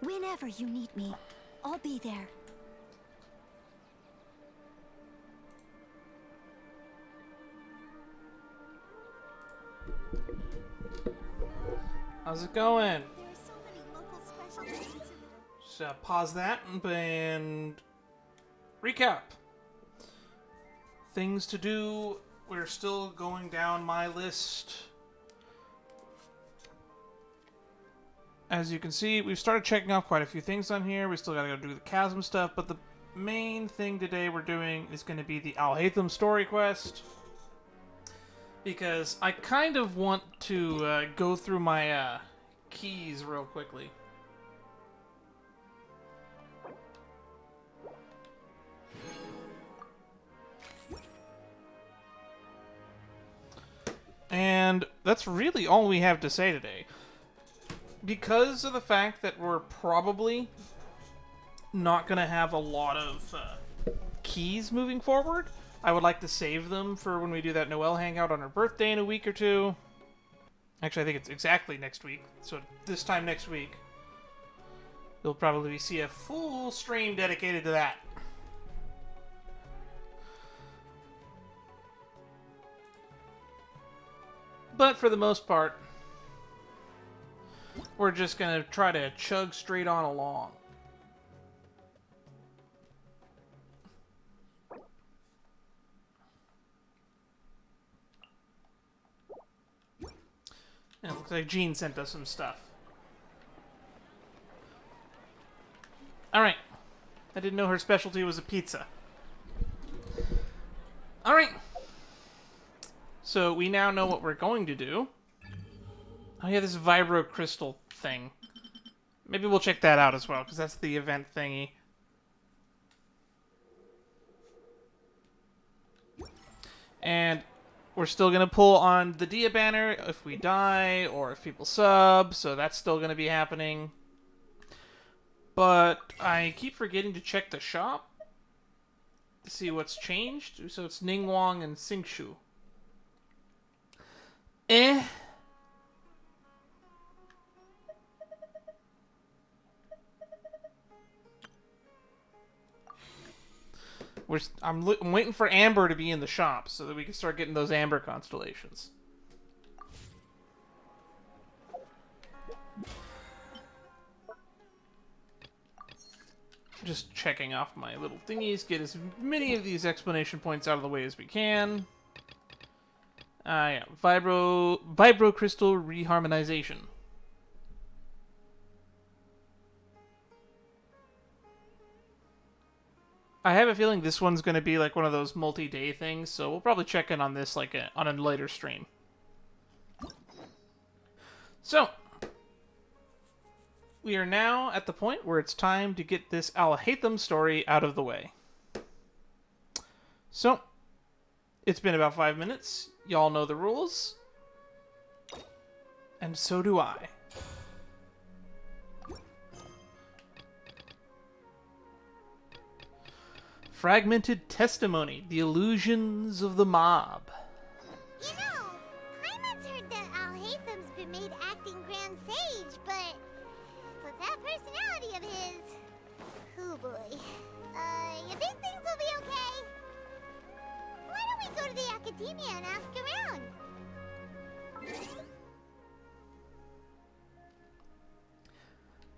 Whenever you need me, I'll be there. How's it going? There are so many local specialties. Just pause that and recap. Things to do. We're still going down my list. As you can see, we've started checking off quite a few things on here. We still gotta go do the chasm stuff, but the main thing today we're doing is going to be the Alhaitham story quest. Because I kind of want to go through my keys real quickly. And that's really all we have to say today. Because of the fact that we're probably not going to have a lot of keys moving forward, I would like to save them for when we do that Noel hangout on her birthday in a week or two. Actually, I think it's exactly next week. So this time next week, you'll probably see a full stream dedicated to that. But for the most part, we're just going to try to chug straight on along. And it looks like Jean sent us some stuff. Alright. I didn't know her specialty was a pizza. Alright. So we now know what we're going to do. Oh yeah, this Vibro-Crystal thing. Maybe we'll check that out as well, because that's the event thingy. And we're still going to pull on the Dia banner if we die, or if people sub, so that's still going to be happening. But I keep forgetting to check the shop to see what's changed. So it's Ningguang and Xingshu. I'm waiting for Amber to be in the shop so that we can start getting those Amber constellations. Just checking off my little thingies, get as many of these explanation points out of the way as we can. Yeah, Vibro-Crystal Reharmonization. I have a feeling this one's going to be like one of those multi-day things, so we'll probably check in on this like on a later stream. So, we are now at the point where it's time to get this Alhaitham story out of the way. So, it's been about 5 minutes. Y'all know the rules. And so do I. Fragmented Testimony, the illusions of the mob. You know, Paimon's heard that Alhaitham's been made acting Grand Sage, but with that personality of his, oh boy, you think things will be okay? Why don't we go to the academia and ask around?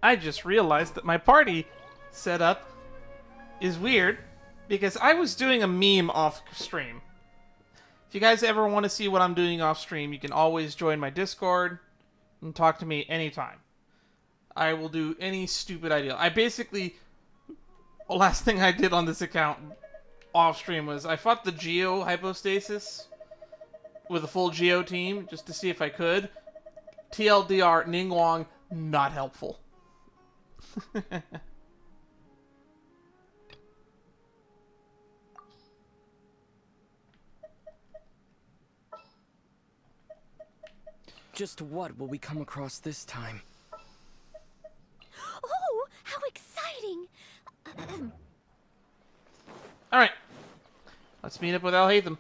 I just realized that my party setup is weird because I was doing a meme off stream. If you guys ever want to see what I'm doing off stream, you can always join my Discord and talk to me anytime. I will do any stupid idea. I basically, the last thing I did on this account off stream was I fought the Geo Hypostasis with a full Geo team just to see if I could. TLDR, Ningguang, not helpful. Just what will we come across this time? Oh, how exciting! Alright. Let's meet up with Alhaitham.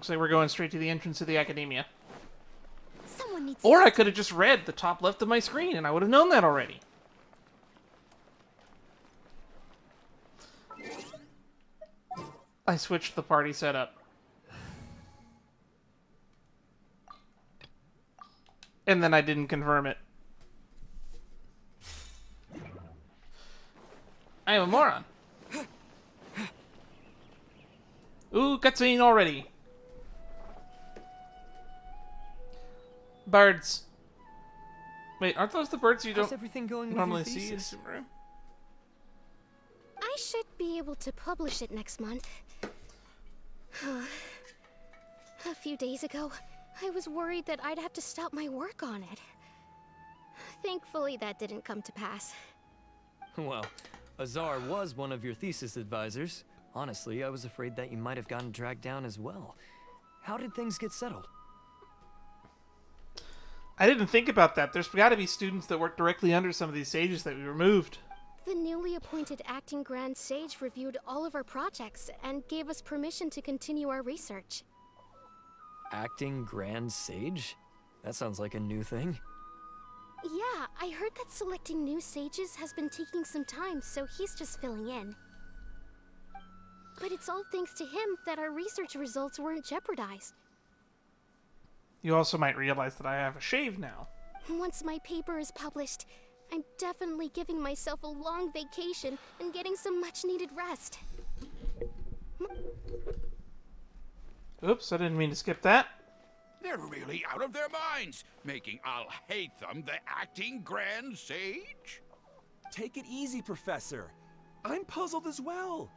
Looks like we're going straight to the entrance of the academia. Someone needs Or I could have just read the top left of my screen, and I would have known that already. I switched the party setup. And then I didn't confirm it. I am a moron. Ooh, cutscene already. Birds. Wait, aren't those the birds you How's don't everything going with normally your see in thesis? Subaru? I should be able to publish it next month. A few days ago, I was worried that I'd have to stop my work on it. Thankfully, that didn't come to pass. Well, Azar was one of your thesis advisors. Honestly, I was afraid that you might have gotten dragged down as well. How did things get settled? I didn't think about that. There's got to be students that work directly under some of these sages that we removed. The newly appointed acting Grand Sage reviewed all of our projects and gave us permission to continue our research. Acting Grand Sage? That sounds like a new thing. Yeah, I heard that selecting new sages has been taking some time, so he's just filling in. But it's all thanks to him that our research results weren't jeopardized. You also might realize that I have a shave now. Once my paper is published, I'm definitely giving myself a long vacation and getting some much-needed rest. Oops, I didn't mean to skip that. They're really out of their minds, making Alhaitham the acting Grand Sage? Take it easy, Professor. I'm puzzled as well.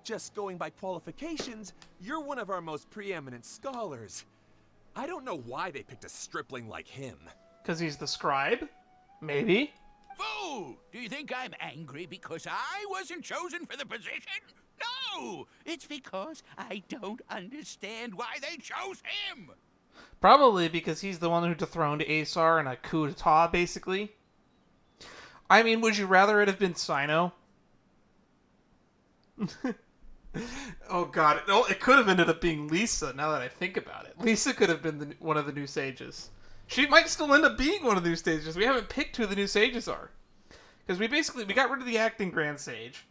Just going by qualifications, you're one of our most preeminent scholars. I don't know why they picked a stripling like him. Because he's the scribe? Maybe. Fool! Do you think I'm angry because I wasn't chosen for the position? No! It's because I don't understand why they chose him! Probably because he's the one who dethroned Asar in a coup d'etat, basically. I mean, would you rather it have been Sino? Oh god, it could have ended up being Lisa, now that I think about it. Lisa could have been one of the new sages. She might still end up being one of the new sages. We haven't picked who the new sages are. Because we got rid of the acting Grand Sage,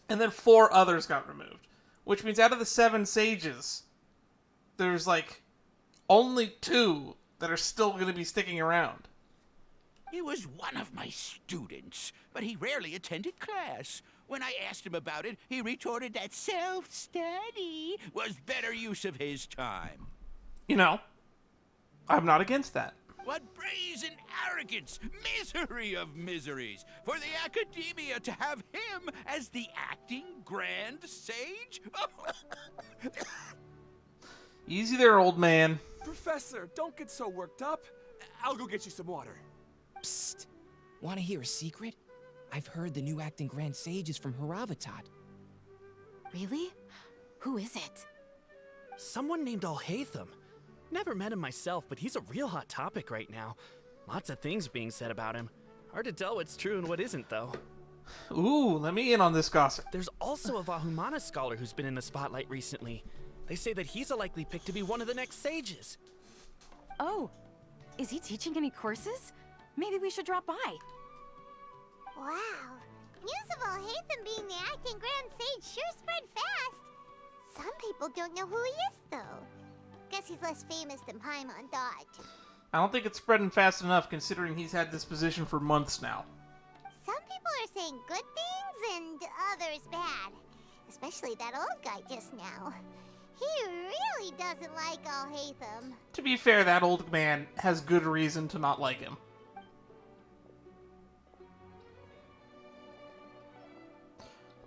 and then 4 others got removed. Which means out of the 7 sages, there's like only 2 that are still going to be sticking around. He was one of my students, but he rarely attended class. When I asked him about it, he retorted that self-study was better use of his time. You know, I'm not against that. What brazen arrogance! Misery of miseries! For the academia to have him as the acting Grand Sage? Easy there, old man. Professor, don't get so worked up. I'll go get you some water. Psst. Want to hear a secret? I've heard the new acting Grand Sage is from Haravatat. Really? Who is it? Someone named Alhaitham. Never met him myself, but he's a real hot topic right now. Lots of things being said about him. Hard to tell what's true and what isn't, though. Ooh, let me in on this gossip. There's also a Vahumana scholar who's been in the spotlight recently. They say that he's a likely pick to be one of the next sages. Oh, is he teaching any courses? Maybe we should drop by. Wow. News of Alhaitham being the acting Grand Sage sure spread fast. Some people don't know who he is, though. Guess he's less famous than Paimon thought. I don't think it's spreading fast enough considering he's had this position for months now. Some people are saying good things and others bad. Especially that old guy just now. He really doesn't like Alhaitham. To be fair, that old man has good reason to not like him.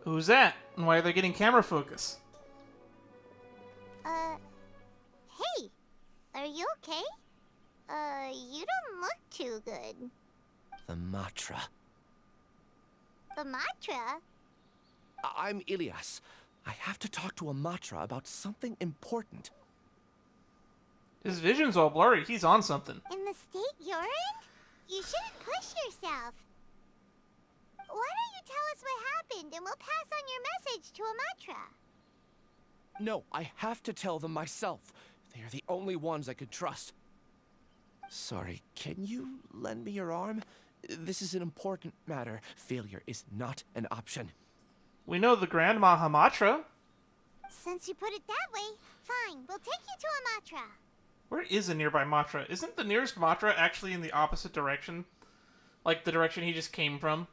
Who's that? And why are they getting camera focus? Hey, are you okay? You don't look too good. The Matra. The Matra? I'm Ilias. I have to talk to a Matra about something important. His vision's all blurry. He's on something. In the state you're in? You shouldn't push yourself. Why don't you tell us what happened and we'll pass on your message to a Matra? No, I have to tell them myself. They are the only ones I could trust. Sorry, can you lend me your arm? This is an important matter. Failure is not an option. We know the Grand Mahamatra. Since you put it that way, fine. We'll take you to a Matra. Where is a nearby Matra? Isn't the nearest Matra actually in the opposite direction? Like the direction he just came from?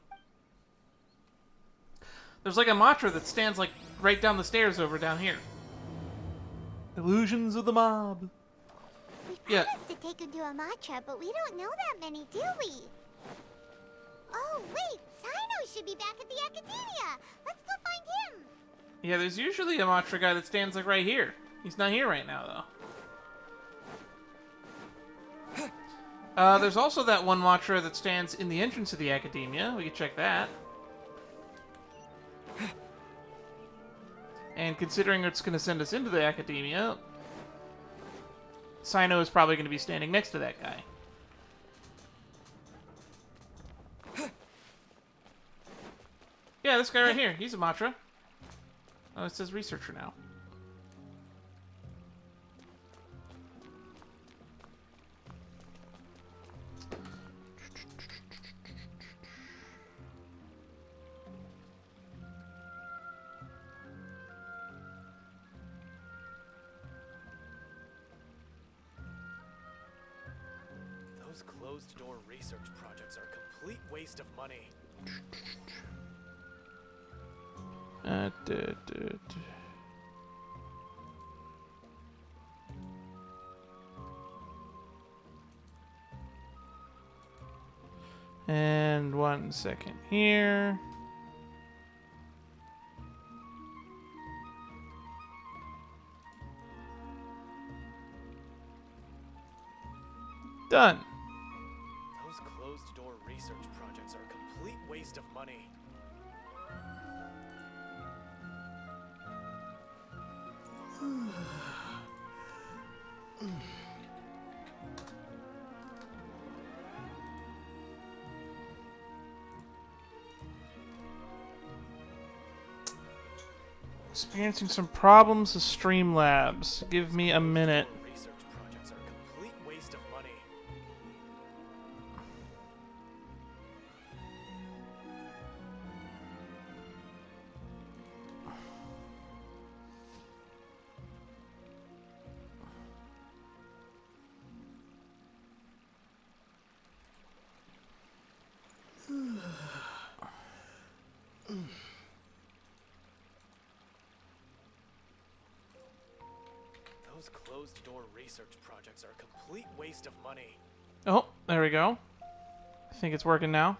There's like a Matra that stands like right down the stairs over down here. Illusions of the mob. We Yeah. promised to take him to a Matra, but we don't know that many, do we? Oh, wait. Sino should be back at the Academia. Let's go find him. Yeah, there's usually a Matra guy that stands like right here. He's not here right now, though. There's also that one Matra that stands in the entrance of the Academia. We can check that. And considering it's going to send us into the Academia, Sino is probably going to be standing next to that guy. Yeah, this guy right here. He's a Matra. Oh, it says researcher now. Those closed-door research projects are a complete waste of money. And 1 second here. Done. Those closed-door research projects are a complete waste of money. Experiencing some problems with Streamlabs. Give me a minute. Research projects are a complete waste of money. Those closed-door research projects are a complete waste of money. Oh, there we go. I think it's working now.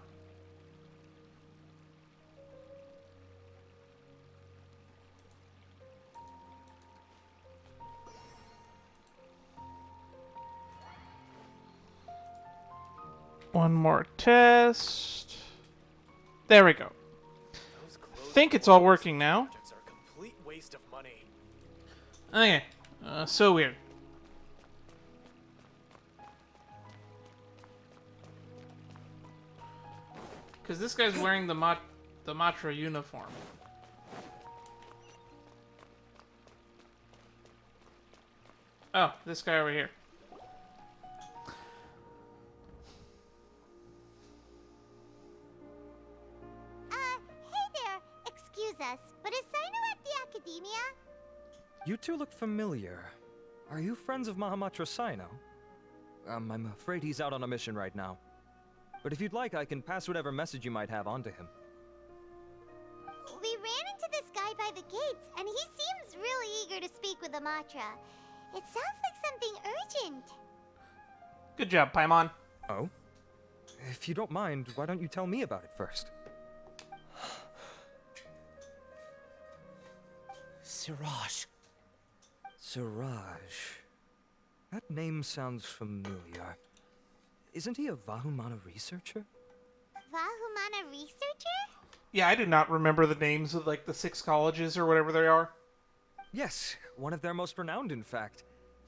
One more test. There we go. I think it's all working now. Projects are a complete waste of money. Okay. So weird. Because this guy's wearing the Matra uniform. Oh, this guy over here. Hey there. Excuse us, but is Sino at the Academia? You two look familiar. Are you friends of Mahamatra Sino? I'm afraid he's out on a mission right now. But if you'd like, I can pass whatever message you might have on to him. We ran into this guy by the gates, and he seems really eager to speak with the Matra. It sounds like something urgent. Good job, Paimon. Oh? If you don't mind, why don't you tell me about it first? Siraj. Siraj. That name sounds familiar. Isn't he a Vahumana researcher? Vahumana researcher? Yeah, I do not remember the names of like the 6 colleges or whatever they are. Yes, one of their most renowned, in fact.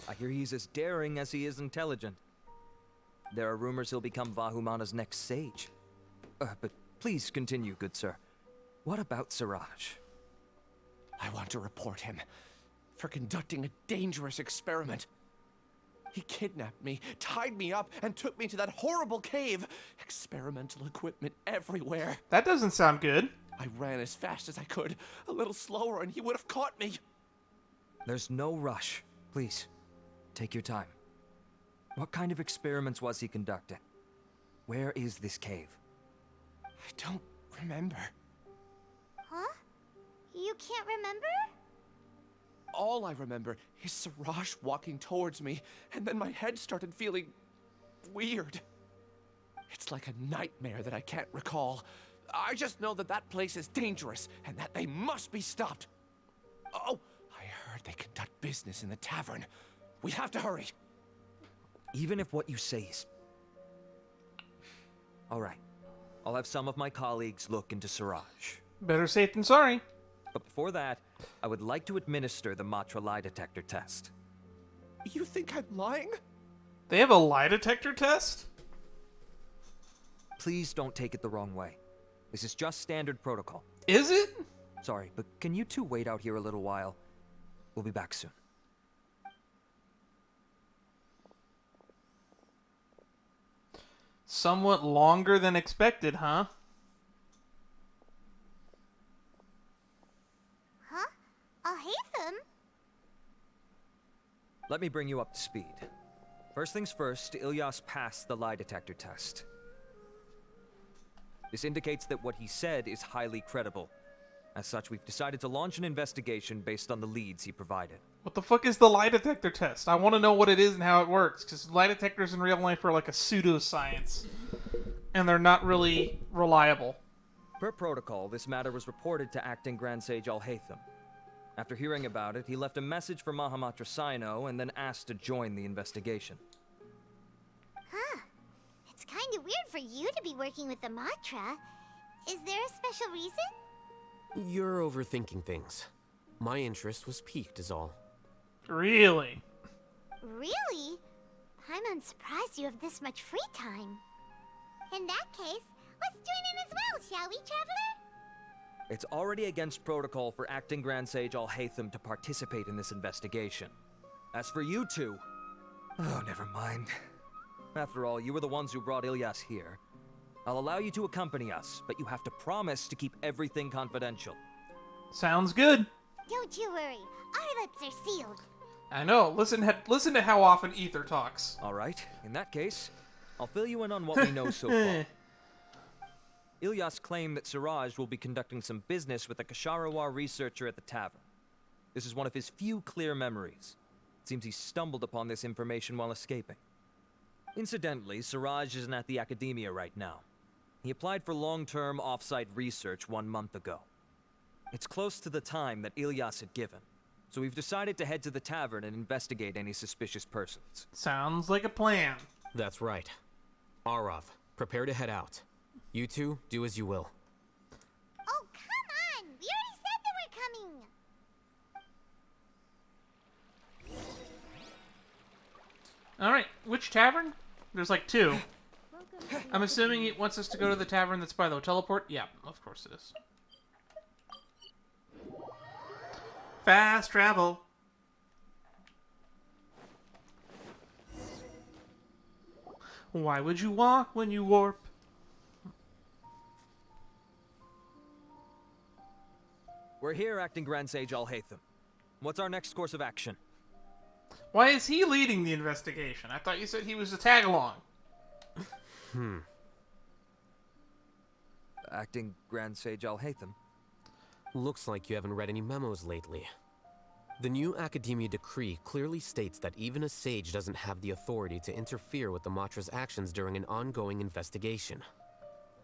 I hear he's as daring as he is intelligent. There are rumors he'll become Vahumana's next sage. But please continue, good sir. What about Siraj? I want to report him. for conducting a dangerous experiment. He kidnapped me, tied me up, and took me to that horrible cave. Experimental equipment everywhere. That doesn't sound good. I ran as fast as I could, a little slower, and he would have caught me. There's no rush. Please, take your time. What kind of experiments was he conducting? Where is this cave? I don't remember. Huh? You can't remember? All I remember is Siraj walking towards me, and then my head started feeling weird. It's like a nightmare that I can't recall. I just know that that place is dangerous, and that they must be stopped. Oh, I heard they conduct business in the tavern. We have to hurry. Even if what you say is... All right. I'll have some of my colleagues look into Siraj. Better safe than sorry. But before that, I would like to administer the Matra lie detector test. You think I'm lying? They have a lie detector test? Please don't take it the wrong way. This is just standard protocol. Is it? Sorry, but can you two wait out here a little while? We'll be back soon. Somewhat longer than expected, huh? Huh? Alhaitham? Let me bring you up to speed. First things first, Ilyas passed the lie detector test. This indicates that what he said is highly credible. As such, we've decided to launch an investigation based on the leads he provided. What the fuck is the lie detector test? I want to know what it is and how it works, because lie detectors in real life are like a pseudoscience, and they're not really reliable. Per protocol, this matter was reported to Acting Grand Sage Alhaitham. After hearing about it, he left a message for Mahamatra Sino and then asked to join the investigation. Huh. It's kind of weird for you to be working with the Matra. Is there a special reason? You're overthinking things. My interest was piqued is all. Really? Really? I'm unsurprised you have this much free time. In that case, let's join in as well, shall we, Traveler? It's already against protocol for Acting Grand Sage Alhaitham to participate in this investigation. As for you two... Oh, never mind. After all, you were the ones who brought Ilyas here. I'll allow you to accompany us, but you have to promise to keep everything confidential. Sounds good. Don't you worry. Our lips are sealed. I know. Listen to how often Ether talks. All right. In that case, I'll fill you in on what we know so far. Ilyas claimed that Siraj will be conducting some business with a Kasharawar researcher at the tavern. This is one of his few clear memories. It seems he stumbled upon this information while escaping. Incidentally, Siraj isn't at the academia right now. He applied for long-term off-site research 1 month ago. It's close to the time that Ilyas had given, so we've decided to head to the tavern and investigate any suspicious persons. Sounds like a plan. That's right. Arav, prepare to head out. You two, do as you will. Oh, come on! We already said that we're coming! Alright, which tavern? There's like 2. I'm assuming it wants us to go to the tavern that's by the teleport? Yeah, of course it is. Fast travel. Why would you walk when you warp? We're here, Acting Grand Sage Alhaitham. What's our next course of action? Why is he leading the investigation? I thought you said he was a tag-along. Acting Grand Sage Alhaitham? Looks like you haven't read any memos lately. The new Academia decree clearly states that even a sage doesn't have the authority to interfere with the Matra's actions during an ongoing investigation.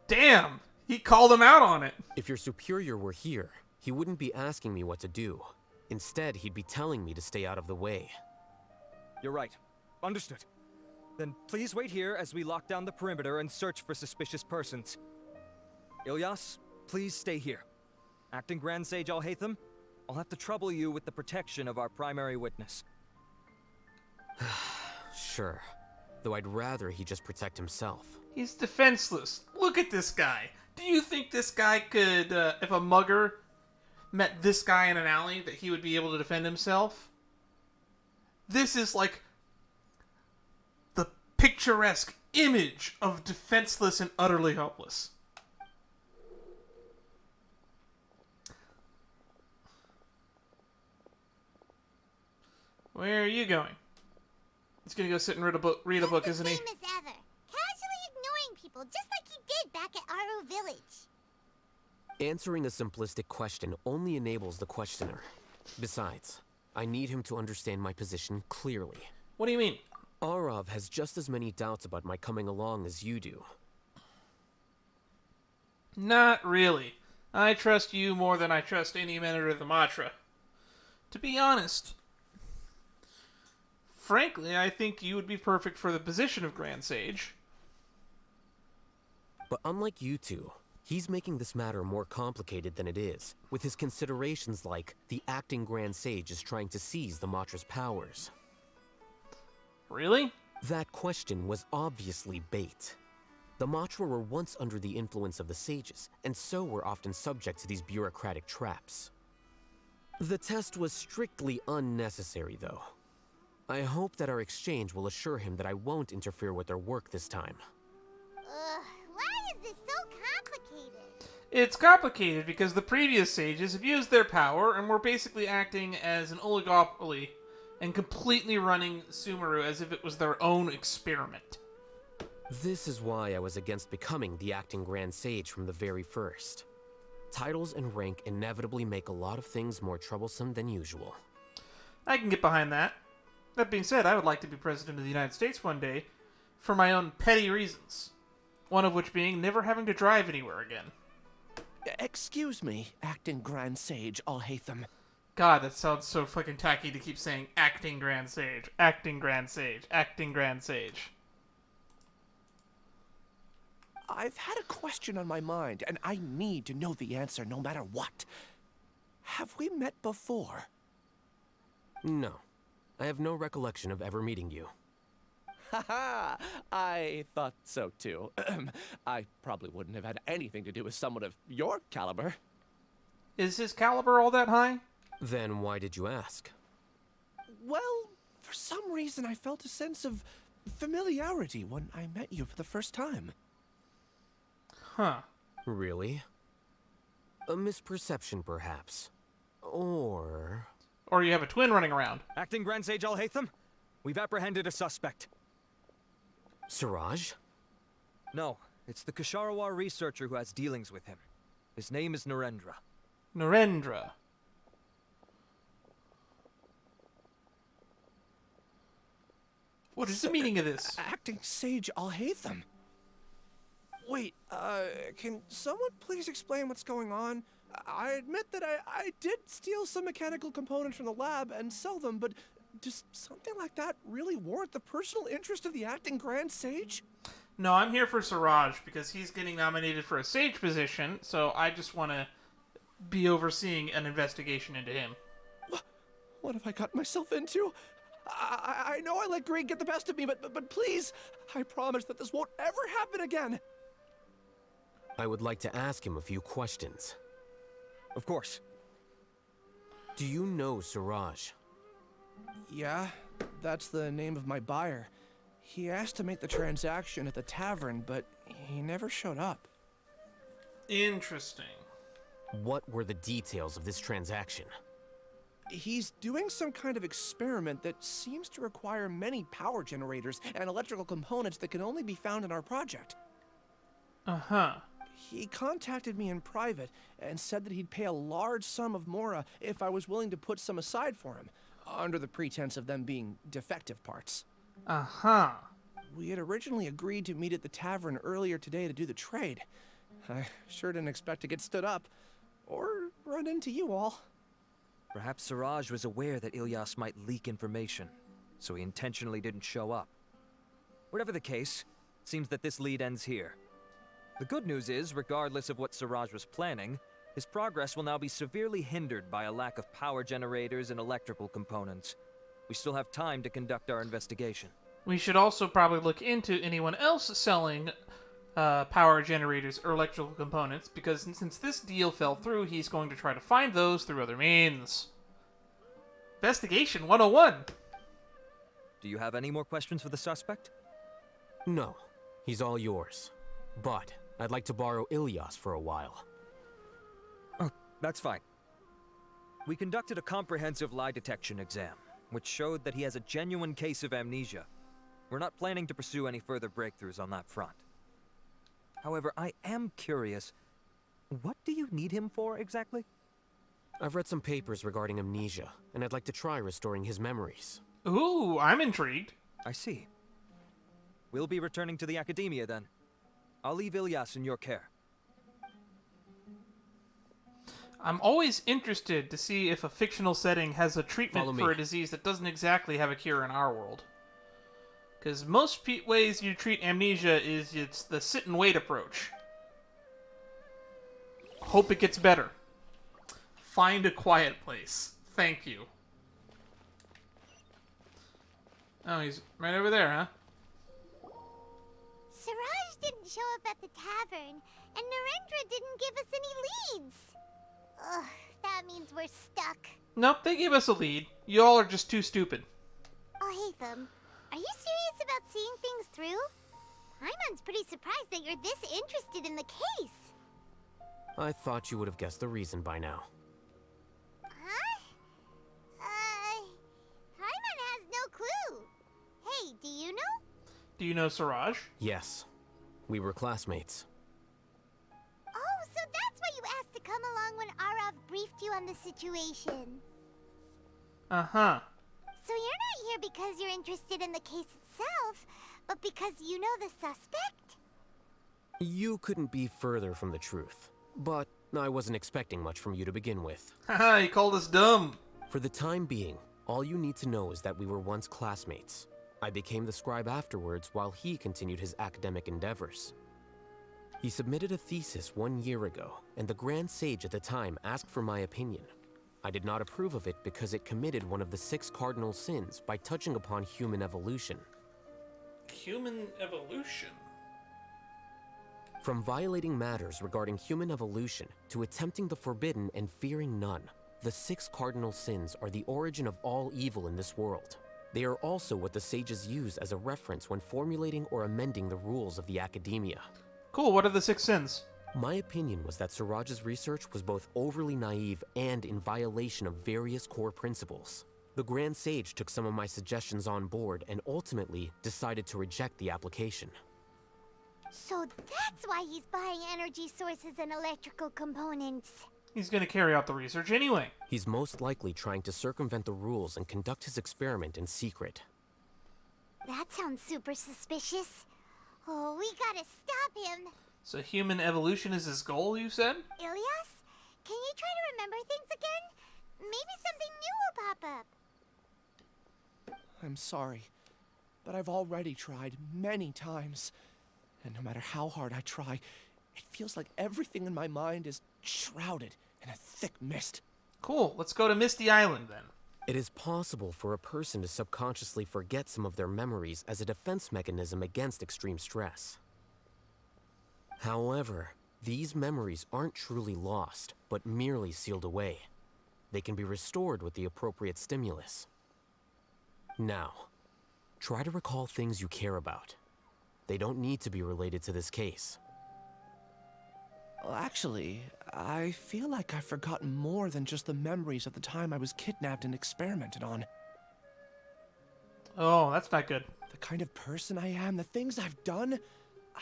Damn! He called him out on it. If your superior were here, he wouldn't be asking me what to do. Instead, he'd be telling me to stay out of the way. You're right. Understood. Then please wait here as we lock down the perimeter and search for suspicious persons. Ilyas, please stay here. Acting Grand Sage Alhaitham, I'll have to trouble you with the protection of our primary witness. Sure. Though I'd rather he just protect himself. He's defenseless. Look at this guy. Do you think this guy could, if a mugger met this guy in an alley that he would be able to defend himself. This is like the picturesque image of defenseless and utterly helpless. Where are you going? He's gonna go sit and read a book, isn't he? Same as ever. Casually ignoring people, just like he did back at Aro Village. Answering a simplistic question only enables the questioner. Besides, I need him to understand my position clearly. What do you mean? Arav has just as many doubts about my coming along as you do. Not really. I trust you more than I trust any member of the Matra. To be honest, frankly, I think you would be perfect for the position of Grand Sage. But unlike you two, he's making this matter more complicated than it is, with his considerations like the acting Grand Sage is trying to seize the Matra's powers. Really? That question was obviously bait. The Matra were once under the influence of the sages, and so were often subject to these bureaucratic traps. The test was strictly unnecessary, though. I hope that our exchange will assure him that I won't interfere with their work this time. Why is this so complicated? It's complicated because the previous sages abused their power and were basically acting as an oligopoly and completely running Sumeru as if it was their own experiment. This is why I was against becoming the acting Grand Sage from the very first. Titles and rank inevitably make a lot of things more troublesome than usual. I can get behind that. That being said, I would like to be President of the United States one day for my own petty reasons. One of which being never having to drive anywhere again. Excuse me, acting Grand Sage Alhaitham. God, that sounds so fucking tacky to keep saying acting Grand Sage, acting Grand Sage, acting Grand Sage. I've had a question on my mind, and I need to know the answer no matter what. Have we met before? No. I have no recollection of ever meeting you. Haha, I thought so too. I probably wouldn't have had anything to do with someone of your caliber. Is his caliber all that high? Then why did you ask? Well, for some reason I felt a sense of familiarity when I met you for the first time. Huh. Really? A misperception, perhaps. Or you have a twin running around. Acting Grand Sage Alhaitham, we've apprehended a suspect. Siraj? No, it's the Ksharawar researcher who has dealings with him. His name is Narendra. Narendra. What is the meaning of this? Acting Sage Alhaitham. Wait, can someone please explain what's going on? I admit that I did steal some mechanical components from the lab and sell them, but does something like that really warrant the personal interest of the acting Grand Sage? No, I'm here for Siraj because he's getting nominated for a sage position, so I just want to be overseeing an investigation into him. What have I gotten myself into? I know I let greed get the best of me, but please, I promise that this won't ever happen again. I would like to ask him a few questions. Of course. Do you know Siraj? Yeah, that's the name of my buyer. He asked to make the transaction at the tavern, but he never showed up. Interesting. What were the details of this transaction? He's doing some kind of experiment that seems to require many power generators and electrical components that can only be found in our project. Uh-huh. He contacted me in private and said that he'd pay a large sum of Mora if I was willing to put some aside for him, under the pretense of them being defective parts. Uh-huh. We had originally agreed to meet at the tavern earlier today to do the trade. I sure didn't expect to get stood up, or run into you all. Perhaps Siraj was aware that Ilyas might leak information, so he intentionally didn't show up. Whatever the case, it seems that this lead ends here. The good news is, regardless of what Siraj was planning, his progress will now be severely hindered by a lack of power generators and electrical components. We still have time to conduct our investigation. We should also probably look into anyone else selling power generators or electrical components, because since this deal fell through, he's going to try to find those through other means. Investigation 101. Do you have any more questions for the suspect? No, he's all yours. But I'd like to borrow Ilyas for a while. Oh, that's fine. We conducted a comprehensive lie detection exam, which showed that he has a genuine case of amnesia. We're not planning to pursue any further breakthroughs on that front. However, I am curious, what do you need him for exactly? I've read some papers regarding amnesia, and I'd like to try restoring his memories. Ooh, I'm intrigued. I see. We'll be returning to the Academia then. I'll leave Ilyas in your care. I'm always interested to see if a fictional setting has a treatment for a disease that doesn't exactly have a cure in our world. Because most ways you treat amnesia is it's the sit and wait approach. Hope it gets better. Find a quiet place. Thank you. Oh, he's right over there, huh? Siraj didn't show up at the tavern, and Narendra didn't give us any leads. Ugh, that means we're stuck. Nope, they gave us a lead. You all are just too stupid. Alhaitham, are you serious about seeing things through? Iman's pretty surprised that you're this interested in the case. I thought you would have guessed the reason by now. Huh? Iman has no clue. Hey, do you know? Do you know Siraj? Yes. We were classmates. Oh, so that's why you asked to come along when Arav briefed you on the situation. Uh-huh. So you're not here because you're interested in the case itself, but because you know the suspect? You couldn't be further from the truth. But I wasn't expecting much from you to begin with. Haha, he called us dumb. For the time being, all you need to know is that we were once classmates. I became the scribe afterwards while he continued his academic endeavors. He submitted a thesis 1 year ago, and the Grand Sage at the time asked for my opinion. I did not approve of it because it committed one of the 6 cardinal sins by touching upon human evolution. Human evolution? From violating matters regarding human evolution to attempting the forbidden and fearing none, the 6 cardinal sins are the origin of all evil in this world. They are also what the sages use as a reference when formulating or amending the rules of the Academia. Cool, what are the 6 sins? My opinion was that Siraj's research was both overly naive and in violation of various core principles. The Grand Sage took some of my suggestions on board and ultimately decided to reject the application. So that's why he's buying energy sources and electrical components. He's gonna carry out the research anyway. He's most likely trying to circumvent the rules and conduct his experiment in secret. That sounds super suspicious. Oh, we gotta stop him. So human evolution is his goal, you said? Ilyas, can you try to remember things again? Maybe something new will pop up. I'm sorry, but I've already tried many times. And no matter how hard I try, it feels like everything in my mind is shrouded in a thick mist. Cool, let's go to Misty Island then. It is possible for a person to subconsciously forget some of their memories as a defense mechanism against extreme stress. However, these memories aren't truly lost, but merely sealed away. They can be restored with the appropriate stimulus. Now, try to recall things you care about. They don't need to be related to this case. Well, actually, I feel like I've forgotten more than just the memories of the time I was kidnapped and experimented on. Oh, that's not good. The kind of person I am, the things I've done,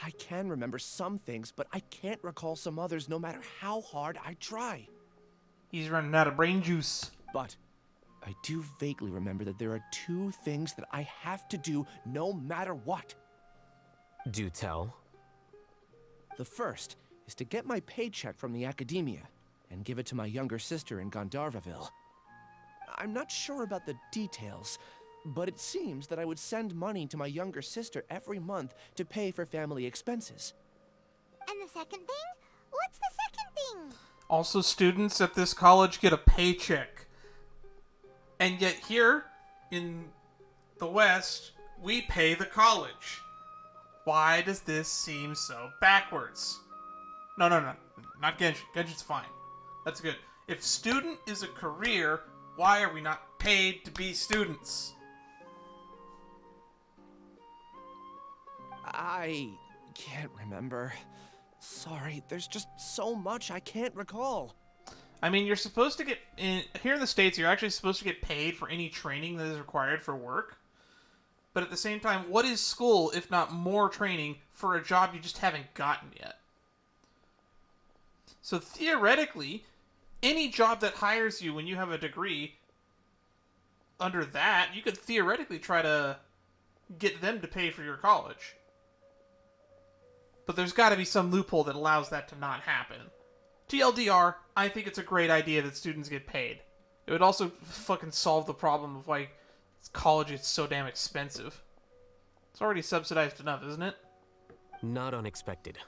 I can remember some things, but I can't recall some others no matter how hard I try. He's running out of brain juice. But I do vaguely remember that there are 2 things that I have to do no matter what. Do tell. The first is to get my paycheck from the Academia and give it to my younger sister in Gandharvaville. I'm not sure about the details, but it seems that I would send money to my younger sister every month to pay for family expenses. And the second thing? What's the second thing? Also, students at this college get a paycheck. And yet here, in the West, we pay the college. Why does this seem so backwards? No, not Genshin. Genshin's fine. That's good. If student is a career, why are we not paid to be students? I can't remember. Sorry, there's just so much I can't recall. I mean, you're supposed to get... here in the States, you're actually supposed to get paid for any training that is required for work. But at the same time, what is school if not more training for a job you just haven't gotten yet? So theoretically, any job that hires you when you have a degree, under that, you could theoretically try to get them to pay for your college. But there's got to be some loophole that allows that to not happen. TLDR, I think it's a great idea that students get paid. It would also fucking solve the problem of why college is so damn expensive. It's already subsidized enough, isn't it? Not unexpected.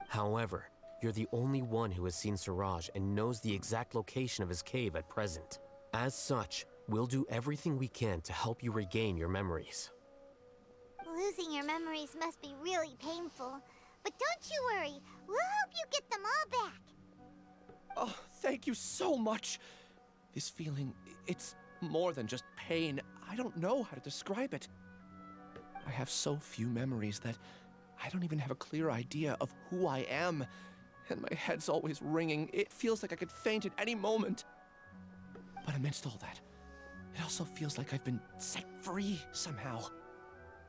However, you're the only one who has seen Siraj and knows the exact location of his cave at present. As such, we'll do everything we can to help you regain your memories. Losing your memories must be really painful. But don't you worry, we'll help you get them all back. Oh, thank you so much. This feeling, it's more than just pain. I don't know how to describe it. I have so few memories that I don't even have a clear idea of who I am. And my head's always ringing. It feels like I could faint at any moment. But amidst all that, it also feels like I've been set free somehow.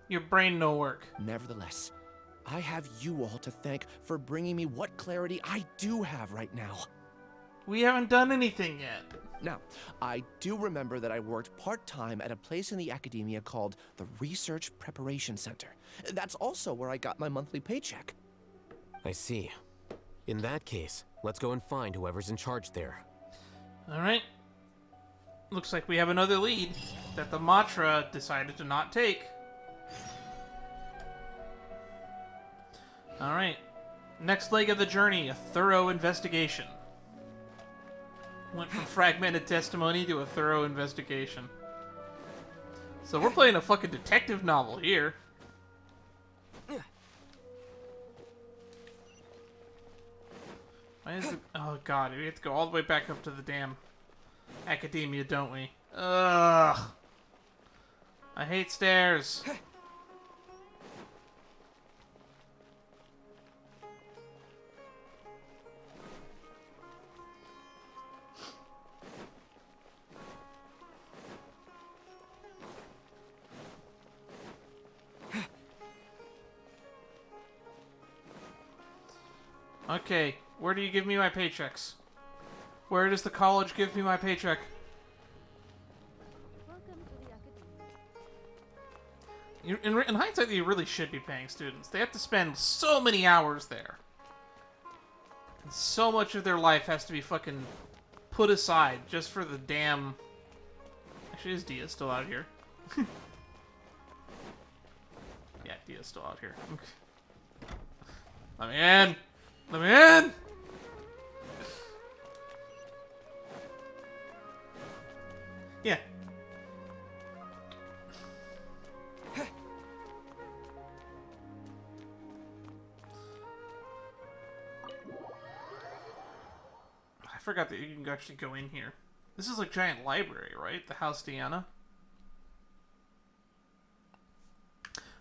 Your brain no work. Nevertheless, I have you all to thank for bringing me what clarity I do have right now. We haven't done anything yet. Now, I do remember that I worked part-time at a place in the academia called the Research Preparation Center. That's also where I got my monthly paycheck. I see. In that case, let's go and find whoever's in charge there. Alright. Looks like we have another lead that the Matra decided to not take. Alright. Next leg of the journey, a thorough investigation. Went from Fragmented Testimony to a thorough investigation. So we're playing a fucking detective novel here. Why is it... Oh god, we have to go all the way back up to the damn academia, don't we? Ugh. I hate stairs. Okay, where do you give me my paychecks? Where does the college give me my paycheck? In hindsight, you really should be paying students. They have to spend so many hours there. And so much of their life has to be fucking put aside just for the damn... Actually, is Dia still out here? Yeah, Dia's still out here. Let me in! Let me in! Yeah. I forgot that you can actually go in here. This is like a giant library, right? The House Diana.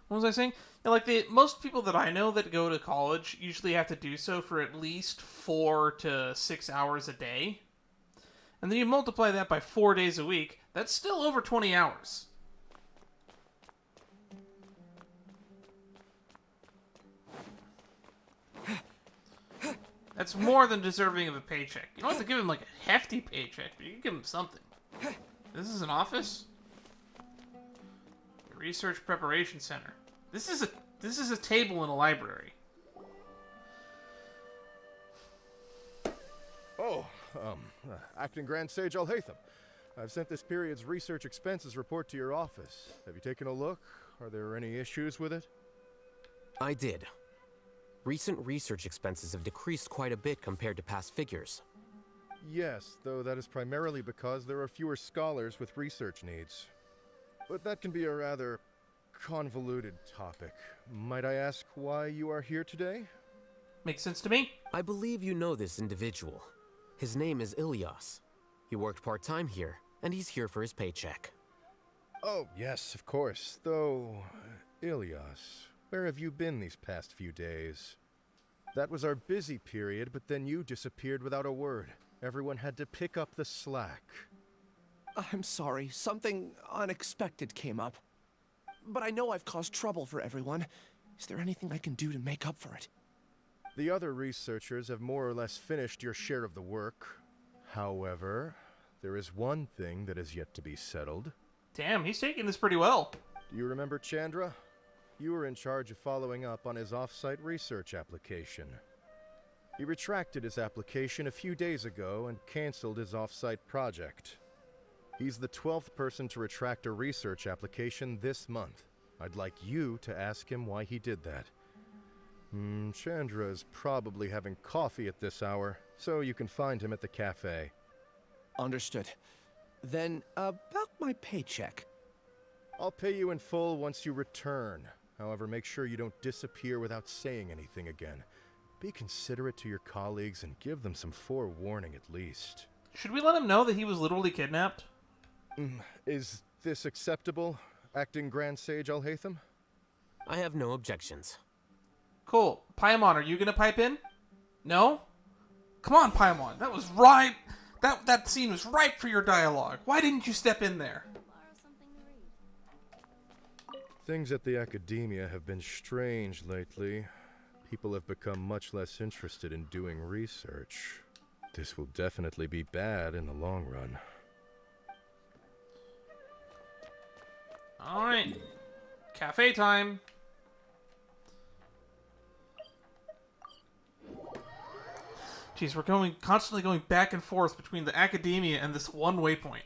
What was I saying? Yeah, like most people that I know that go to college usually have to do so for at least 4 to 6 hours a day. And then you multiply that by 4 days a week, that's still over 20 hours. That's more than deserving of a paycheck. You don't have to give him like a hefty paycheck, but you can give him something. This is an office? The Research Preparation Center. This is a table in a library. Oh, Acting Grand Sage Alhaitham. I've sent this period's research expenses report to your office. Have you taken a look? Are there any issues with it? I did. Recent research expenses have decreased quite a bit compared to past figures. Yes, though that is primarily because there are fewer scholars with research needs. But that can be a rather convoluted topic. Might I ask why you are here today? Makes sense to me. I believe you know this individual. His name is Ilyas. He worked part-time here, and he's here for his paycheck. Oh, yes, of course. Though, Ilyas, where have you been these past few days? That was our busy period, but then you disappeared without a word. Everyone had to pick up the slack. I'm sorry, something unexpected came up. But I know I've caused trouble for everyone. Is there anything I can do to make up for it? The other researchers have more or less finished your share of the work. However, there is one thing that is yet to be settled. Damn, he's taking this pretty well. Do you remember Chandra? You were in charge of following up on his off-site research application. He retracted his application a few days ago and canceled his off-site project. He's the 12th person to retract a research application this month. I'd like you to ask him why he did that. Chandra is probably having coffee at this hour, so you can find him at the cafe. Understood. Then, about my paycheck. I'll pay you in full once you return. However, make sure you don't disappear without saying anything again. Be considerate to your colleagues and give them some forewarning at least. Should we let him know that he was literally kidnapped? Is this acceptable, Acting Grand Sage Alhaitham? I have no objections. Cool. Paimon, are you gonna pipe in? No? Come on, Paimon. That was right. That scene was ripe for your dialogue. Why didn't you step in there? Things at the academia have been strange lately. People have become much less interested in doing research. This will definitely be bad in the long run. Alright. Cafe time. Jeez, we're constantly going back and forth between the academia and this one waypoint.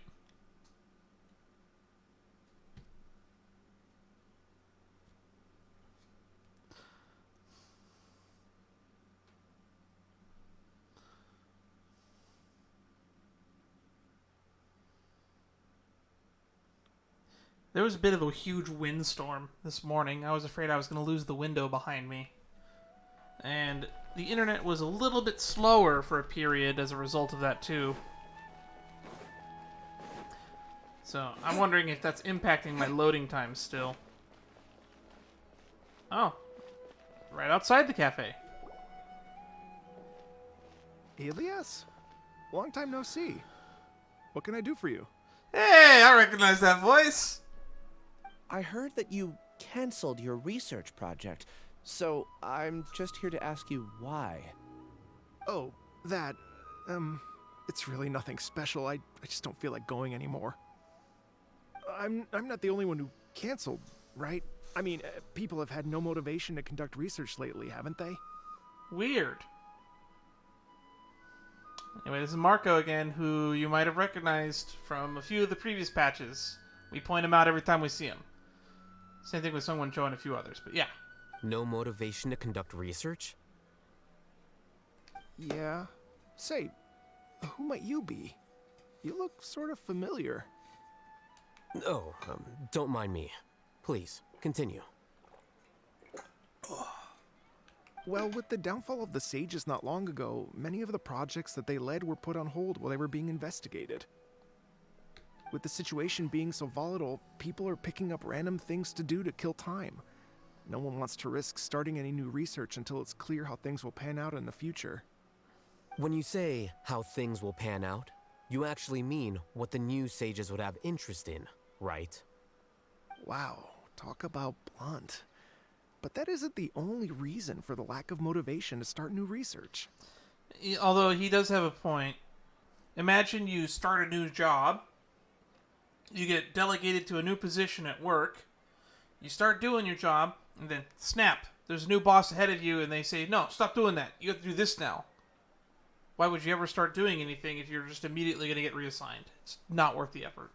There was a bit of a huge windstorm this morning. I was afraid I was going to lose the window behind me. And the internet was a little bit slower for a period as a result of that too. So I'm wondering if that's impacting my loading times still. Oh, right outside the cafe. Ilyas? Long time no see. What can I do for you? Hey, I recognize that voice. I heard that you canceled your research project, so I'm just here to ask you why. Oh, that, it's really nothing special. I just don't feel like going anymore. I'm not the only one who canceled, right? I mean, people have had no motivation to conduct research lately, haven't they? Weird. Anyway, this is Marco again, who you might have recognized from a few of the previous patches. We point him out every time we see him. Same thing with Sungwon Cho and a few others, but yeah. No motivation to conduct research? Yeah. Say, who might you be? You look sort of familiar. Oh, don't mind me. Please, continue. Well, with the downfall of the Sages not long ago, many of the projects that they led were put on hold while they were being investigated. With the situation being so volatile, people are picking up random things to do to kill time. No one wants to risk starting any new research until it's clear how things will pan out in the future. When you say how things will pan out, you actually mean what the new sages would have interest in, right? Wow, talk about blunt. But that isn't the only reason for the lack of motivation to start new research. Although he does have a point. Imagine you start a new job, you get delegated to a new position at work, you start doing your job, and then snap, there's a new boss ahead of you and they say, no, stop doing that, you have to do this now. Why would you ever start doing anything if you're just immediately going to get reassigned? It's not worth the effort.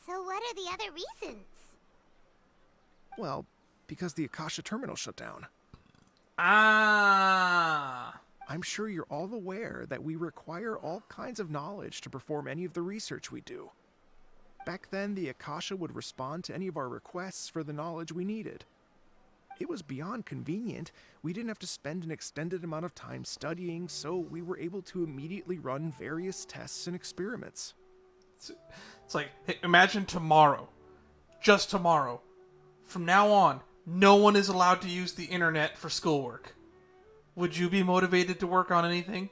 So what are the other reasons? Well, because the Akasha terminal shut down. Ah. I'm sure you're all aware that we require all kinds of knowledge to perform any of the research we do. Back then, the Akasha would respond to any of our requests for the knowledge we needed. It was beyond convenient. We didn't have to spend an extended amount of time studying, so we were able to immediately run various tests and experiments. It's like, hey, imagine tomorrow. Just tomorrow. From now on, no one is allowed to use the internet for schoolwork. Would you be motivated to work on anything?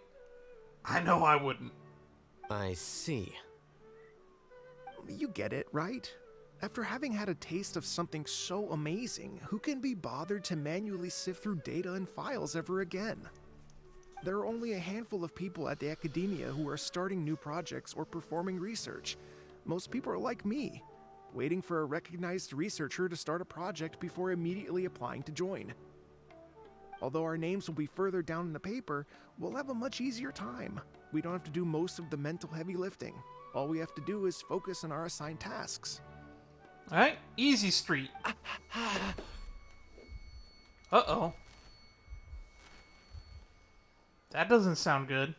I know I wouldn't. I see. You get it, right? After having had a taste of something so amazing, who can be bothered to manually sift through data and files ever again? There are only a handful of people at the academia who are starting new projects or performing research. Most people are like me, waiting for a recognized researcher to start a project before immediately applying to join. Although our names will be further down in the paper, we'll have a much easier time. We don't have to do most of the mental heavy lifting. All we have to do is focus on our assigned tasks. Alright, easy street. Uh-oh. That doesn't sound good.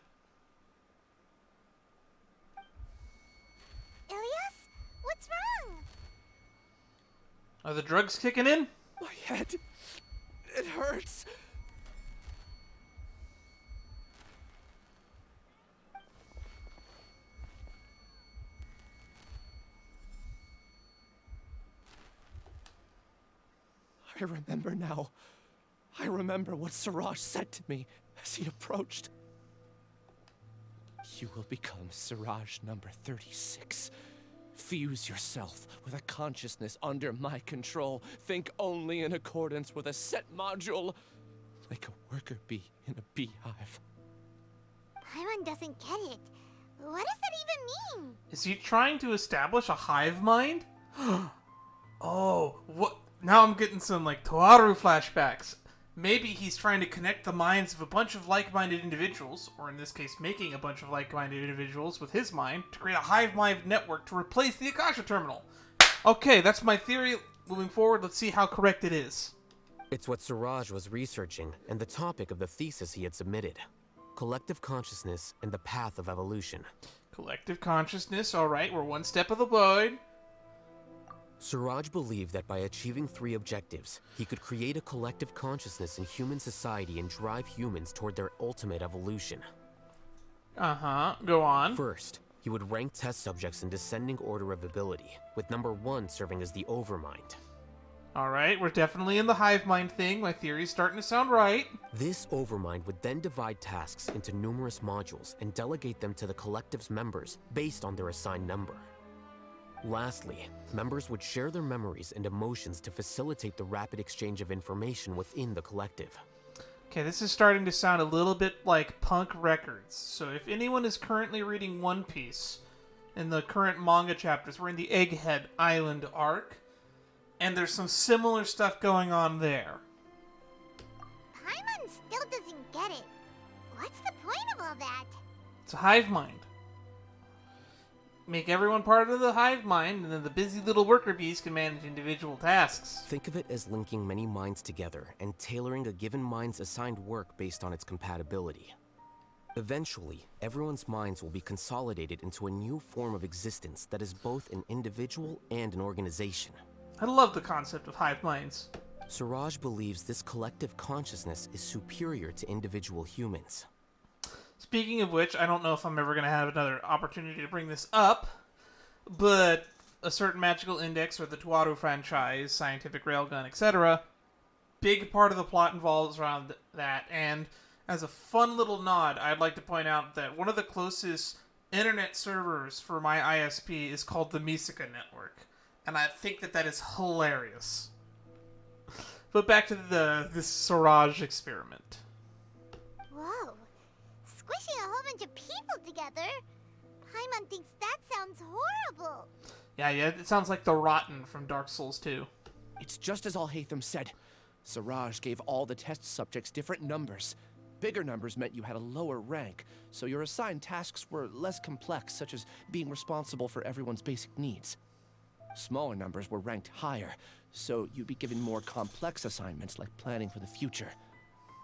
Ilias? What's wrong? Are the drugs kicking in? My head. It hurts. I remember now. I remember what Siraj said to me as he approached. You will become Siraj number 36. Fuse yourself with a consciousness under my control. Think only in accordance with a set module, like a worker bee in a beehive. Paimon doesn't get it. What does that even mean? Is he trying to establish a hive mind? Oh, what? Now I'm getting some, like, Toaru flashbacks. Maybe he's trying to connect the minds of a bunch of like-minded individuals, or in this case, making a bunch of like-minded individuals with his mind to create a hive mind network to replace the Akasha terminal. Okay, that's my theory. Moving forward, let's see how correct it is. It's what Siraj was researching, and the topic of the thesis he had submitted. Collective consciousness and the path of evolution. Collective consciousness, alright, we're one step of the void. Siraj believed that by achieving 3 objectives, he could create a collective consciousness in human society and drive humans toward their ultimate evolution. Go on. First, he would rank test subjects in descending order of ability, with number 1 serving as the overmind. Alright, we're definitely in the hive mind thing. My theory's starting to sound right. This overmind would then divide tasks into numerous modules and delegate them to the collective's members based on their assigned number. Lastly, members would share their memories and emotions to facilitate the rapid exchange of information within the collective. Okay, this is starting to sound a little bit like Punk Records. So if anyone is currently reading One Piece, in the current manga chapters, we're in the Egghead Island arc, and there's some similar stuff going on there. Paimon still doesn't get it. What's the point of all that? It's a hive mind. Make everyone part of the hive mind, and then the busy little worker bees can manage individual tasks. Think of it as linking many minds together and tailoring a given mind's assigned work based on its compatibility. Eventually, everyone's minds will be consolidated into a new form of existence that is both an individual and an organization. I love the concept of hive minds. Siraj believes this collective consciousness is superior to individual humans. Speaking of which, I don't know if I'm ever going to have another opportunity to bring this up, but a certain magical index or the Toaru franchise, scientific railgun, etc., big part of the plot involves around that, and as a fun little nod, I'd like to point out that one of the closest internet servers for my ISP is called the Misaka Network, and I think that that is hilarious. But back to this Siraj experiment. Whoa. Squishing a whole bunch of people together? Paimon thinks that sounds horrible. Yeah, it sounds like the Rotten from Dark Souls 2. It's just as Alhaitham said. Siraj gave all the test subjects different numbers. Bigger numbers meant you had a lower rank, so your assigned tasks were less complex, such as being responsible for everyone's basic needs. Smaller numbers were ranked higher, so you'd be given more complex assignments like planning for the future.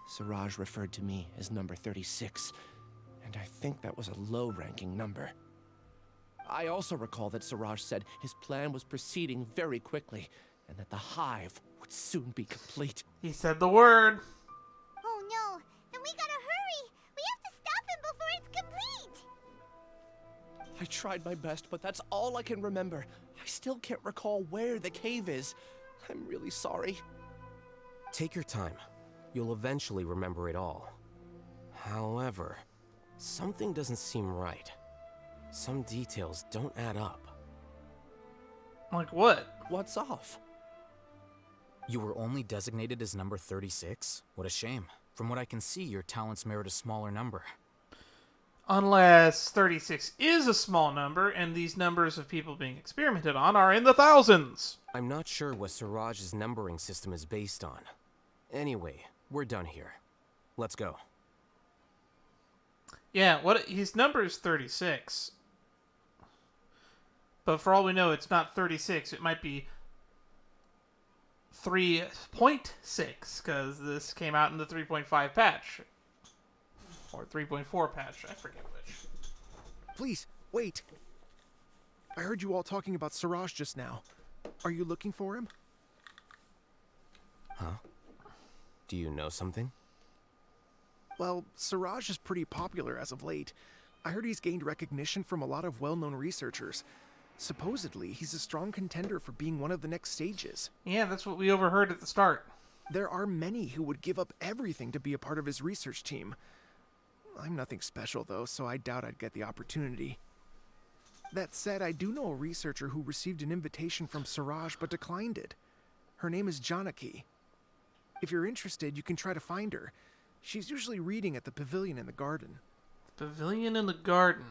Siraj referred to me as number 36, and I think that was a low-ranking number. I also recall that Siraj said his plan was proceeding very quickly, and that the hive would soon be complete. He said the word. Oh no, then we gotta hurry! We have to stop him before it's complete! I tried my best, but that's all I can remember. I still can't recall where the cave is. I'm really sorry. Take your time. You'll eventually remember it all. However, something doesn't seem right. Some details don't add up. Like what? What's off? You were only designated as number 36? What a shame. From what I can see, your talents merit a smaller number. Unless 36 is a small number, and these numbers of people being experimented on are in the thousands. I'm not sure what Siraj's numbering system is based on. Anyway, we're done here. Let's go. Yeah, his number is 36. But for all we know, it's not 36. It might be 3.6, because this came out in the 3.5 patch. Or 3.4 patch, I forget which. Please, wait. I heard you all talking about Siraj just now. Are you looking for him? Huh? Do you know something? Well, Siraj is pretty popular as of late. I heard he's gained recognition from a lot of well-known researchers. Supposedly, he's a strong contender for being one of the next sages. Yeah, that's what we overheard at the start. There are many who would give up everything to be a part of his research team. I'm nothing special, though, so I doubt I'd get the opportunity. That said, I do know a researcher who received an invitation from Siraj but declined it. Her name is Janaki. If you're interested, you can try to find her. She's usually reading at the pavilion in the garden. The pavilion in the garden.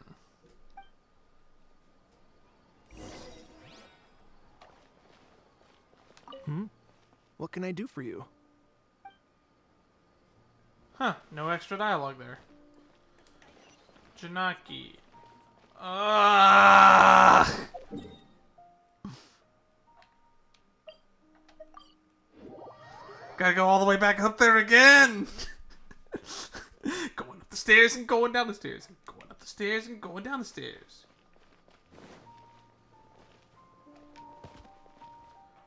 What can I do for you? Huh, no extra dialogue there. Janaki. Ah! Gotta go all the way back up there again! Going up the stairs and going down the stairs. And going up the stairs and going down the stairs.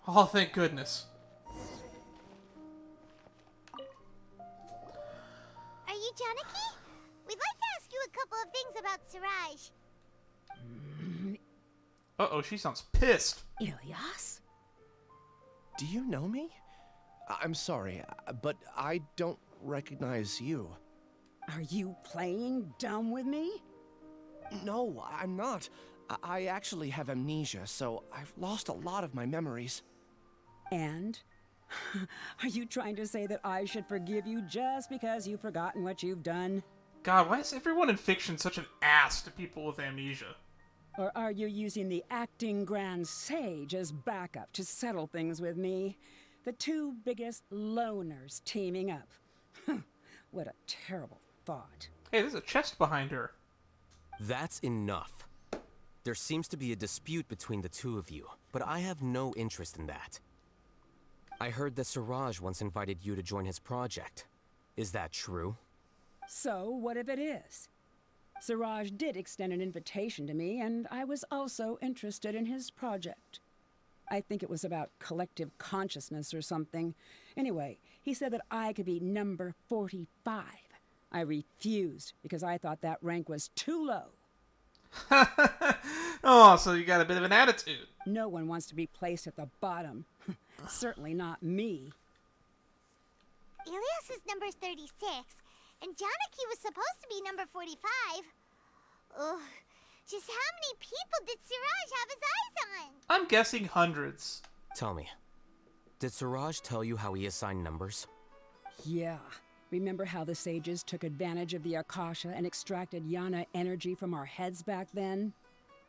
Oh, thank goodness. Are you Janaki? We'd like to ask you a couple of things about Siraj. Uh-oh, she sounds pissed. Ilyas? Do you know me? I'm sorry, but I don't recognize you. Are you playing dumb with me? No, I'm not. I actually have amnesia, so I've lost a lot of my memories. And? Are you trying to say that I should forgive you just because you've forgotten what you've done? God, why is everyone in fiction such an ass to people with amnesia? Or are you using the acting Grand Sage as backup to settle things with me? The two biggest loners teaming up. What a terrible thought. Hey, there's a chest behind her. That's enough. There seems to be a dispute between the two of you, but I have no interest in that. I heard that Siraj once invited you to join his project. Is that true? So, what if it is? Siraj did extend an invitation to me, and I was also interested in his project. I think it was about collective consciousness or something. Anyway, he said that I could be number 45. I refused because I thought that rank was too low. Oh, so you got a bit of an attitude. No one wants to be placed at the bottom. Certainly not me. Ilyas is number 36, and Janaki was supposed to be number 45. Ugh, just how many people did Siraj have his eyes on? I'm guessing hundreds. Tell me, did Siraj tell you how he assigned numbers? Yeah. Remember how the sages took advantage of the Akasha and extracted Yana energy from our heads back then?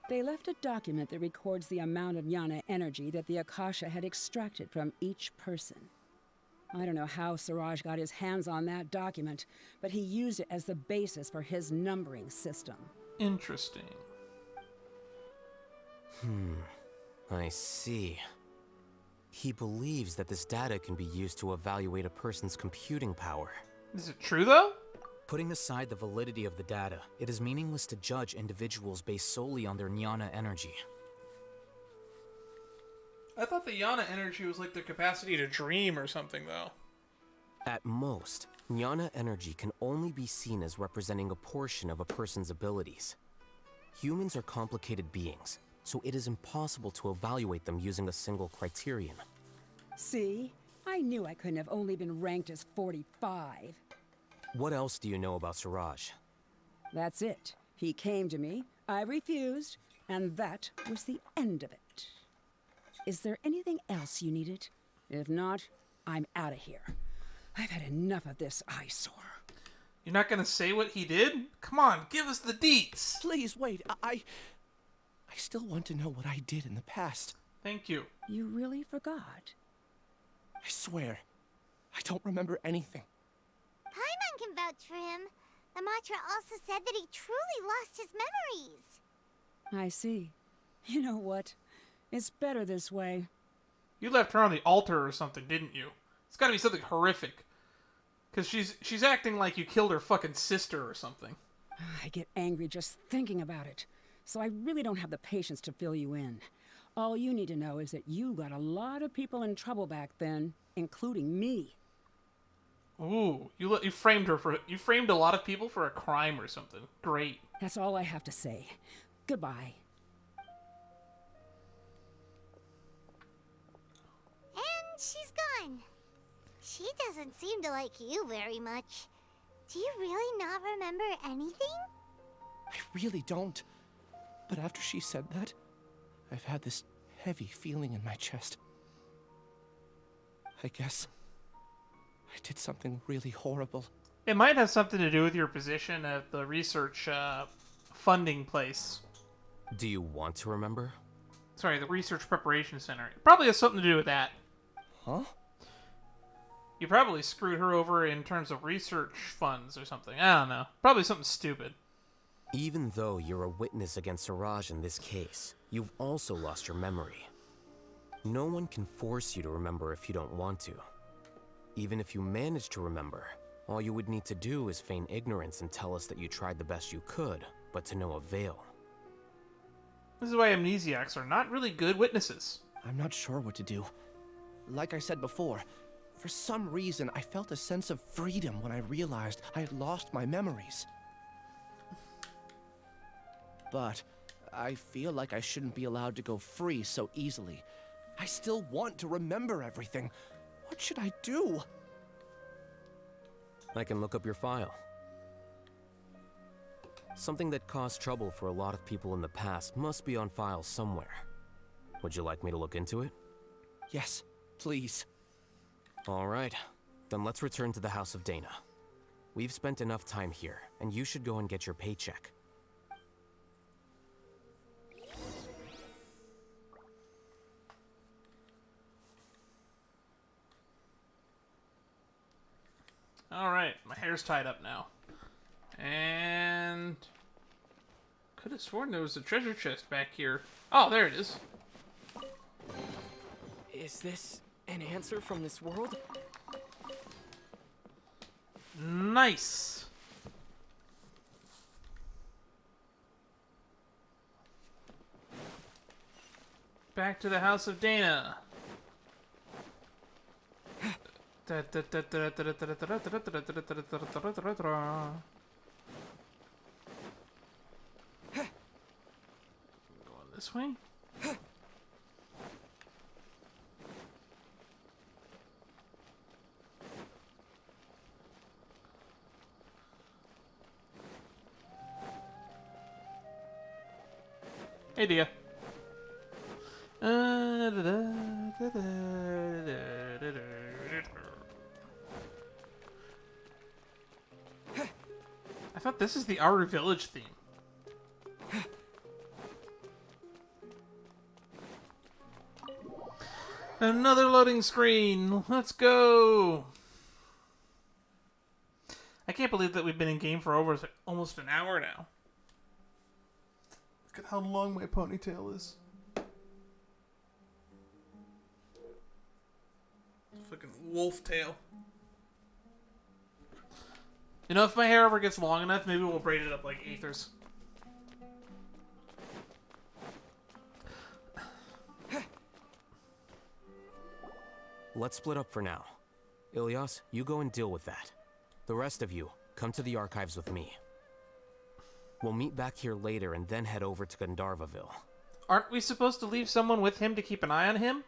They left a document that records the amount of Yana energy that the Akasha had extracted from each person. I don't know how Siraj got his hands on that document, but he used it as the basis for his numbering system. Interesting. I see. He believes that this data can be used to evaluate a person's computing power. Is it true, though? Putting aside the validity of the data, it is meaningless to judge individuals based solely on their jnana energy. I thought the Yana energy was like the capacity to dream or something, though. At most, jnana energy can only be seen as representing a portion of a person's abilities. Humans are complicated beings, so it is impossible to evaluate them using a single criterion. See? I knew I couldn't have only been ranked as 45. What else do you know about Suraj? That's it. He came to me, I refused, and that was the end of it. Is there anything else you needed? If not, I'm out of here. I've had enough of this eyesore. You're not gonna say what he did? Come on, give us the deets! Please, wait. I still want to know what I did in the past. Thank you. You really forgot? I swear, I don't remember anything. Paimon can vouch for him. The mantra also said that he truly lost his memories. I see. You know what? It's better this way. You left her on the altar or something, didn't you? It's gotta be something horrific. Because she's acting like you killed her fucking sister or something. I get angry just thinking about it. So I really don't have the patience to fill you in. All you need to know is that you got a lot of people in trouble back then, including me. Ooh, you framed a lot of people for a crime or something. Great. That's all I have to say. Goodbye. And she's gone. She doesn't seem to like you very much. Do you really not remember anything? I really don't. But after she said that, I've had this heavy feeling in my chest. I guess I did something really horrible. It might have something to do with your position at the research funding place. Do you want to remember? Sorry, the research preparation center. It probably has something to do with that. Huh? You probably screwed her over in terms of research funds or something. I don't know. Probably something stupid. Even though you're a witness against Suraj in this case, you've also lost your memory. No one can force you to remember if you don't want to. Even if you manage to remember, all you would need to do is feign ignorance and tell us that you tried the best you could, but to no avail. This is why amnesiacs are not really good witnesses. I'm not sure what to do. Like I said before, for some reason I felt a sense of freedom when I realized I had lost my memories. But I feel like I shouldn't be allowed to go free so easily. I still want to remember everything. What should I do? I can look up your file. Something that caused trouble for a lot of people in the past must be on file somewhere. Would you like me to look into it? Yes, please. All right, then let's return to the House of Dana. We've spent enough time here, and you should go and get your paycheck. Alright, my hair's tied up now. And... could have sworn there was a treasure chest back here. Oh, there it is. Is this an answer from this world? Nice! Back to the House of Dana. Going this way? Hey, Dia. I thought this is the Outer Village theme. Another loading screen. Let's go. I can't believe that we've been in game for over almost an hour now. Look at how long my ponytail is. Fucking wolf tail. You know, if my hair ever gets long enough, maybe we'll braid it up like Aether's. Let's split up for now. Ilias, you go and deal with that. The rest of you, come to the archives with me. We'll meet back here later and then head over to Gandharvaville. Aren't we supposed to leave someone with him to keep an eye on him?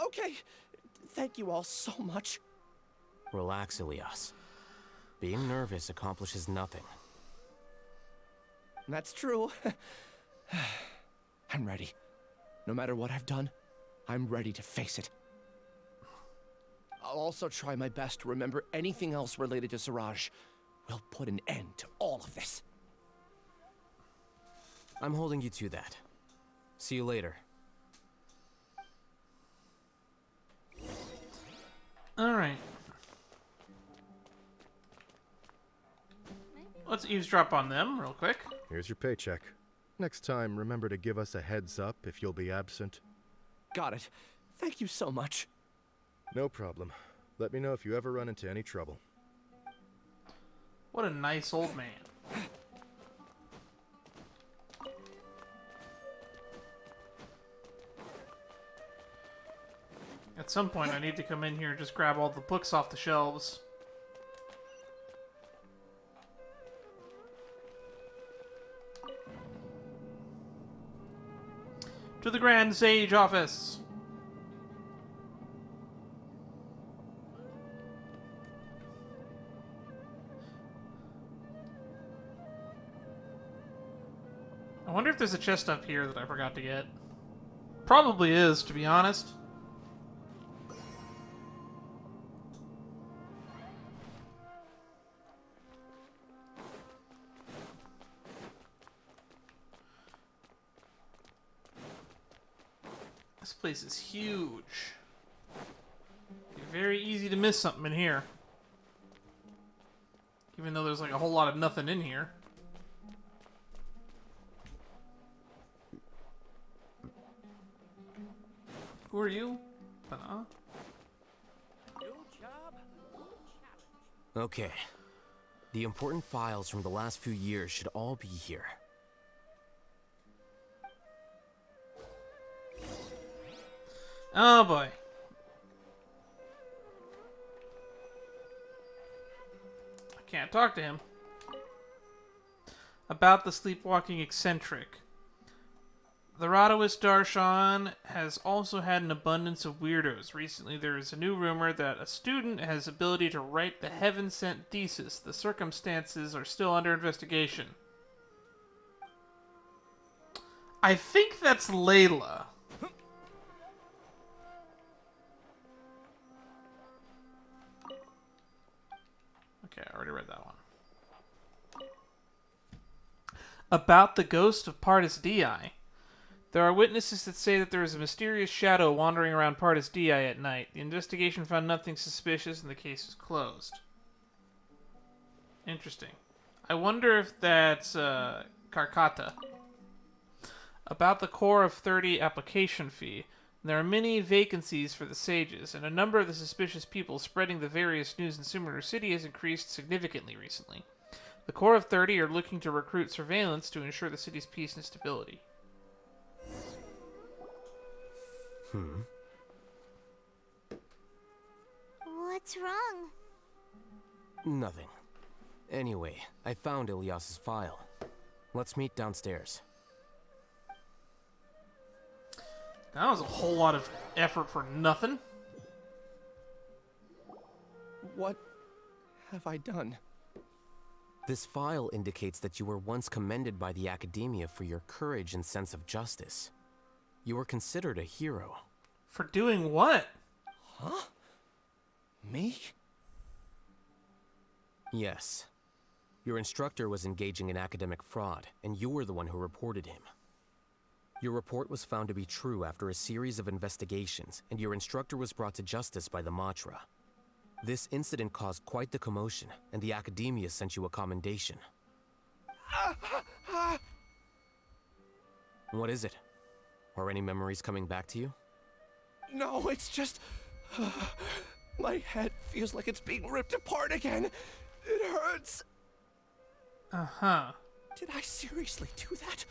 Okay. Thank you all so much. Relax, Ilias. Being nervous accomplishes nothing. That's true. I'm ready. No matter what I've done, I'm ready to face it. I'll also try my best to remember anything else related to Siraj. We'll put an end to all of this. I'm holding you to that. See you later. Alright. Let's eavesdrop on them real quick. Here's your paycheck. Next time, remember to give us a heads up if you'll be absent. Got it. Thank you so much. No problem. Let me know if you ever run into any trouble. What a nice old man. At some point, I need to come in here and just grab all the books off the shelves. To the Grand Sage office. I wonder if there's a chest up here that I forgot to get. Probably is, to be honest. This place is huge. It'd be very easy to miss something in here. Even though there's like a whole lot of nothing in here. Who are you? Vana? Okay. The important files from the last few years should all be here. Oh boy. I can't talk to him. About the sleepwalking eccentric. The Radawist Darshan has also had an abundance of weirdos. Recently, there is a new rumor that a student has ability to write the heaven-sent thesis. The circumstances are still under investigation. I think that's Layla. Okay, I already read that one. About the ghost of Pardis Di. There are witnesses that say that there is a mysterious shadow wandering around Pardis Di at night. The investigation found nothing suspicious and the case is closed. Interesting. I wonder if that's Karkata. About the Core of 30 application fee. There are many vacancies for the sages, and a number of the suspicious people spreading the various news in Sumeru City has increased significantly recently. The Core of 30 are looking to recruit surveillance to ensure the city's peace and stability. What's wrong? Nothing. Anyway, I found Ilias's file. Let's meet downstairs. That was a whole lot of effort for nothing. What have I done? This file indicates that you were once commended by the Academia for your courage and sense of justice. You were considered a hero. For doing what? Huh? Me? Yes. Your instructor was engaging in academic fraud, and you were the one who reported him. Your report was found to be true after a series of investigations, and your instructor was brought to justice by the Matra. This incident caused quite the commotion, and the Academia sent you a commendation. What is it? Are any memories coming back to you? No, it's just... my head feels like it's being ripped apart again. It hurts. Uh-huh. Did I seriously do that?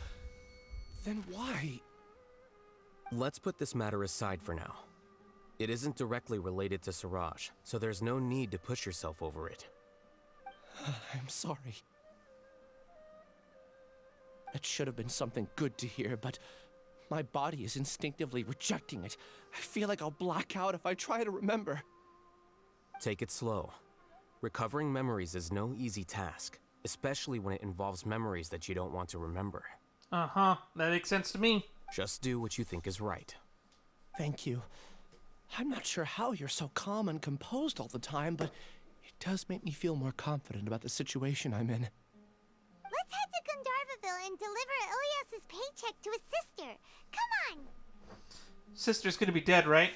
Then why? Let's put this matter aside for now. It isn't directly related to Siraj, so there's no need to push yourself over it. I'm sorry. That should have been something good to hear, but my body is instinctively rejecting it. I feel like I'll black out if I try to remember. Take it slow. Recovering memories is no easy task, especially when it involves memories that you don't want to remember. Uh-huh. That makes sense to me. Just do what you think is right. Thank you. I'm not sure how you're so calm and composed all the time, but it does make me feel more confident about the situation I'm in. Let's head to Gandharvaville and deliver Ilias's paycheck to his sister. Come on! Sister's gonna be dead, right?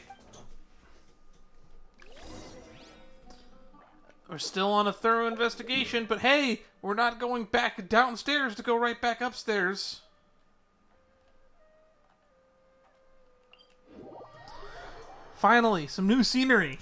We're still on a thorough investigation, but hey, we're not going back downstairs to go right back upstairs. Finally, some new scenery.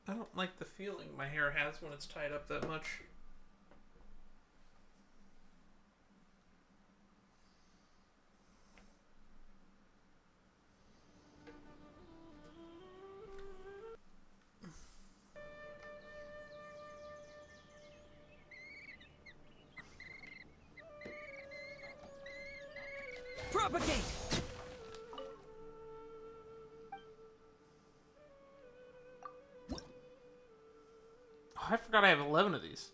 I don't like the feeling my hair has when it's tied up that much. Propagate! Oh, I forgot I have 11 of these.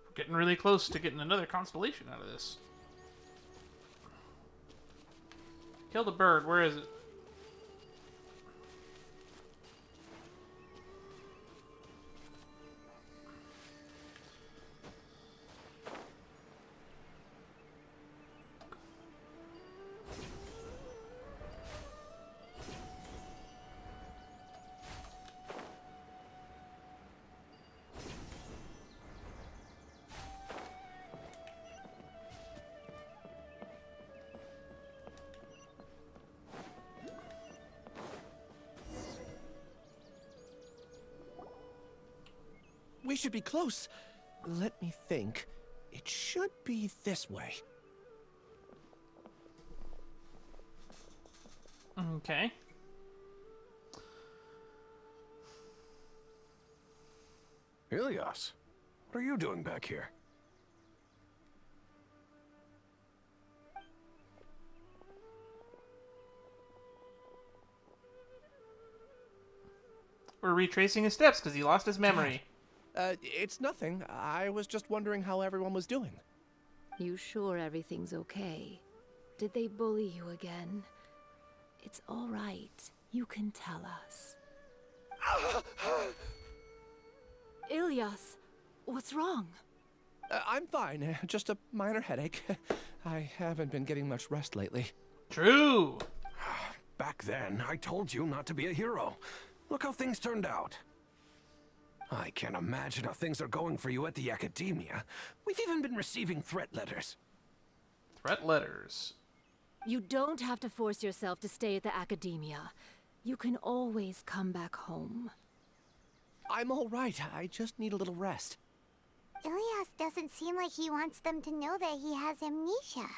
We're getting really close to getting another constellation out of this. Kill the bird. Where is it? We should be close. Let me think. It should be this way. Okay. Ilias, what are you doing back here? We're retracing his steps because he lost his memory. It's nothing. I was just wondering how everyone was doing. You sure everything's okay? Did they bully you again? It's all right. You can tell us. Ilias, what's wrong? I'm fine. Just a minor headache. I haven't been getting much rest lately. True. Back then, I told you not to be a hero. Look how things turned out. I can't imagine how things are going for you at the academia. We've even been receiving threat letters. Threat letters. You don't have to force yourself to stay at the academia. You can always come back home. I'm all right. I just need a little rest. Ilias doesn't seem like he wants them to know that he has amnesia.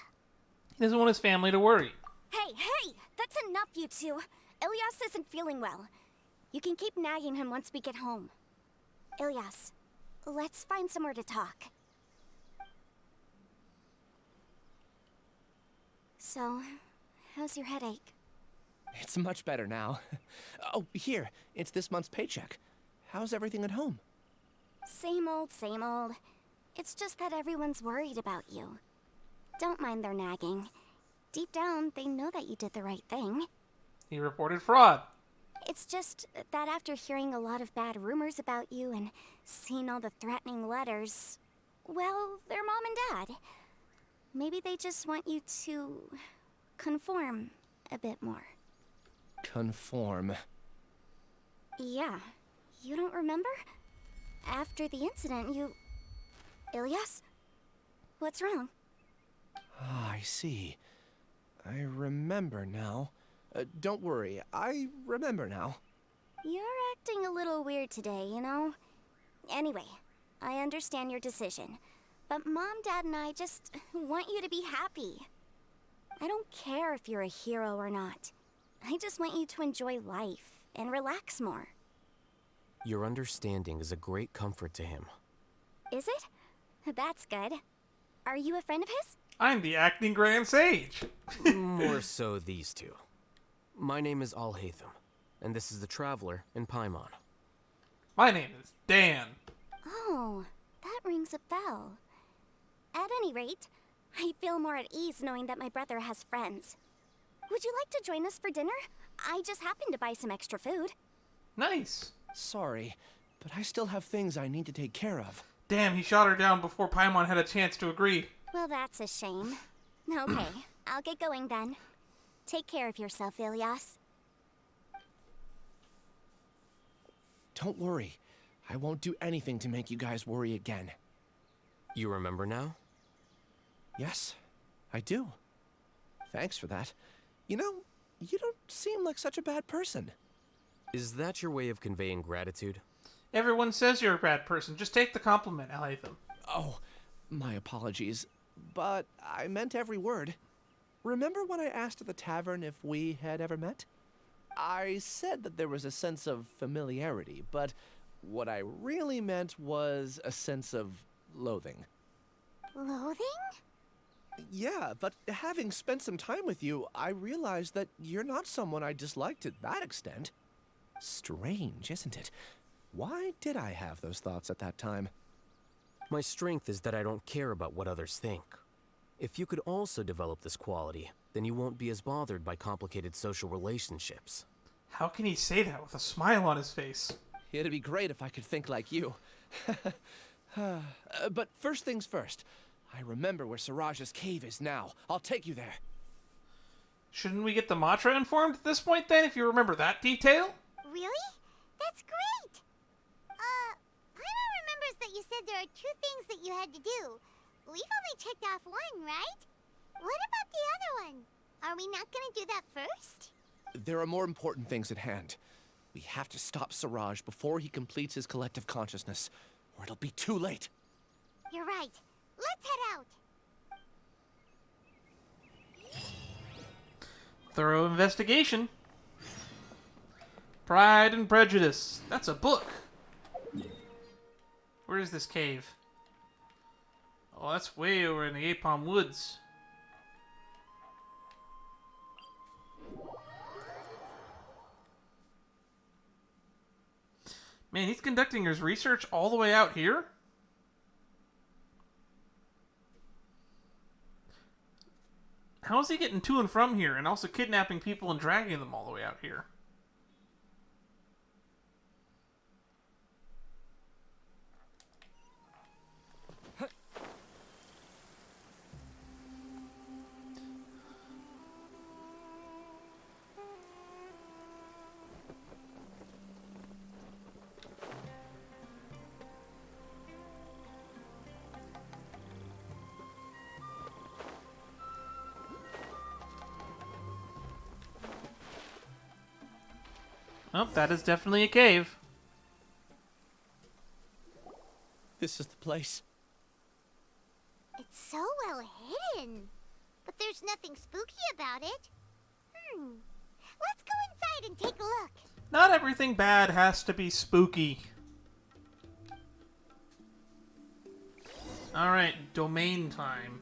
He doesn't want his family to worry. Hey! That's enough, you two. Ilias isn't feeling well. You can keep nagging him once we get home. Ilias, let's find somewhere to talk. So, how's your headache? It's much better now. Oh, here. It's this month's paycheck. How's everything at home? Same old, same old. It's just that everyone's worried about you. Don't mind their nagging. Deep down, they know that you did the right thing. He reported fraud. It's just that after hearing a lot of bad rumors about you and seeing all the threatening letters, well, they're mom and dad. Maybe they just want you to conform a bit more. Conform. Yeah. You don't remember? After the incident, you... Ilias? What's wrong? Ah, I see. I remember now. Don't worry, I remember now. You're acting a little weird today, you know? Anyway, I understand your decision. But Mom, Dad, and I just want you to be happy. I don't care if you're a hero or not. I just want you to enjoy life and relax more. Your understanding is a great comfort to him. Is it? That's good. Are you a friend of his? I'm the acting Grand Sage. More so these two. My name is Alhaitham, and this is the Traveler in Paimon. My name is Dan. Oh, that rings a bell. At any rate, I feel more at ease knowing that my brother has friends. Would you like to join us for dinner? I just happened to buy some extra food. Nice. Sorry, but I still have things I need to take care of. Damn, he shot her down before Paimon had a chance to agree. Well, that's a shame. Okay, I'll get going then. Take care of yourself, Ilias. Don't worry. I won't do anything to make you guys worry again. You remember now? Yes, I do. Thanks for that. You know, you don't seem like such a bad person. Is that your way of conveying gratitude? Everyone says you're a bad person. Just take the compliment, Alhaitham. Oh, my apologies. But I meant every word. Remember when I asked at the tavern if we had ever met? I said that there was a sense of familiarity, but what I really meant was a sense of loathing. Loathing? Yeah, but having spent some time with you, I realized that you're not someone I dislike to that extent. Strange, isn't it? Why did I have those thoughts at that time? My strength is that I don't care about what others think. If you could also develop this quality, then you won't be as bothered by complicated social relationships. How can he say that with a smile on his face? It'd be great if I could think like you. But first things first. I remember where Siraj's cave is now. I'll take you there. Shouldn't we get the Matra informed at this point then, if you remember that detail? Really? That's great! Paimon remembers that you said there are 2 things that you had to do. We've only checked off 1, right? What about the other one? Are we not gonna do that first? There are more important things at hand. We have to stop Siraj before he completes his collective consciousness, or it'll be too late. You're right. Let's head out. Thorough investigation. Pride and Prejudice. That's a book. Where is this cave? Oh, that's way over in the Apom Woods. Man, he's conducting his research all the way out here? How is he getting to and from here and also kidnapping people and dragging them all the way out here? Oh, that is definitely a cave. This is the place. It's so well hidden. But there's nothing spooky about it. Let's go inside and take a look. Not everything bad has to be spooky. Alright, domain time.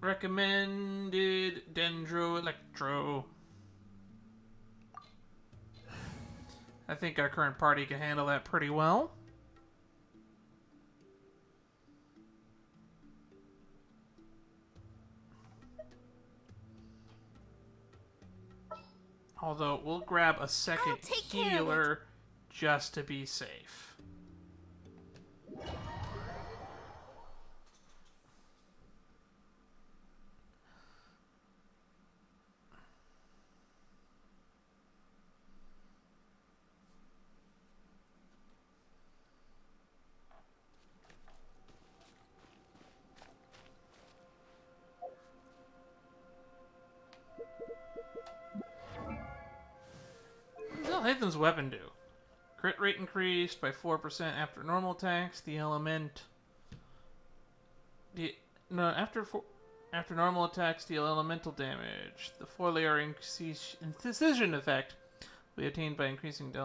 Recommended Dendro Electro. I think our current party can handle that pretty well. Although we'll grab a second healer just to be safe. Alhaitham's weapon do? Crit rate increased by 4% after normal attacks. The element... After normal attacks deal elemental damage. The 4-layer incision effect will be obtained by increasing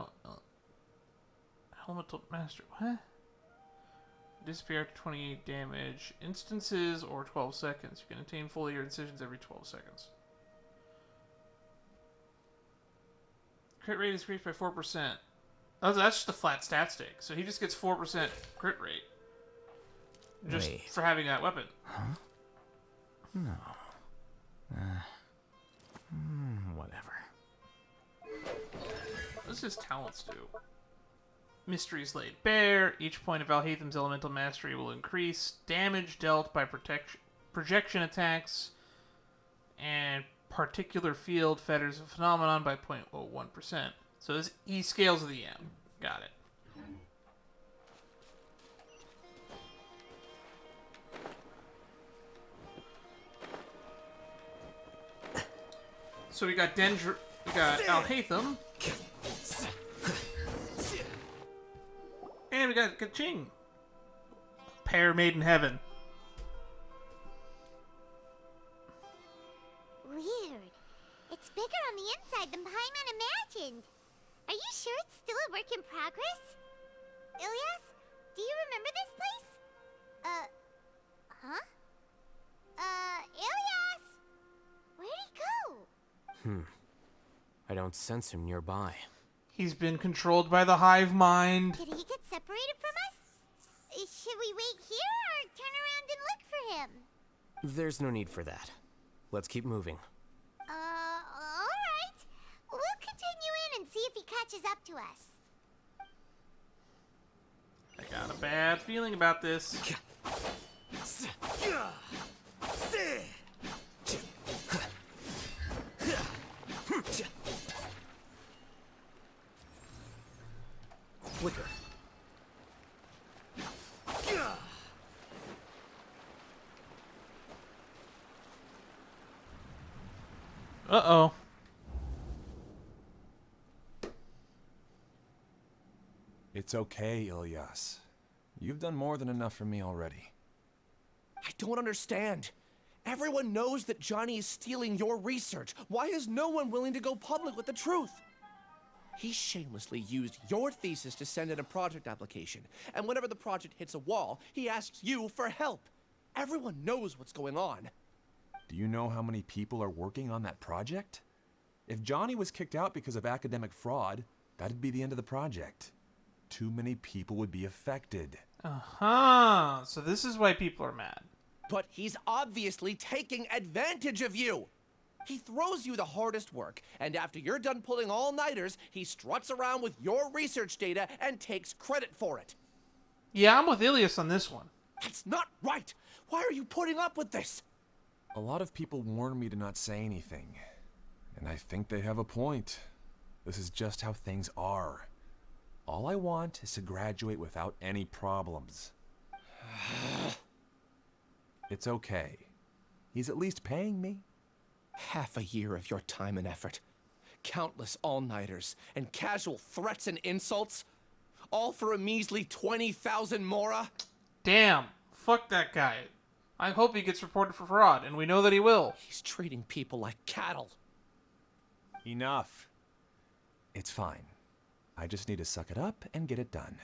elemental master. What? Disappear after 28 damage. Instances or 12 seconds. You can obtain full layer incisions every 12 seconds. Crit rate is increased by 4%. Oh, that's just a flat stat stick. So he just gets 4% crit rate. Just for having that weapon. Huh? No. Whatever. What does his talents do? Mysteries laid bare. Each point of Alhaitham's elemental mastery will increase damage dealt by projection attacks, and particular field fetters a phenomenon by 0.01%. So this E scales of the M. Got it. So we got Alhaitham. And we got Kaching. Pair made in heaven. Weird. It's bigger on the inside than Paimon imagined. Are you sure it's still a work in progress? Ilias, do you remember this place? Huh? Ilias! Where'd he go? I don't sense him nearby. He's been controlled by the hive mind. Did he get separated from us? Should we wait here or turn around and look for him? There's no need for that. Let's keep moving. Alright. We'll continue in and see if he catches up to us. I got a bad feeling about this. Flicker. Uh-oh. It's okay, Ilias. You've done more than enough for me already. I don't understand. Everyone knows that Johnny is stealing your research. Why is no one willing to go public with the truth? He shamelessly used your thesis to send in a project application, and whenever the project hits a wall, he asks you for help. Everyone knows what's going on. Do you know how many people are working on that project? If Johnny was kicked out because of academic fraud, that'd be the end of the project. Too many people would be affected. Uh-huh. So this is why people are mad. But he's obviously taking advantage of you. He throws you the hardest work, and after you're done pulling all-nighters, he struts around with your research data and takes credit for it. Yeah, I'm with Ilias on this one. That's not right! Why are you putting up with this? A lot of people warn me to not say anything, and I think they have a point. This is just how things are. All I want is to graduate without any problems. It's okay. He's at least paying me. Half a year of your time and effort. Countless all-nighters and casual threats and insults. All for a measly 20,000 mora? Damn. Fuck that guy. I hope he gets reported for fraud, and we know that he will. He's treating people like cattle. Enough. It's fine. I just need to suck it up and get it done.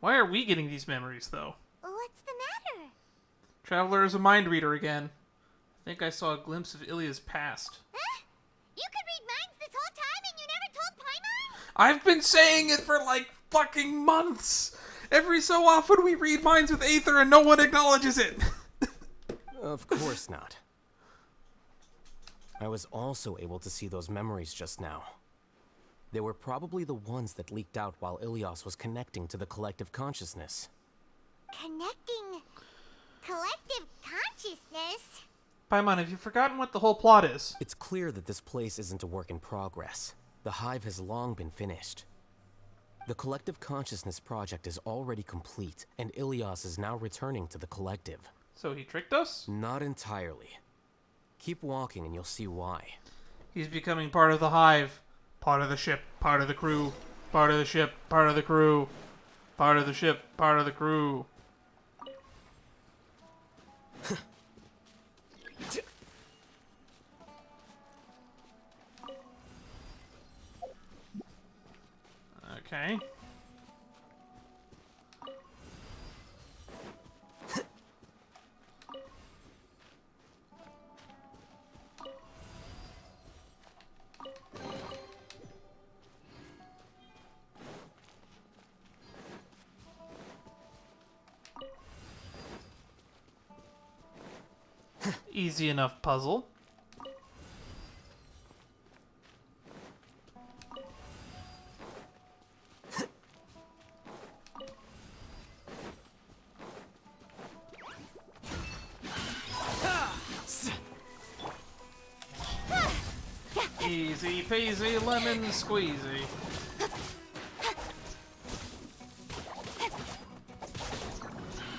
Why are we getting these memories, though? What's the matter? Traveler is a mind reader again. I think I saw a glimpse of Ilya's past. Huh? You could read minds this whole time and you never told Paimon? I've been saying it for like fucking months! Every so often we read minds with Aether and no one acknowledges it! Of course not. I was also able to see those memories just now. They were probably the ones that leaked out while Ilias was connecting to the collective consciousness. Connecting collective consciousness? Paimon, have you forgotten what the whole plot is? It's clear that this place isn't a work in progress. The hive has long been finished. The collective consciousness project is already complete, and Ilias is now returning to the collective. So he tricked us? Not entirely. Keep walking and you'll see why. He's becoming part of the hive. Part of the ship, part of the crew. Part of the ship, part of the crew. Part of the ship, part of the crew. Okay. Easy enough puzzle. Easy peasy lemon squeezy.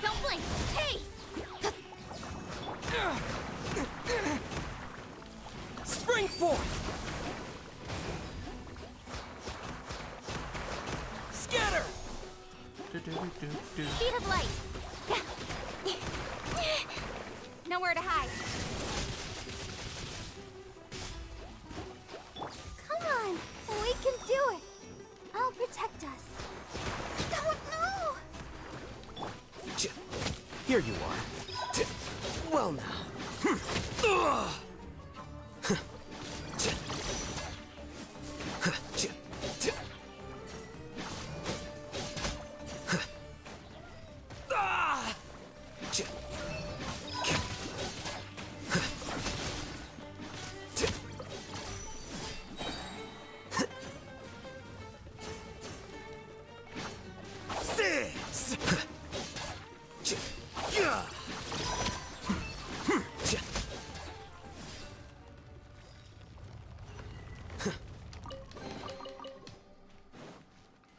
Don't blink! Hey! Spring forth! Scatter! Speed of light! Nowhere to hide. Come on! We can do it! I'll protect us. Don't know! Here you are. Well now.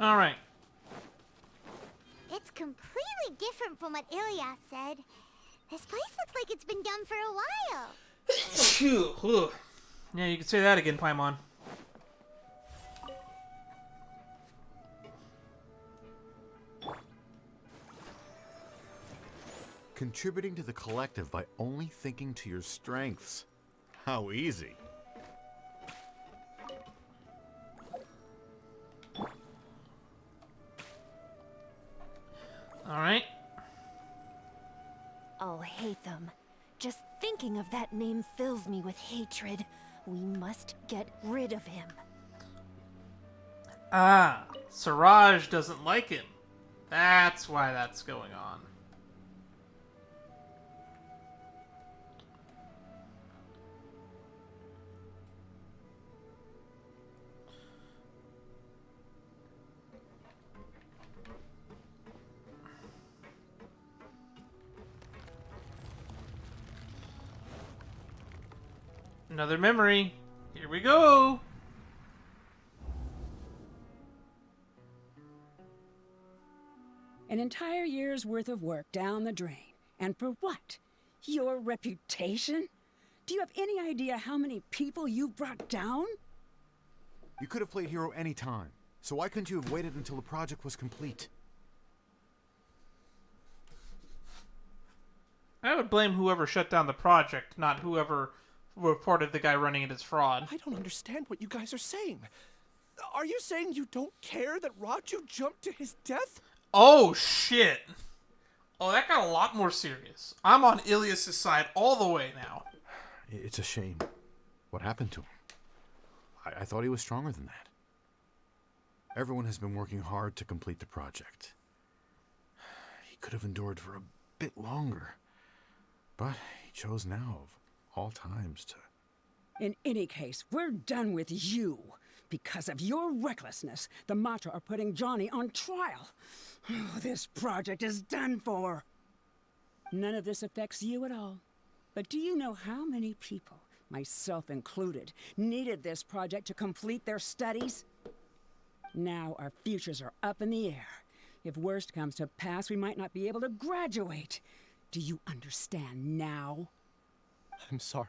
All right. It's completely different from what Ilyas said. This place looks like it's been done for a while. Phew. Yeah, you can say that again, Paimon. Contributing to the collective by only thinking to your strengths. How easy. All right. Alhaitham. Just thinking of that name fills me with hatred. We must get rid of him. Ah, Siraj doesn't like him. That's why that's going on. Another memory. Here we go. An entire year's worth of work down the drain. And for what? Your reputation? Do you have any idea how many people you brought down? You could have played hero any time, so why couldn't you have waited until the project was complete? I would blame whoever shut down the project, not whoever reported the guy running it as fraud. I don't understand what you guys are saying. Are you saying you don't care that Raju jumped to his death? Oh, shit. Oh, that got a lot more serious. I'm on Ilyas' side all the way now. It's a shame. What happened to him? I thought he was stronger than that. Everyone has been working hard to complete the project. He could have endured for a bit longer. But he chose now, of all times, to... In any case, we're done with you. Because of your recklessness, the Matra are putting Johnny on trial. This project is done for. None of this affects you at all. But do you know how many people, myself included, needed this project to complete their studies? Now our futures are up in the air. If worst comes to pass, we might not be able to graduate. Do you understand now? I'm sorry.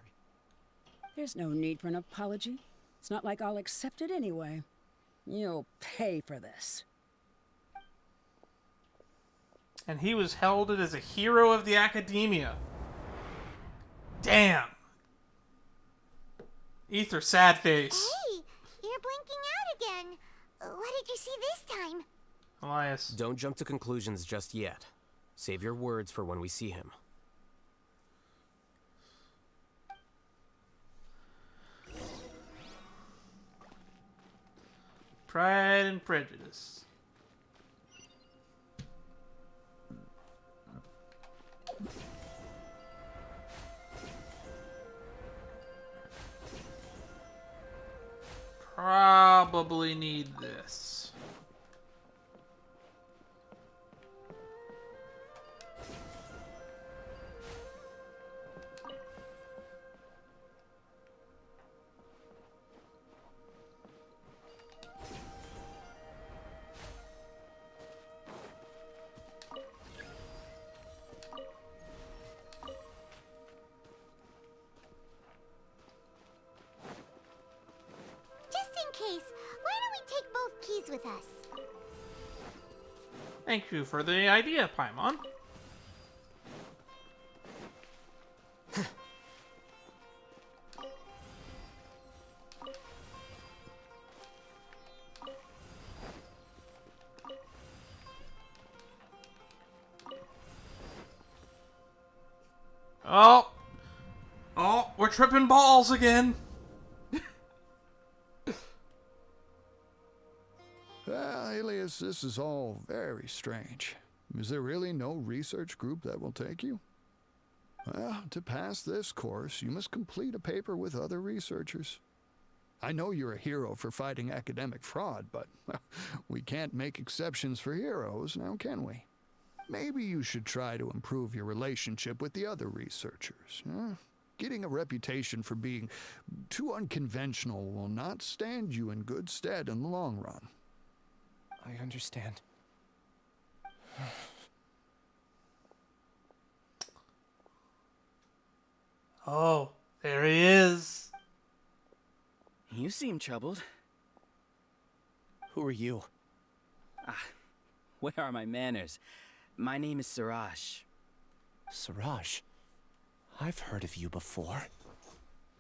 There's no need for an apology. It's not like I'll accept it anyway. You'll pay for this. And he was heralded as a hero of the academia. Damn. Ether, sad face. Hey, you're blinking out again. What did you see this time? Elias. Don't jump to conclusions just yet. Save your words for when we see him. Pride and Prejudice. Probably need this. Case, why don't we take both keys with us? Thank you for the idea, Paimon. Oh, we're tripping balls again. Alias, this is all very strange. Is there really no research group that will take you? Well, to pass this course, you must complete a paper with other researchers. I know you're a hero for fighting academic fraud, but we can't make exceptions for heroes, now can we? Maybe you should try to improve your relationship with the other researchers. Getting a reputation for being too unconventional will not stand you in good stead in the long run. I understand. Oh, there he is. You seem troubled. Who are you? Where are my manners? My name is Siraj. Siraj? I've heard of you before.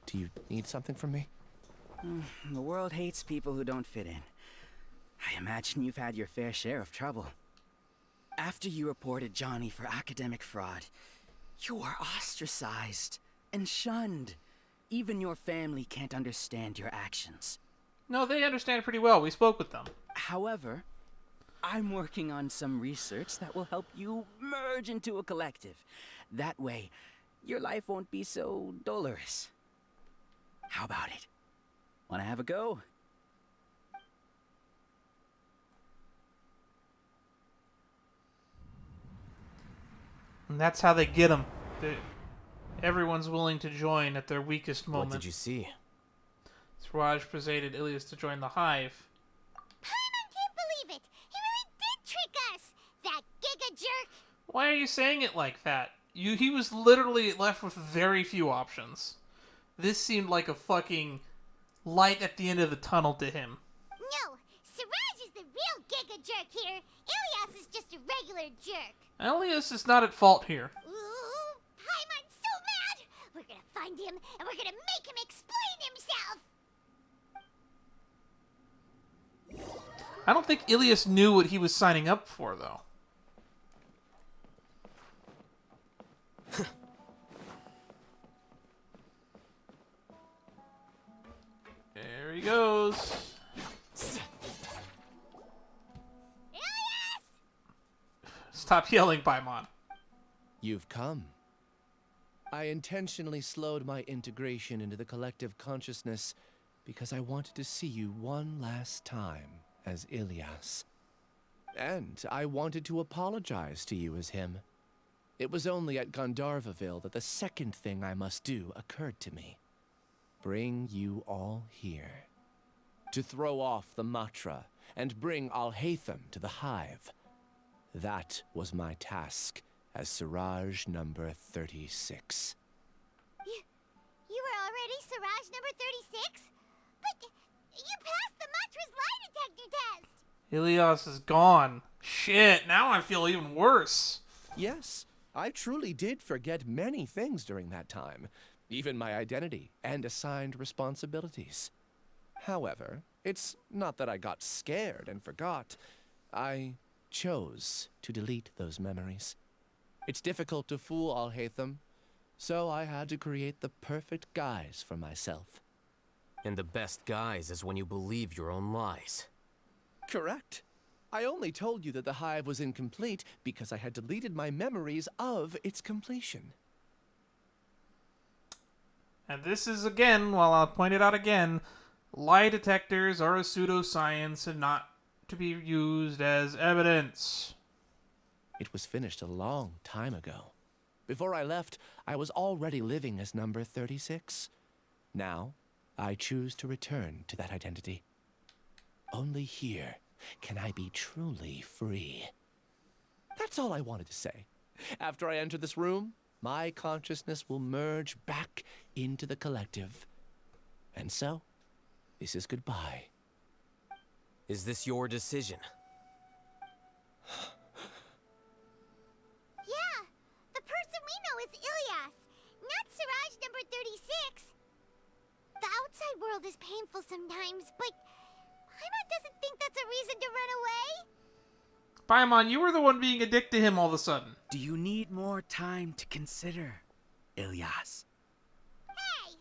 Do you need something from me? The world hates people who don't fit in. I imagine you've had your fair share of trouble. After you reported Johnny for academic fraud, you were ostracized and shunned. Even your family can't understand your actions. No, they understand pretty well. We spoke with them. However, I'm working on some research that will help you merge into a collective. That way, your life won't be so dolorous. How about it? Want to have a go? And that's how they get them. Everyone's willing to join at their weakest moment. What did you see? Siraj persuaded Ilias to join the Hive. I can't believe it! He really did trick us! That giga jerk! Why are you saying it like that? He was literally left with very few options. This seemed like a fucking light at the end of the tunnel to him. No, Siraj is the real giga jerk here. Ilias is just a regular jerk. Ilias is not at fault here. Ooh, Paimon's so mad! We're gonna find him, and we're gonna make him explain himself! I don't think Ilias knew what he was signing up for, though. There he goes. Ilias! Stop yelling, Paimon. You've come. I intentionally slowed my integration into the collective consciousness because I wanted to see you one last time as Ilias. And I wanted to apologize to you as him. It was only at Gandharvaville that the second thing I must do occurred to me. Bring you all here. To throw off the Matra and bring Alhaitham to the Hive. That was my task as Siraj number 36. You were already Siraj number 36? But you passed the Matra's lie detector test! Ilias is gone. Shit, now I feel even worse. Yes, I truly did forget many things during that time, even my identity and assigned responsibilities. However, it's not that I got scared and forgot. I chose to delete those memories. It's difficult to fool Alhaitham, so I had to create the perfect guise for myself. And the best guise is when you believe your own lies. Correct. I only told you that the hive was incomplete because I had deleted my memories of its completion. And this is, again, well, I'll point it out again, lie detectors are a pseudoscience and not to be used as evidence. It was finished a long time ago. Before I left, I was already living as number 36. Now, I choose to return to that identity. Only here can I be truly free. That's all I wanted to say. After I enter this room, my consciousness will merge back into the collective. And so, this is goodbye. Is this your decision? Yeah, the person we know is Ilias, not Siraj number 36. The outside world is painful sometimes, but Paimon doesn't think that's a reason to run away. Paimon, you were the one being addicted to him all of a sudden. Do you need more time to consider, Ilias? Hey, who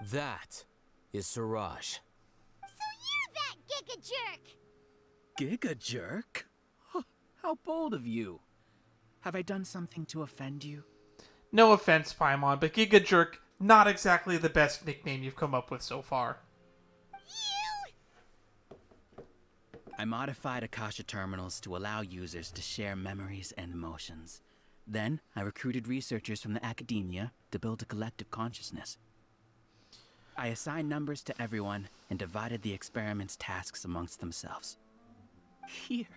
are... That is Siraj. So you're that giga jerk! Giga jerk? Huh, how bold of you. Have I done something to offend you? No offense, Paimon, but Giga Jerk, not exactly the best nickname you've come up with so far. I modified Akasha terminals to allow users to share memories and emotions. Then, I recruited researchers from the academia to build a collective consciousness. I assigned numbers to everyone and divided the experiment's tasks amongst themselves. Here,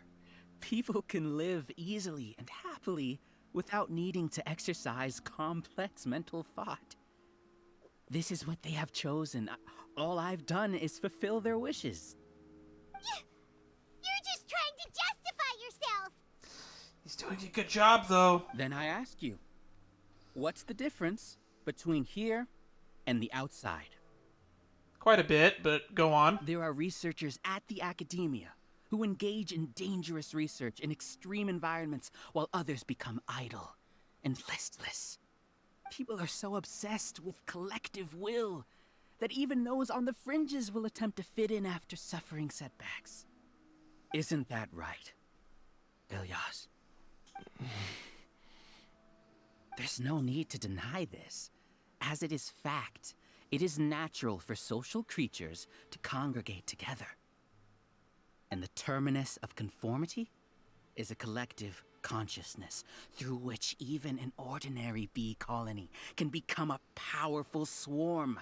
people can live easily and happily without needing to exercise complex mental thought. This is what they have chosen. All I've done is fulfill their wishes. You're just trying to justify yourself! He's doing a good job, though. Then I ask you, what's the difference between here and the outside? Quite a bit, but go on. There are researchers at the academia who engage in dangerous research in extreme environments while others become idle and listless. People are so obsessed with collective will that even those on the fringes will attempt to fit in after suffering setbacks. Isn't that right, Ilias? There's no need to deny this, as it is fact. It is natural for social creatures to congregate together. And the terminus of conformity is a collective consciousness through which even an ordinary bee colony can become a powerful swarm.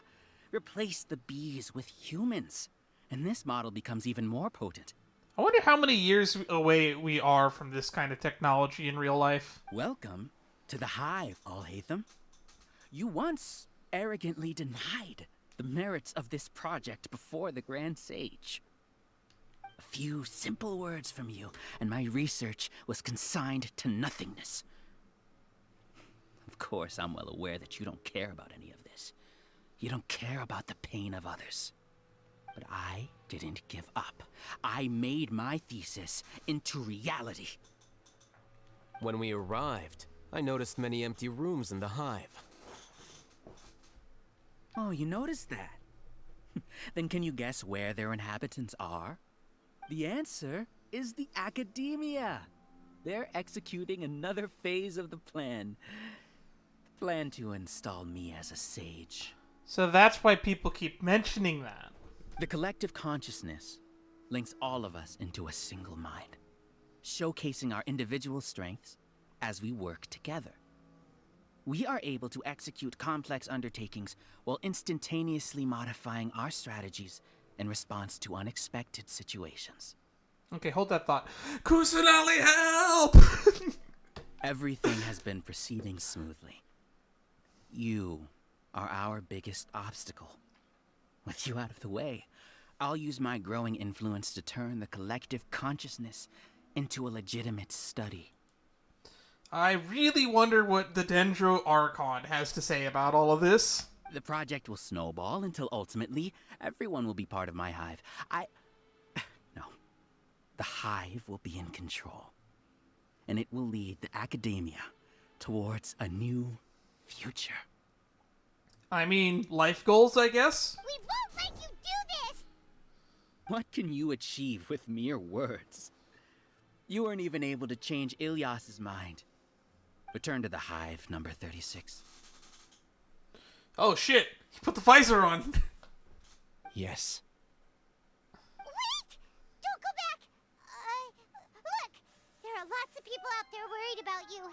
Replace the bees with humans, and this model becomes even more potent. I wonder how many years away we are from this kind of technology in real life. Welcome to the Hive, Alhaitham. You once arrogantly denied the merits of this project before the Grand Sage. A few simple words from you, and my research was consigned to nothingness. Of course, I'm well aware that you don't care about any of this. You don't care about the pain of others. But I didn't give up. I made my thesis into reality. When we arrived, I noticed many empty rooms in the hive. Oh, you noticed that? Then can you guess where their inhabitants are? The answer is the academia. They're executing another phase of the plan. The plan to install me as a sage. So that's why people keep mentioning that. The collective consciousness links all of us into a single mind, showcasing our individual strengths as we work together. We are able to execute complex undertakings while instantaneously modifying our strategies in response to unexpected situations. Okay, hold that thought. Kusanali, help! Everything has been proceeding smoothly. You are our biggest obstacle. With you out of the way, I'll use my growing influence to turn the collective consciousness into a legitimate study. I really wonder what the Dendro Archon has to say about all of this. The project will snowball until ultimately everyone will be part of my hive. No. The hive will be in control. And it will lead the academia towards a new future. I mean, life goals, I guess? We won't let you do this! What can you achieve with mere words? You weren't even able to change Ilyas's mind. Return to the hive, number 36. Oh shit, he put the visor on. Yes. Wait! Don't go back! Look! There are lots of people out there worried about you.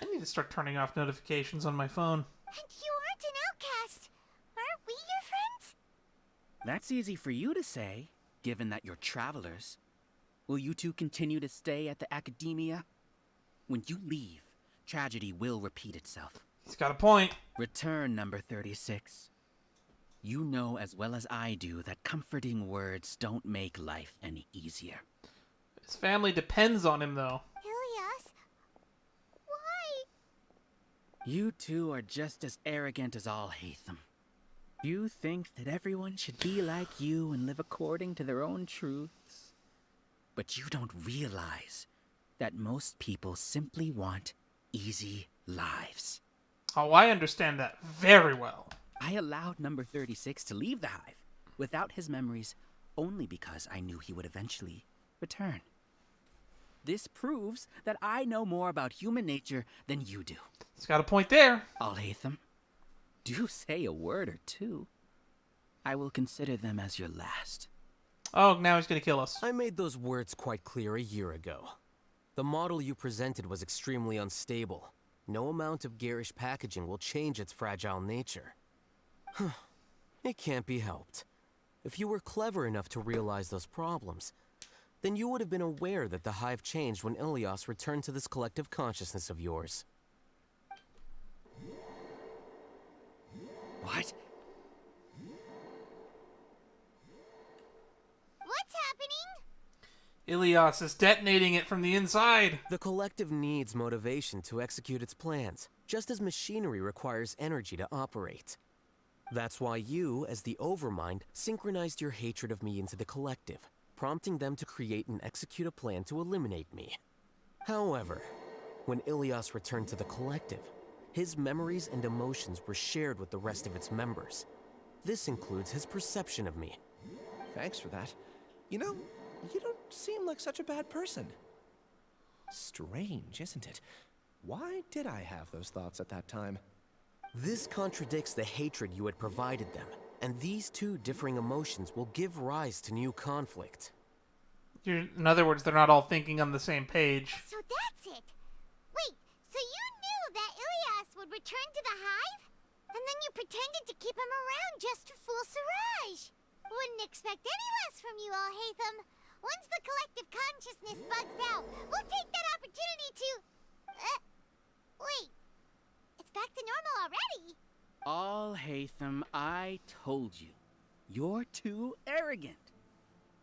I need to start turning off notifications on my phone. And you aren't an outcast. Aren't we your friends? That's easy for you to say, given that you're travelers. Will you two continue to stay at the academia? When you leave, tragedy will repeat itself. He's got a point. Return, number 36. You know as well as I do that comforting words don't make life any easier. His family depends on him, though. Ilyas? Why? You two are just as arrogant as Alhaitham. You think that everyone should be like you and live according to their own truths. But you don't realize that most people simply want easy lives. Oh, I understand that very well. I allowed number 36 to leave the hive without his memories only because I knew he would eventually return. This proves that I know more about human nature than you do. He's got a point there. Alhaitham, do say a word or two. I will consider them as your last. Oh, now he's gonna kill us. I made those words quite clear a year ago. The model you presented was extremely unstable. No amount of garish packaging will change its fragile nature. It can't be helped. If you were clever enough to realize those problems, then you would have been aware that the hive changed when Ilyas returned to this collective consciousness of yours. What? What's happening? Ilyas is detonating it from the inside. The collective needs motivation to execute its plans, just as machinery requires energy to operate. That's why you, as the Overmind, synchronized your hatred of me into the collective, prompting them to create and execute a plan to eliminate me. However, when Ilyas returned to the collective, his memories and emotions were shared with the rest of its members. This includes his perception of me. Thanks for that. You know, you don't seem like such a bad person. Strange, isn't it? Why did I have those thoughts at that time? This contradicts the hatred you had provided them, and these two differing emotions will give rise to new conflict. In other words, they're not all thinking on the same page. So that's it. Wait, so you knew that Ilyas would return to the hive? And then you pretended to keep him around just to fool Siraj. Wouldn't expect any less from you, Alhaitham. Once the collective consciousness bugs out, we'll take that opportunity to... wait. It's back to normal already. Alhaitham, I told you. You're too arrogant.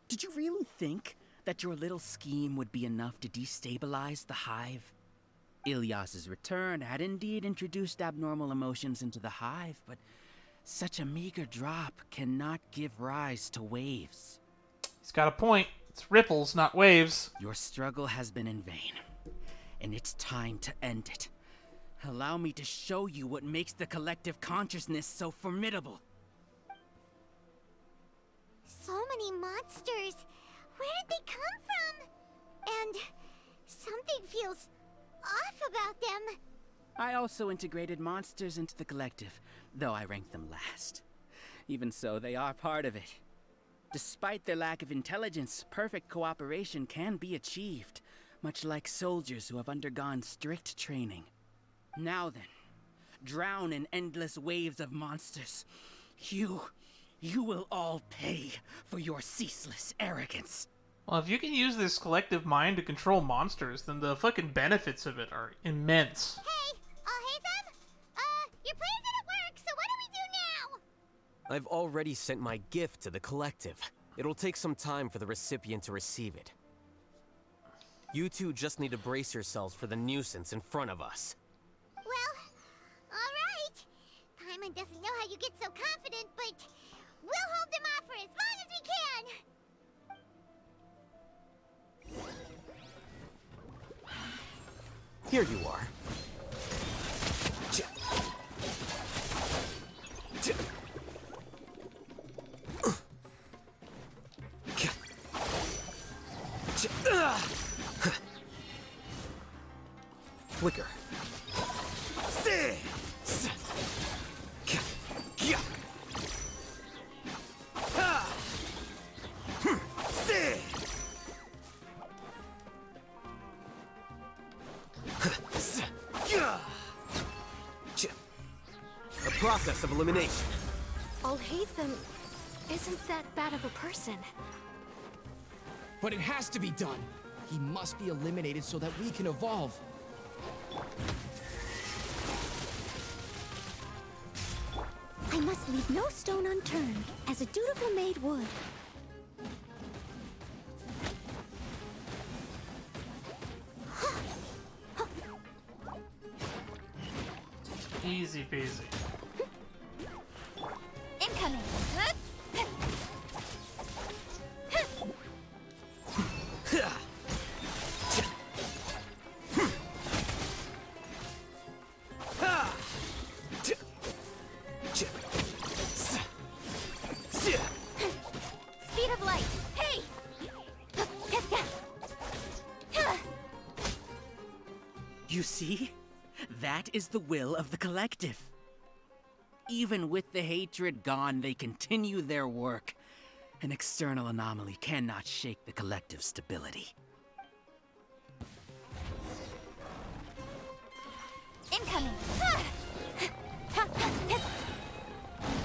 Did you really think that your little scheme would be enough to destabilize the hive? Ilyas's return had indeed introduced abnormal emotions into the hive, but such a meager drop cannot give rise to waves. He's got a point. It's ripples, not waves. Your struggle has been in vain, and it's time to end it. Allow me to show you what makes the collective consciousness so formidable. So many monsters. Where did they come from? And something feels off about them. I also integrated monsters into the collective, though I ranked them last. Even so, they are part of it. Despite their lack of intelligence, perfect cooperation can be achieved, much like soldiers who have undergone strict training. Now then, drown in endless waves of monsters. You will all pay for your ceaseless arrogance. Well, if you can use this collective mind to control monsters, then the fucking benefits of it are immense. Hey, Alhaitham? I've already sent my gift to the collective. It'll take some time for the recipient to receive it. You two just need to brace yourselves for the nuisance in front of us. Well, alright. Paimon doesn't know how you get so confident, but we'll hold them off for as long as we can! Here you are. Flicker. A process of elimination. Alhaitham isn't that bad of a person. But it has to be done. He must be eliminated so that we can evolve. I must leave no stone unturned, as a dutiful maid would. Easy peasy. Incoming! Speed of light! Hey! You see? That is the will of the collective. Even with the hatred gone, they continue their work. An external anomaly cannot shake the collective's stability. Incoming!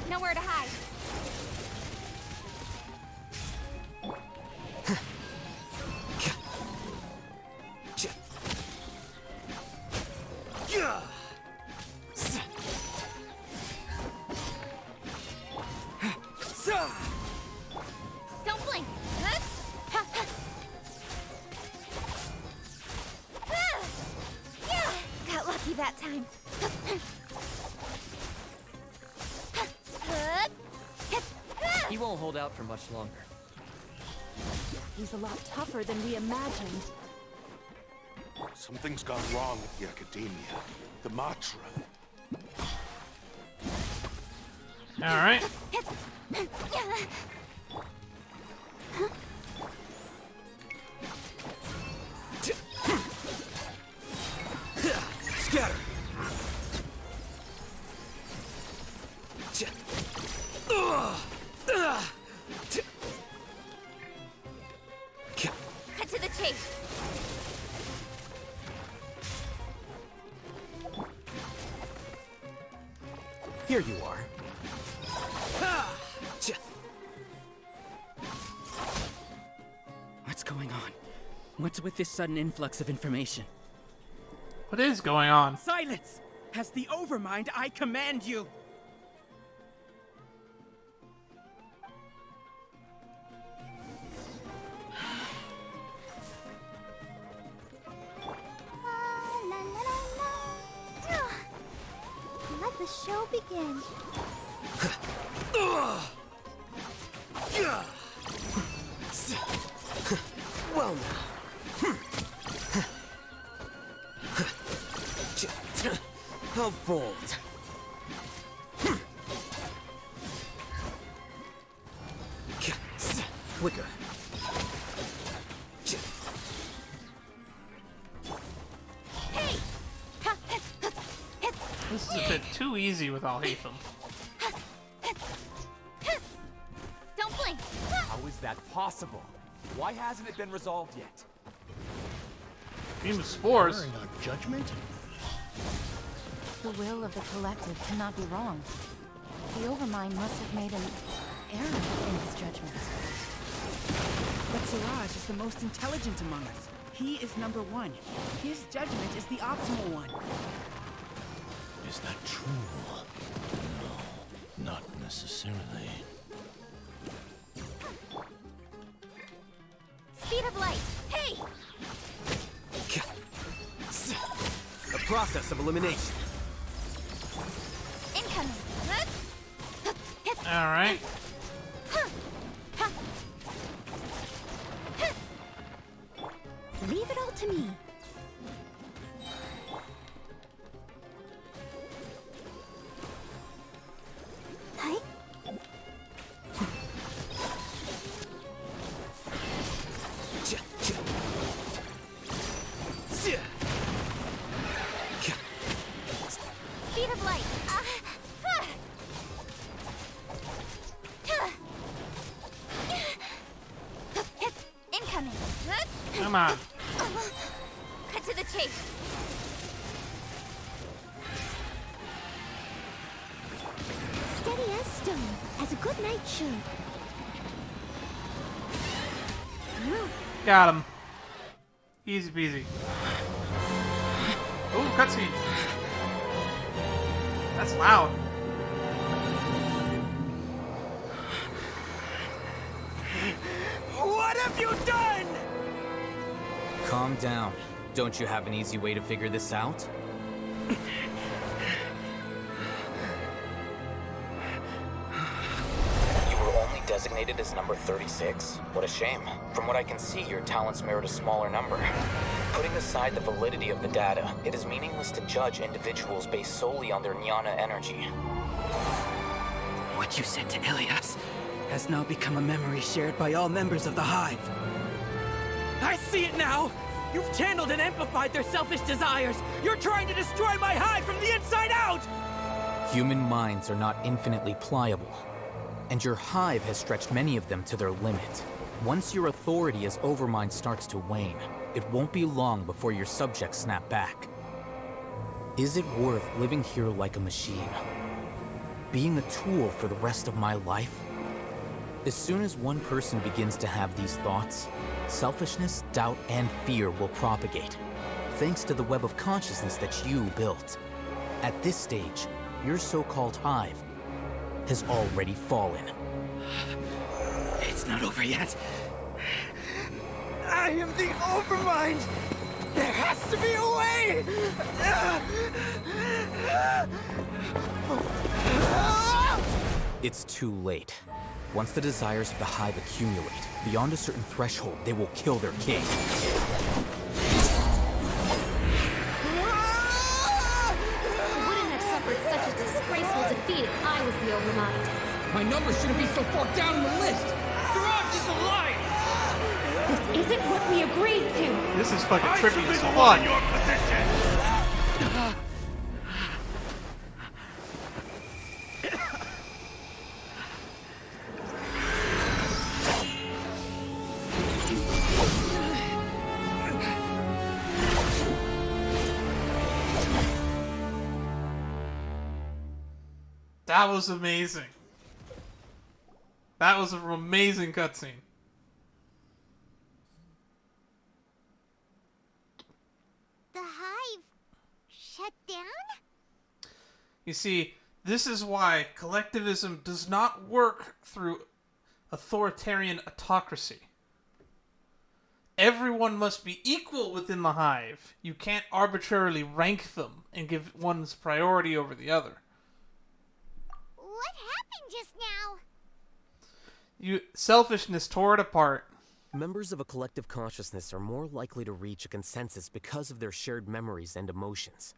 Nowhere to hide. Don't blink! Got lucky that time. He won't hold out for much longer. He's a lot tougher than we imagined. Something's gone wrong with the Academia. The Matra. Alright. Scatter. Cut to the chase. Here you are. What's going on? What's with this sudden influx of information? What is going on? Silence! As the Overmind, I command you! Let the show begin. Well now. How bold. Flicker. This is a bit too easy with Alhaitham. Don't blink! How is that possible? Why hasn't it been resolved yet? Beam of spores. Judgment? The will of the collective cannot be wrong. The Overmind must have made an error in his judgment. But Siraj is the most intelligent among us. He is number one. His judgment is the optimal one. Is that true? No, not necessarily. Speed of light. Hey! A process of elimination. Incoming. All right. Leave it all to me. Hi. Speed of light. Incoming. Come on. Cut to the chase. Steady as stone, as a good knight should. Got him. Easy peasy. Ooh, cutscene. That's loud. What have you done? Calm down. Don't you have an easy way to figure this out? You were only designated as number 36? What a shame. From what I can see, your talents merit a smaller number. Putting aside the validity of the data, it is meaningless to judge individuals based solely on their jnana energy. What you said to Ilias has now become a memory shared by all members of the Hive. I see it now! You've channeled and amplified their selfish desires! You're trying to destroy my Hive from the inside out! Human minds are not infinitely pliable, and your Hive has stretched many of them to their limit. Once your authority as Overmind starts to wane, it won't be long before your subjects snap back. Is it worth living here like a machine? Being a tool for the rest of my life? As soon as one person begins to have these thoughts, selfishness, doubt, and fear will propagate, thanks to the web of consciousness that you built. At this stage, your so-called Hive has already fallen. It's not over yet. I am the Overmind! There has to be a way! It's too late. Once the desires of the Hive accumulate, beyond a certain threshold, they will kill their king. I wouldn't have suffered such a disgraceful defeat if I was the Overmind. My number shouldn't be so far down in the list! Siraj is alive! This isn't what we agreed to. This is fucking trippy as fuck. Your position. That was amazing. That was an amazing cutscene. The Hive shut down? You see, this is why collectivism does not work through authoritarian autocracy. Everyone must be equal within the Hive. You can't arbitrarily rank them and give one's priority over the other. What happened just now? Selfishness tore it apart. Members of a collective consciousness are more likely to reach a consensus because of their shared memories and emotions.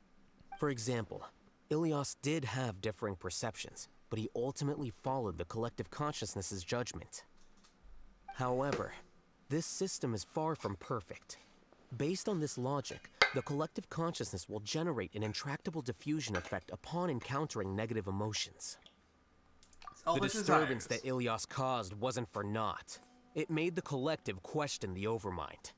For example, Ilias did have differing perceptions, but he ultimately followed the collective consciousness's judgment. However, this system is far from perfect. Based on this logic, the collective consciousness will generate an intractable diffusion effect upon encountering negative emotions. The disturbance that Ilias caused wasn't for naught. It made the collective question the Overmind.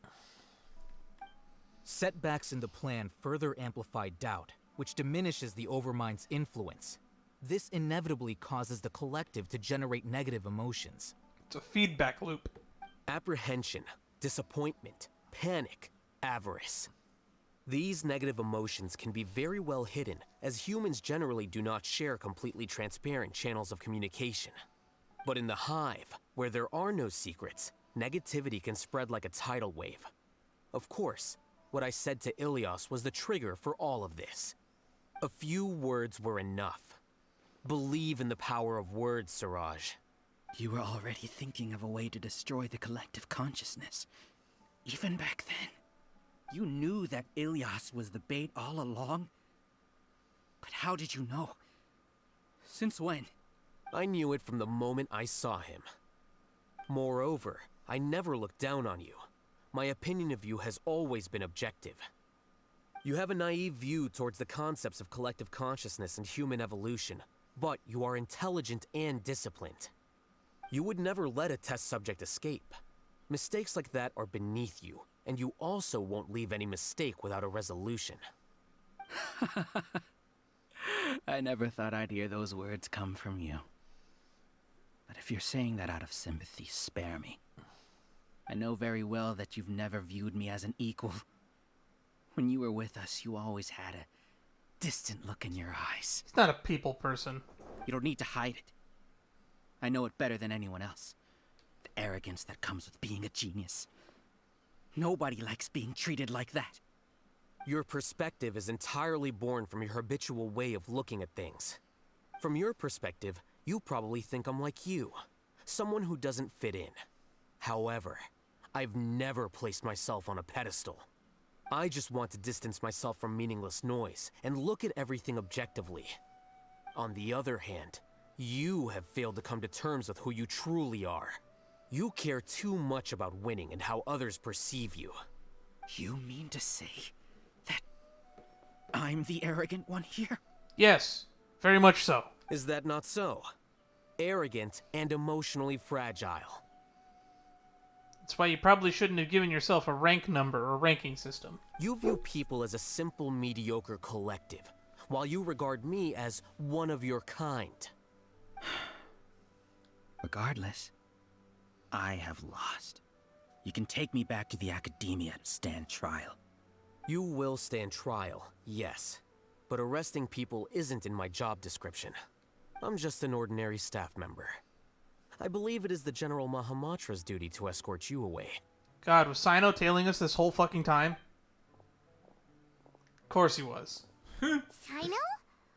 Setbacks in the plan further amplify doubt, which diminishes the Overmind's influence. This inevitably causes the collective to generate negative emotions. It's a feedback loop. Apprehension, disappointment, panic, avarice. These negative emotions can be very well hidden, as humans generally do not share completely transparent channels of communication. But in the hive, where there are no secrets, negativity can spread like a tidal wave. Of course, what I said to Ilias was the trigger for all of this. A few words were enough. Believe in the power of words, Siraj. You were already thinking of a way to destroy the collective consciousness. Even back then. You knew that Ilias was the bait all along? But how did you know? Since when? I knew it from the moment I saw him. Moreover, I never looked down on you. My opinion of you has always been objective. You have a naive view towards the concepts of collective consciousness and human evolution, but you are intelligent and disciplined. You would never let a test subject escape. Mistakes like that are beneath you, and you also won't leave any mistake without a resolution. I never thought I'd hear those words come from you. But if you're saying that out of sympathy, spare me. I know very well that you've never viewed me as an equal. When you were with us, you always had a distant look in your eyes. He's not a people person. You don't need to hide it. I know it better than anyone else. The arrogance that comes with being a genius. Nobody likes being treated like that. Your perspective is entirely born from your habitual way of looking at things. From your perspective, you probably think I'm like you, someone who doesn't fit in. However, I've never placed myself on a pedestal. I just want to distance myself from meaningless noise and look at everything objectively. On the other hand, you have failed to come to terms with who you truly are. You care too much about winning and how others perceive you. You mean to say that I'm the arrogant one here? Yes, very much so. Is that not so? Arrogant and emotionally fragile. That's why you probably shouldn't have given yourself a rank number or ranking system. You view people as a simple, mediocre collective, while you regard me as one of your kind. Regardless, I have lost. You can take me back to the academia to stand trial. You will stand trial, yes. But arresting people isn't in my job description. I'm just an ordinary staff member. I believe it is the General Mahamatra's duty to escort you away. God, was Sino tailing us this whole fucking time? Of course he was. Sino?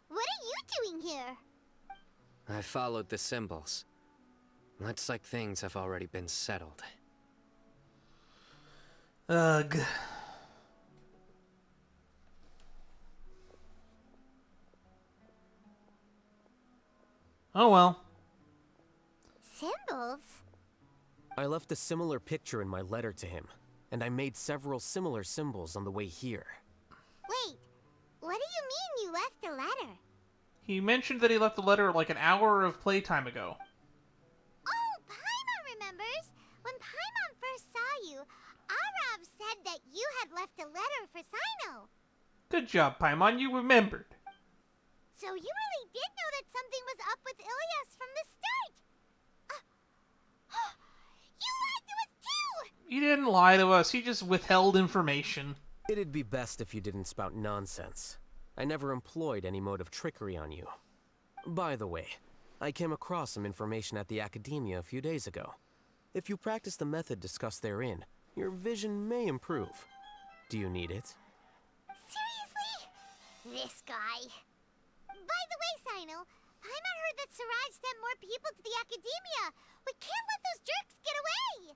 What are you doing here? I followed the symbols. Looks like things have already been settled. Ugh. Oh well. Symbols? I left a similar picture in my letter to him, and I made several similar symbols on the way here. Wait, what do you mean you left a letter? He mentioned that he left the letter like an hour of playtime ago. Oh, Paimon remembers! When Paimon first saw you, Arav said that you had left a letter for Sino. Good job, Paimon, you remembered. So you really did know that something was up with Ilias from the start! You lied to us too! He didn't lie to us, he just withheld information. It'd be best if you didn't spout nonsense. I never employed any mode of trickery on you. By the way, I came across some information at the Academia a few days ago. If you practice the method discussed therein, your vision may improve. Do you need it? Seriously? This guy. By the way, Sino, Paimon heard that Siraj sent more people to the Academia. We can't let those jerks get away!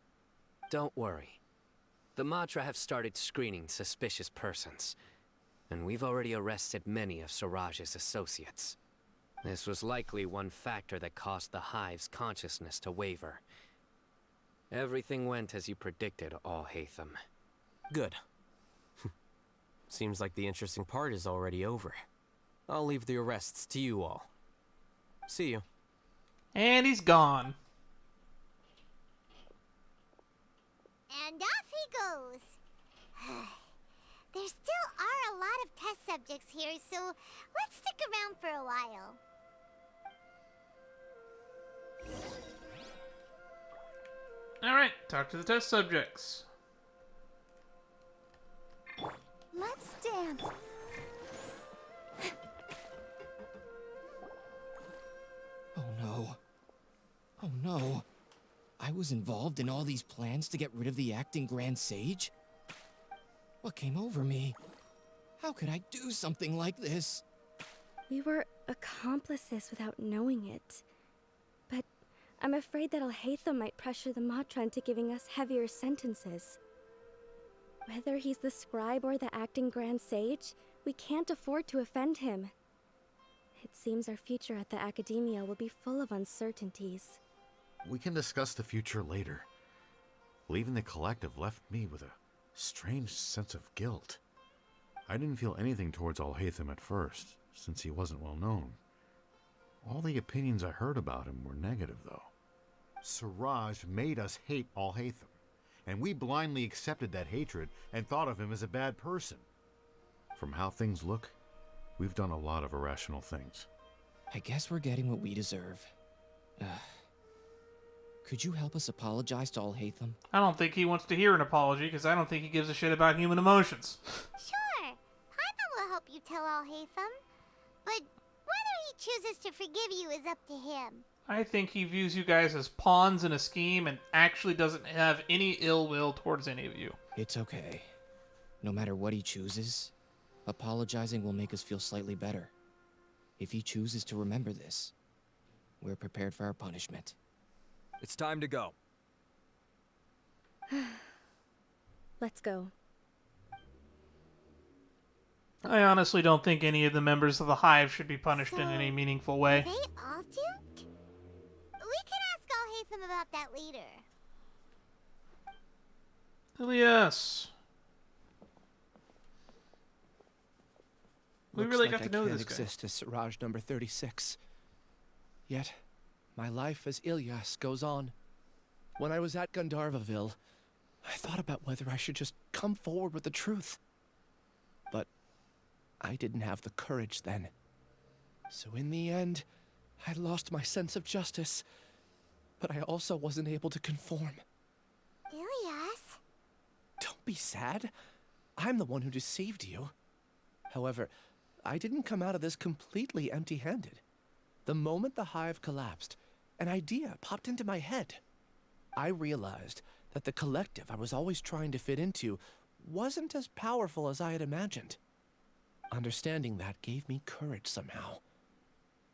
Don't worry. The Matra have started screening suspicious persons, and we've already arrested many of Siraj's associates. This was likely one factor that caused the Hive's consciousness to waver. Everything went as you predicted, Alhaitham. Good. Seems like the interesting part is already over. I'll leave the arrests to you all. See you. And he's gone. And off he goes. There still are a lot of test subjects here, so let's stick around for a while. Alright, talk to the test subjects. Let's stay was involved in all these plans to get rid of the acting Grand Sage? What came over me? How could I do something like this? We were accomplices without knowing it. But I'm afraid that Alhaitham might pressure the Matra into giving us heavier sentences. Whether he's the scribe or the acting Grand Sage, we can't afford to offend him. It seems our future at the Academia will be full of uncertainties. We can discuss the future later. Leaving the collective left me with a strange sense of guilt. I didn't feel anything towards Alhaitham at first, since he wasn't well known. All the opinions I heard about him were negative, though. Siraj made us hate Alhaitham, and we blindly accepted that hatred and thought of him as a bad person. From how things look, we've done a lot of irrational things. I guess we're getting what we deserve. Could you help us apologize to Alhaitham? I don't think he wants to hear an apology, because I don't think he gives a shit about human emotions. Sure, Paimon will help you tell Alhaitham, but whether he chooses to forgive you is up to him. I think he views you guys as pawns in a scheme and actually doesn't have any ill will towards any of you. It's okay. No matter what he chooses, apologizing will make us feel slightly better. If he chooses to remember this, we're prepared for our punishment. It's time to go. Let's go. I honestly don't think any of the members of the Hive should be punished in any meaningful way. Are they all duped? We can ask Alhaitham about that later. Yes. We Looks really like got to know this guy. I can't exist as Siraj number 36. Yet, my life as Ilyas goes on. When I was at Gandharvaville, I thought about whether I should just come forward with the truth. But I didn't have the courage then. So in the end, I lost my sense of justice. But I also wasn't able to conform. Ilyas? Don't be sad. I'm the one who deceived you. However, I didn't come out of this completely empty-handed. The moment the Hive collapsed, an idea popped into my head. I realized that the collective I was always trying to fit into wasn't as powerful as I had imagined. Understanding that gave me courage somehow.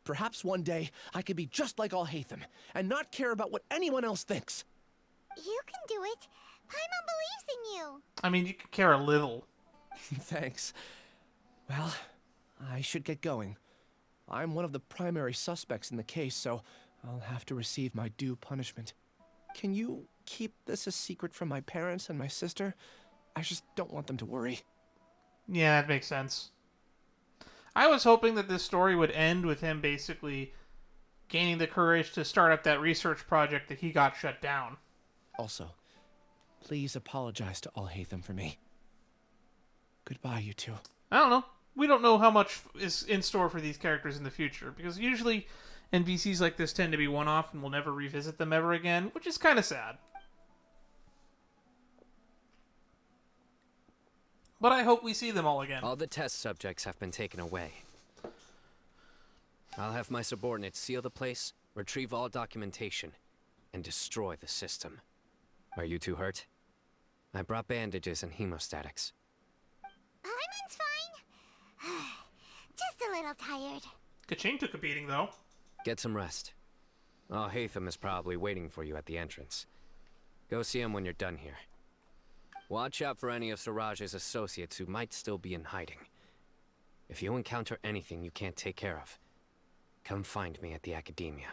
Perhaps one day I could be just like Alhaitham and not care about what anyone else thinks. You can do it. Paimon believes in you. I mean, you can care a little. Thanks. Well, I should get going. I'm one of the primary suspects in the case, so I'll have to receive my due punishment. Can you keep this a secret from my parents and my sister? I just don't want them to worry. Yeah, that makes sense. I was hoping that this story would end with him basically gaining the courage to start up that research project that he got shut down. Also, please apologize to Alhaitham for me. Goodbye, you two. I don't know. We don't know how much is in store for these characters in the future, because usually NPCs like this tend to be one-off and we'll never revisit them ever again, which is kind of sad. But I hope we see them all again. All the test subjects have been taken away. I'll have my subordinates seal the place, retrieve all documentation, and destroy the system. Are you two hurt? I brought bandages and hemostatics. Paimon's fine. Just a little tired. Kaching took a beating, though. Get some rest. Alhaitham is probably waiting for you at the entrance. Go see him when you're done here. Watch out for any of Siraj's associates who might still be in hiding. If you encounter anything you can't take care of, come find me at the Academia.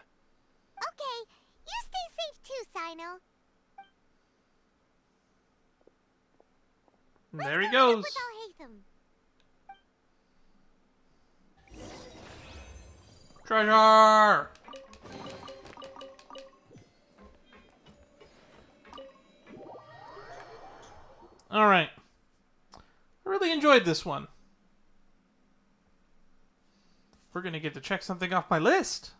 Okay, you stay safe too, Sino. There he goes. With Alhaitham. Treasure! Alright. I really enjoyed this one. We're gonna get to check something off my list.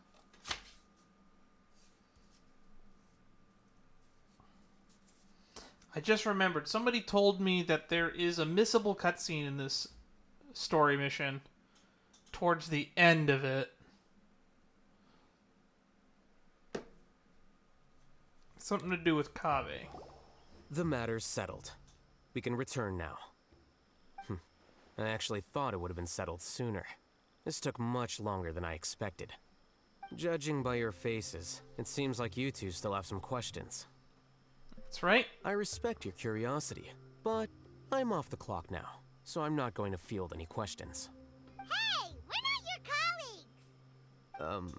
I just remembered, somebody told me that there is a missable cutscene in this story mission towards the end of it. Something to do with Kaveh. The matter's settled. We can return now. I actually thought it would have been settled sooner. This took much longer than I expected. Judging by your faces, it seems like you two still have some questions. That's right. I respect your curiosity, but I'm off the clock now, so I'm not going to field any questions. Hey, we're not your colleagues!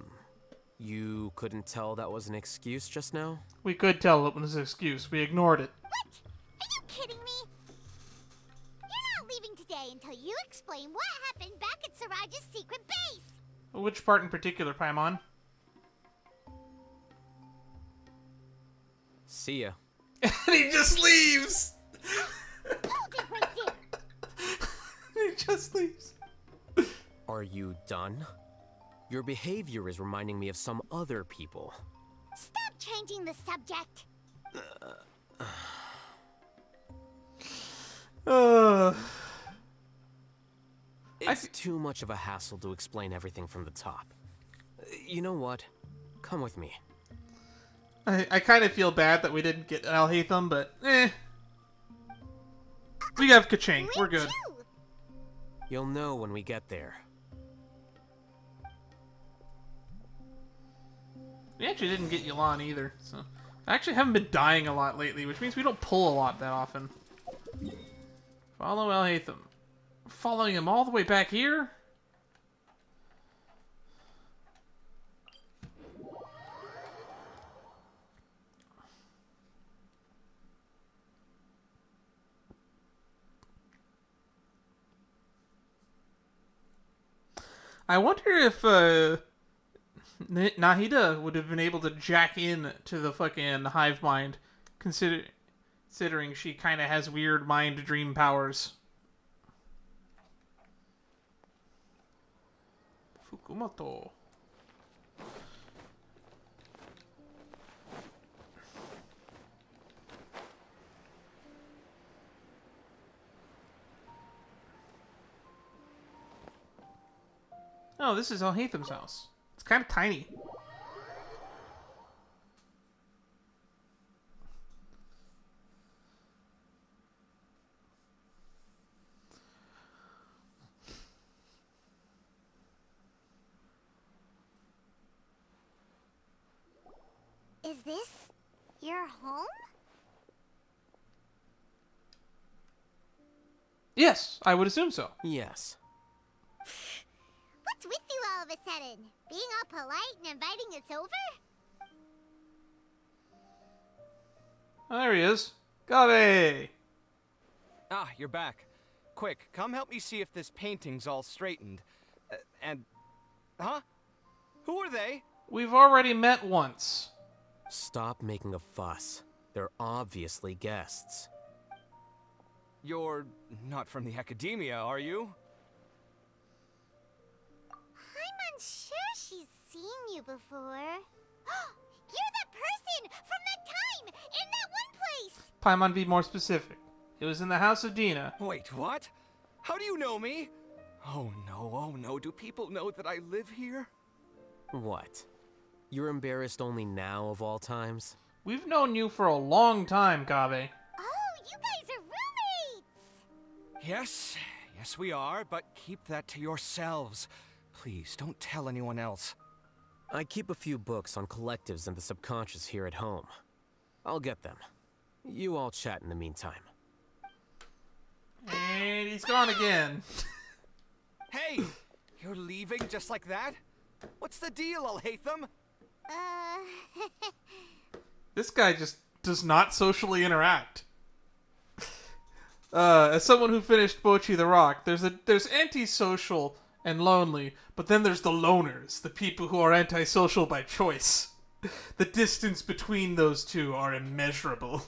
You couldn't tell that was an excuse just now? We could tell it was an excuse. We ignored it. What? Are you kidding me? You're not leaving today until you explain what happened back at Siraj's secret base! Which part in particular, Paimon? See ya. And he just leaves! Hold it right there! He just leaves. Are you done? Your behavior is reminding me of some other people. Stop changing the subject! It's too much of a hassle to explain everything from the top. You know what? Come with me. I kind of feel bad that we didn't get Alhaitham, but we have Kachink. We're good. You'll know when we get there. We actually didn't get Yulan either, so I actually haven't been dying a lot lately, which means we don't pull a lot that often. Follow Alhaitham. Following him all the way back here? I wonder if Nahida would have been able to jack in to the fucking hive mind, considering she kind of has weird mind dream powers. Fukumoto. Oh, this is Alhaitham's house. It's kind of tiny. Is this your home? Yes, I would assume so. Yes. What's with you all of a sudden? Being all polite and inviting us over? Oh, there he is. Kaveh! Ah, you're back. Quick, come help me see if this painting's all straightened. Huh? Who are they? We've already met once. Stop making a fuss. They're obviously guests. You're not from the academia, are you? I'm unsure she's seen you before. You're that person from that time in that one place! Paimon, be more specific. It was in the house of Dina. Wait, what? How do you know me? Oh no, do people know that I live here? What? You're embarrassed only now of all times? We've known you for a long time, Kaveh. Oh, you guys are roommates! Yes we are, but keep that to yourselves. Please, don't tell anyone else. I keep a few books on collectives and the subconscious here at home. I'll get them. You all chat in the meantime. And he's gone again. Hey! You're leaving just like that? What's the deal, Alhaitham? This guy just does not socially interact. As someone who finished Bochi the Rock, there's antisocial and lonely, but then there's the loners, the people who are antisocial by choice. The distance between those two are immeasurable.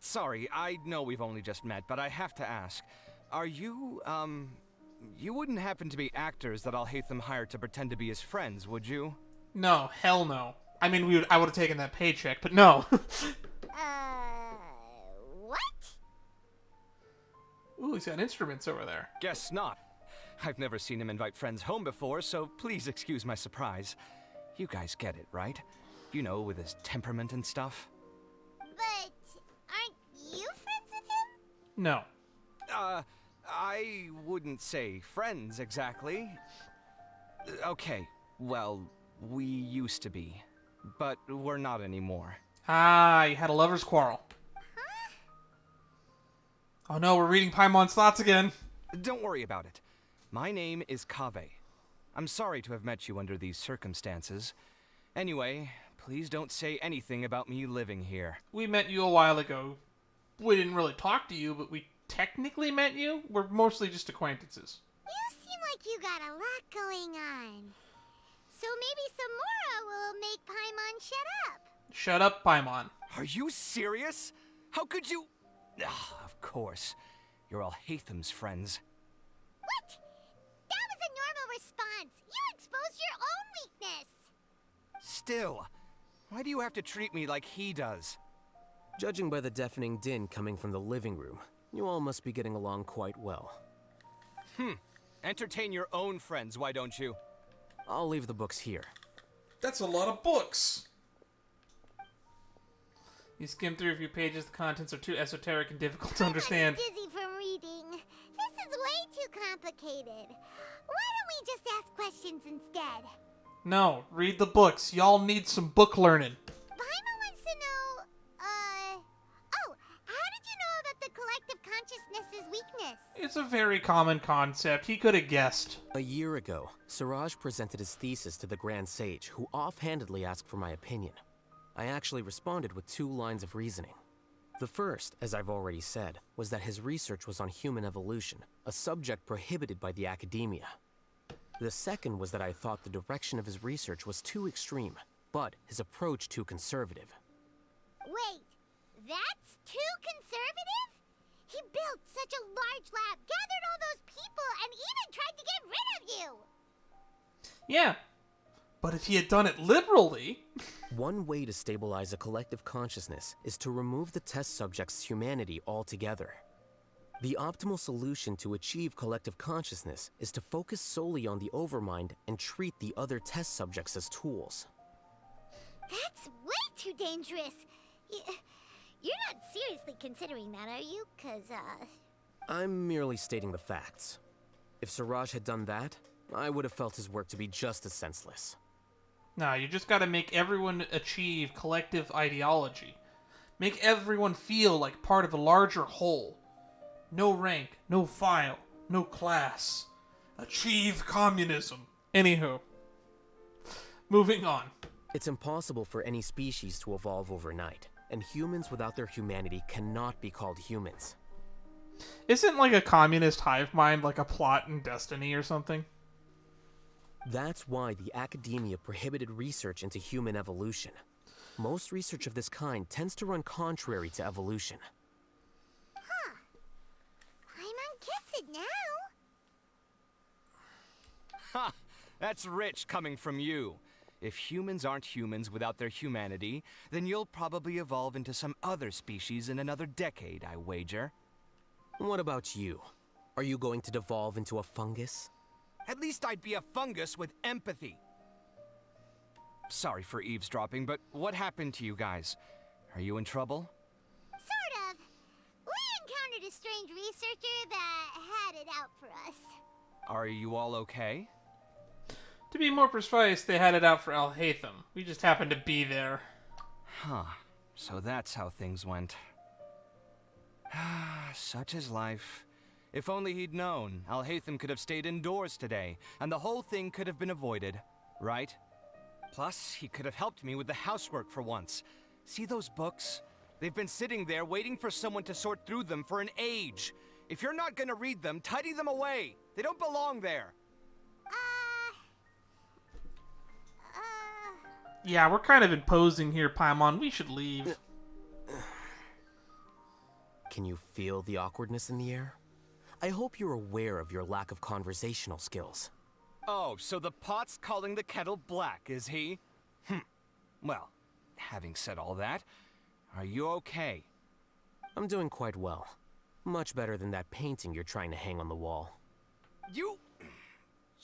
Sorry, I know we've only just met, but I have to ask. Are you, you wouldn't happen to be actors that Alhaitham hired to pretend to be his friends, would you? No, hell no. I mean, I would have taken that paycheck, but no. What? Ooh, he's got instruments over there. Guess not. I've never seen him invite friends home before, so please excuse my surprise. You guys get it, right? You know, with his temperament and stuff. But aren't you friends with him? No. I wouldn't say friends exactly. Okay, well, we used to be, but we're not anymore. Ah, you had a lover's quarrel. Oh no, we're reading Paimon's thoughts again. Don't worry about it. My name is Kaveh. I'm sorry to have met you under these circumstances. Anyway, please don't say anything about me living here. We met you a while ago. We didn't really talk to you, but we technically met you. We're mostly just acquaintances. You seem like you got a lot going on. So maybe Samora will make Paimon shut up. Shut up, Paimon. Are you serious? How could you... of course. You're Alhaitham's friends. What? That was a normal response. You exposed your own weakness. Still, why do you have to treat me like he does? Judging by the deafening din coming from the living room, you all must be getting along quite well. Entertain your own friends, why don't you? I'll leave the books here. That's a lot of books. You skim through a few pages, the contents are too esoteric and difficult to understand. I'm dizzy from reading. This is way too complicated. Why don't we just ask questions instead? No, read the books. Y'all need some book learning. Paimon wants to know, oh, how did you know about the collective consciousness's weakness? It's a very common concept. He could have guessed. A year ago, Siraj presented his thesis to the Grand Sage, who offhandedly asked for my opinion. I actually responded with 2 lines of reasoning. The first, as I've already said, was that his research was on human evolution, a subject prohibited by the academia. The second was that I thought the direction of his research was too extreme, but his approach too conservative. Wait, that's too conservative? He built such a large lab, gathered all those people, and even tried to get rid of you! Yeah, but if he had done it liberally... One way to stabilize a collective consciousness is to remove the test subject's humanity altogether. The optimal solution to achieve collective consciousness is to focus solely on the overmind and treat the other test subjects as tools. That's way too dangerous. You're not seriously considering that, are you? 'Cause, I'm merely stating the facts. If Siraj had done that, I would have felt his work to be just as senseless. No, you just gotta make everyone achieve collective ideology. Make everyone feel like part of a larger whole. No rank, no file, no class. Achieve communism. Anywho. Moving on. It's impossible for any species to evolve overnight, and humans without their humanity cannot be called humans. Isn't like a communist hive mind like a plot in Destiny or something? That's why the academia prohibited research into human evolution. Most research of this kind tends to run contrary to evolution. Huh. Paimon gets it now. Ha! That's rich coming from you. If humans aren't humans without their humanity, then you'll probably evolve into some other species in another decade, I wager. What about you? Are you going to devolve into a fungus? At least I'd be a fungus with empathy. Sorry for eavesdropping, but what happened to you guys? Are you in trouble? Sort of. We encountered a strange researcher that had it out for us. Are you all okay? To be more precise, they had it out for Alhaitham. We just happened to be there. Huh. So that's how things went. Such is life. If only he'd known, Alhaitham could have stayed indoors today, and the whole thing could have been avoided, right? Plus, he could have helped me with the housework for once. See those books? They've been sitting there waiting for someone to sort through them for an age. If you're not gonna read them, tidy them away. They don't belong there. Yeah, we're kind of imposing here, Paimon. We should leave. Can you feel the awkwardness in the air? I hope you're aware of your lack of conversational skills. Oh, so the pot's calling the kettle black, is he? Well, having said all that, are you okay? I'm doing quite well. Much better than that painting you're trying to hang on the wall. You...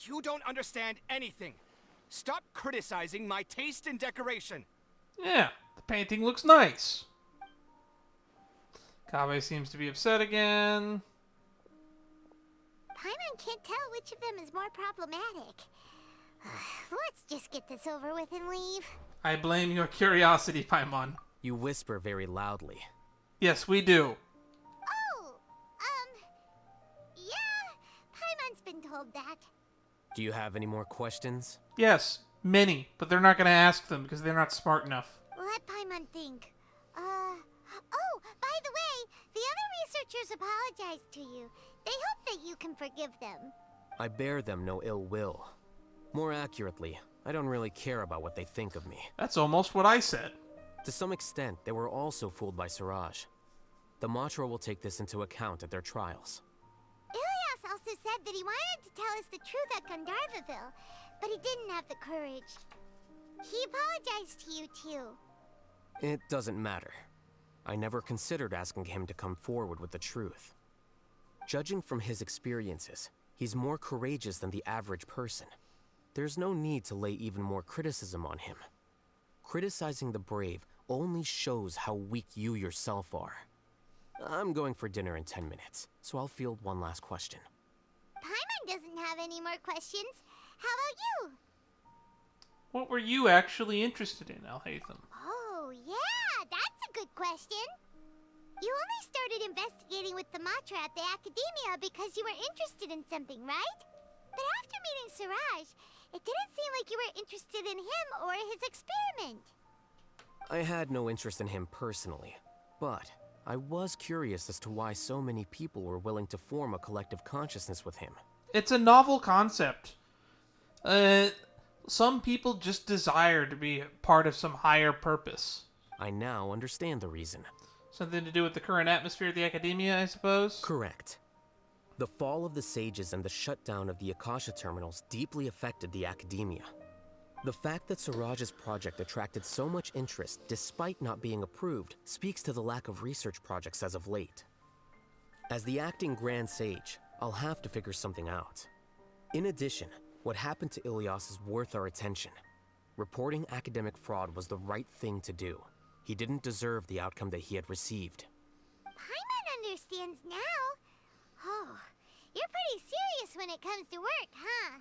You don't understand anything. Stop criticizing my taste in decoration. Yeah, the painting looks nice. Kabe seems to be upset again. Paimon can't tell which of them is more problematic. Let's just get this over with and leave. I blame your curiosity, Paimon. You whisper very loudly. Yes, we do. Oh, yeah, Paimon's been told that. Do you have any more questions? Yes, many, but they're not going to ask them because they're not smart enough. Let Paimon think. Oh, by the way, the other researchers apologized to you. They hope that you can forgive them. I bear them no ill will. More accurately, I don't really care about what they think of me. That's almost what I said. To some extent, they were also fooled by Siraj. The Matra will take this into account at their trials. Ilias also said that he wanted to tell us the truth at Gandharvaville, but he didn't have the courage. He apologized to you, too. It doesn't matter. I never considered asking him to come forward with the truth. Judging from his experiences, he's more courageous than the average person. There's no need to lay even more criticism on him. Criticizing the brave only shows how weak you yourself are. I'm going for dinner in 10 minutes, so I'll field one last question. Paimon doesn't have any more questions. How about you? What were you actually interested in, Alhaitham? Oh, yeah, that's a good question. You only started investigating with the Matra at the Academia because you were interested in something, right? But after meeting Siraj, it didn't seem like you were interested in him or his experiment. I had no interest in him personally, but I was curious as to why so many people were willing to form a collective consciousness with him. It's a novel concept. Some people just desire to be part of some higher purpose. I now understand the reason. Something to do with the current atmosphere of the Academia, I suppose? Correct. The fall of the Sages and the shutdown of the Akasha terminals deeply affected the Academia. The fact that Siraj's project attracted so much interest despite not being approved speaks to the lack of research projects as of late. As the acting Grand Sage, I'll have to figure something out. In addition, what happened to Ilias is worth our attention. Reporting academic fraud was the right thing to do. He didn't deserve the outcome that he had received. Paimon understands now. Oh, you're pretty serious when it comes to work, huh?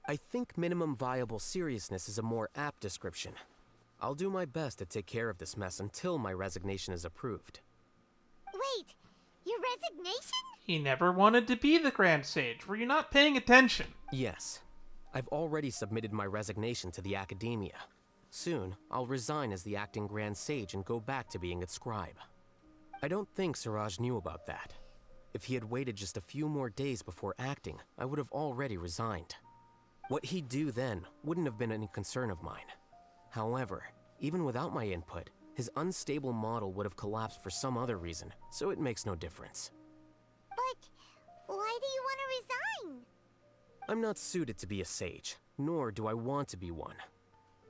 I think minimum viable seriousness is a more apt description. I'll do my best to take care of this mess until my resignation is approved. Wait, your resignation? He never wanted to be the Grand Sage. Were you not paying attention? Yes. I've already submitted my resignation to the Academia. Soon, I'll resign as the acting Grand Sage and go back to being its scribe. I don't think Siraj knew about that. If he had waited just a few more days before acting, I would have already resigned. What he'd do then wouldn't have been any concern of mine. However, even without my input, his unstable model would have collapsed for some other reason, so it makes no difference. But why do you want to resign? I'm not suited to be a sage, nor do I want to be one.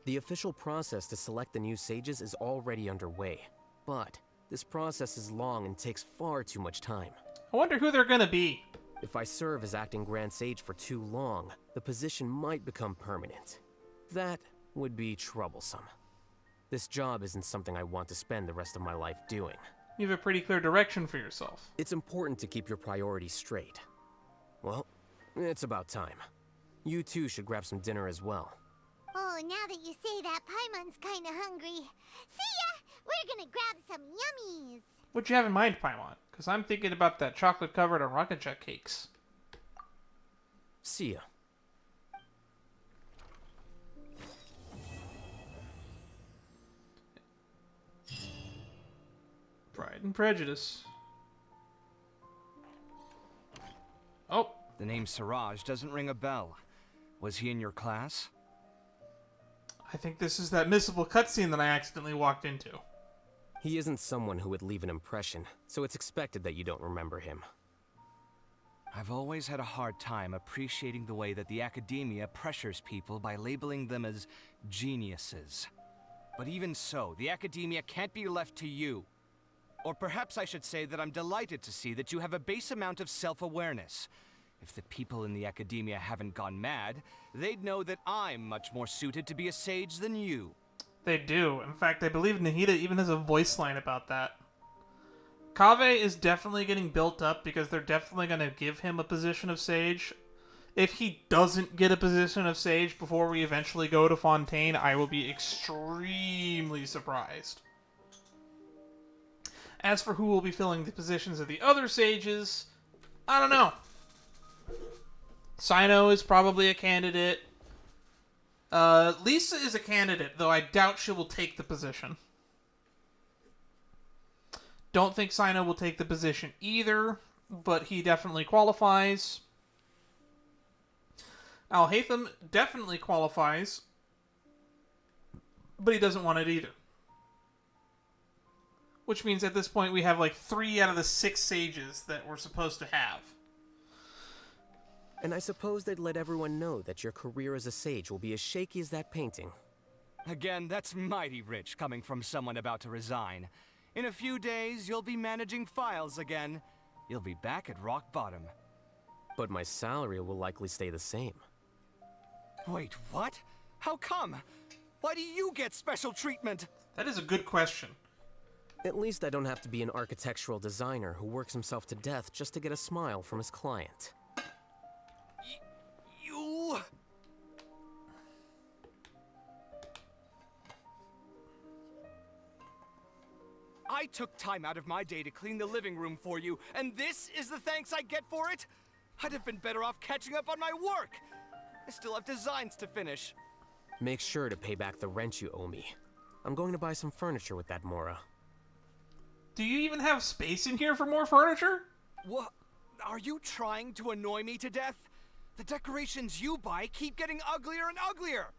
The official process to select the new sages is already underway, but this process is long and takes far too much time. I wonder who they're gonna be. If I serve as acting Grand Sage for too long, the position might become permanent. That would be troublesome. This job isn't something I want to spend the rest of my life doing. You have a pretty clear direction for yourself. It's important to keep your priorities straight. Well, it's about time. You two should grab some dinner as well. Oh, now that you say that, Paimon's kinda hungry. See ya! We're gonna grab some yummies! What'd you have in mind, Paimon? Because I'm thinking about that chocolate-covered Aranchan cakes. See ya. Pride and Prejudice. Oh. The name Siraj doesn't ring a bell. Was he in your class? I think this is that missable cutscene that I accidentally walked into. He isn't someone who would leave an impression, so it's expected that you don't remember him. I've always had a hard time appreciating the way that the Academia pressures people by labeling them as geniuses. But even so, the Academia can't be left to you. Or perhaps I should say that I'm delighted to see that you have a base amount of self-awareness. If the people in the academia haven't gone mad, they'd know that I'm much more suited to be a sage than you. They do. In fact, I believe Nahida even has a voice line about that. Kaveh is definitely getting built up because they're definitely going to give him a position of sage. If he doesn't get a position of sage before we eventually go to Fontaine, I will be extremely surprised. As for who will be filling the positions of the other sages, I don't know. Sino is probably a candidate. Lisa is a candidate, though I doubt she will take the position. Don't think Sino will take the position either, but he definitely qualifies. Alhaitham definitely qualifies, but he doesn't want it either. Which means at this point we have like 3 out of the 6 sages that we're supposed to have. And I suppose they'd let everyone know that your career as a sage will be as shaky as that painting. Again, that's mighty rich coming from someone about to resign. In a few days, you'll be managing files again. You'll be back at rock bottom. But my salary will likely stay the same. Wait, what? How come? Why do you get special treatment? That is a good question. At least I don't have to be an architectural designer who works himself to death just to get a smile from his client. You... I took time out of my day to clean the living room for you, and this is the thanks I get for it? I'd have been better off catching up on my work. I still have designs to finish. Make sure to pay back the rent you owe me. I'm going to buy some furniture with that Mora. Do you even have space in here for more furniture? What? Are you trying to annoy me to death? The decorations you buy keep getting uglier and uglier.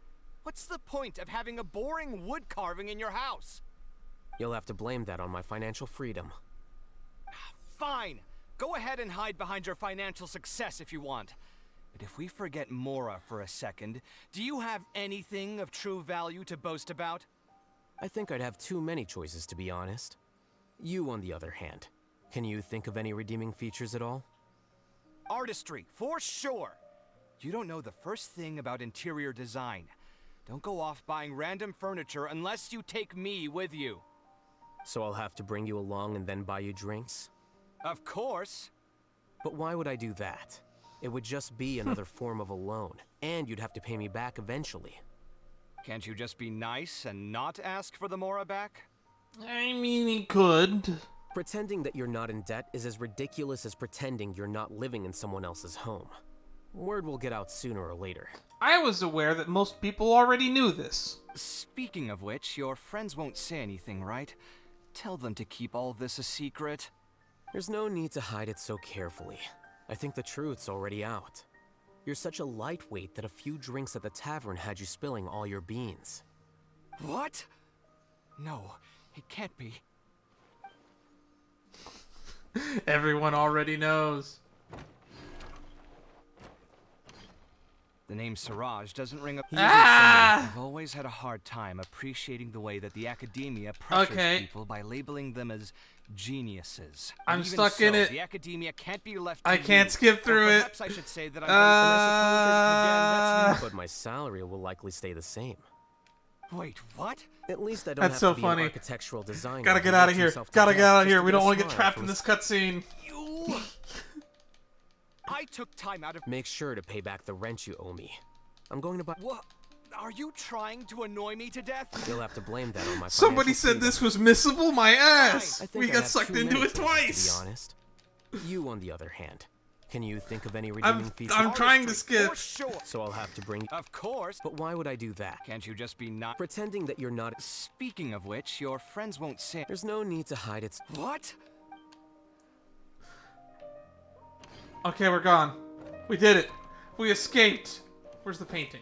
What's the point of having a boring wood carving in your house? You'll have to blame that on my financial freedom. Fine. Go ahead and hide behind your financial success if you want. But if we forget Mora for a second, do you have anything of true value to boast about? I think I'd have too many choices, to be honest. You, on the other hand, can you think of any redeeming features at all? Artistry, for sure. You don't know the first thing about interior design. Don't go off buying random furniture unless you take me with you. So I'll have to bring you along and then buy you drinks? Of course. But why would I do that? It would just be another form of a loan, and you'd have to pay me back eventually. Can't you just be nice and not ask for the Mora back? I mean, he could. Pretending that you're not in debt is as ridiculous as pretending you're not living in someone else's home. Word will get out sooner or later. I was aware that most people already knew this. Speaking of which, your friends won't say anything, right? Tell them to keep all this a secret. There's no need to hide it so carefully. I think the truth's already out. You're such a lightweight that a few drinks at the tavern had you spilling all your beans. What? No, it can't be. Everyone already knows. The name Siraj doesn't ring a... Ah! I've always had a hard time appreciating the way that the academia pressures people by labeling them as geniuses. I'm Even stuck so, in it. The academia can't be left I to can't you. skip through Or it. perhaps I should say that I'm But my salary will likely stay the same. Wait, what? At least I don't That's have so to be funny. an architectural designer. Gotta who get out of works here. himself to Gotta get death out of just here. to We get don't a want to get smile trapped from in his- this cutscene. I took time out of... Make sure to pay back the rent you owe me. I'm going to buy... What? Are you trying to annoy me to death? You'll have to blame that on my Somebody financial said this was missable? My ass! I think We I got have sucked too into many it choices, twice! To be honest. You, on the other hand, can you think of any redeeming features? I'm trying to skip. So I'll have to bring... Of course. But why would I do that? Can't you just be not... Pretending that you're not... Speaking of which, your friends won't say... There's no need to hide it. What? Okay, we're gone. We did it. We escaped. Where's the painting?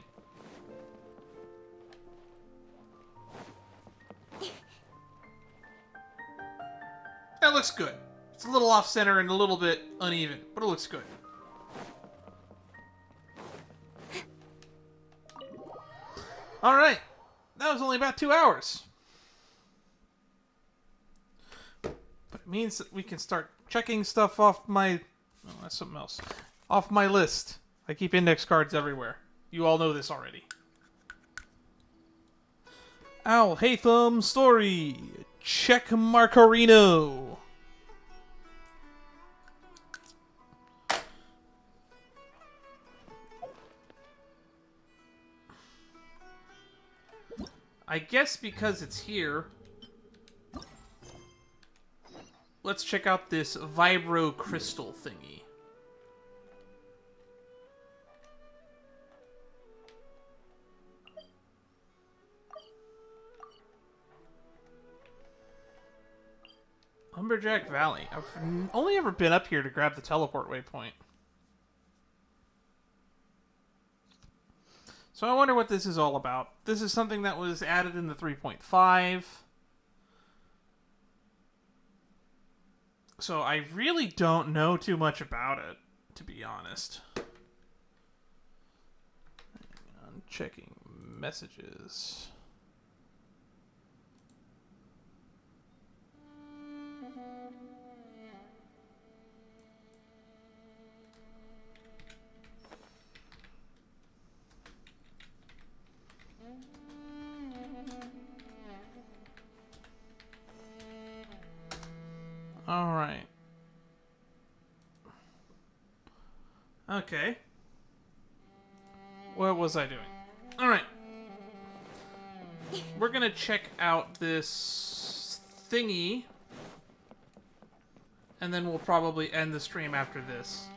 That looks good. It's a little off-center and a little bit uneven, but it looks good. Alright. That was only about 2 hours. But it means that we can start checking stuff off my... Oh, that's something else. Off my list. I keep index cards everywhere. You all know this already. Alhaitham story. Check Marcarino. I guess because it's here, let's check out this Vibro-Crystal thingy. Lumberjack Valley. I've only ever been up here to grab the teleport waypoint. So I wonder what this is all about. This is something that was added in the 3.5. So I really don't know too much about it, to be honest. Hang on, checking messages. Alright. Okay. What was I doing? Alright. We're gonna check out this thingy. And then we'll probably end the stream after this.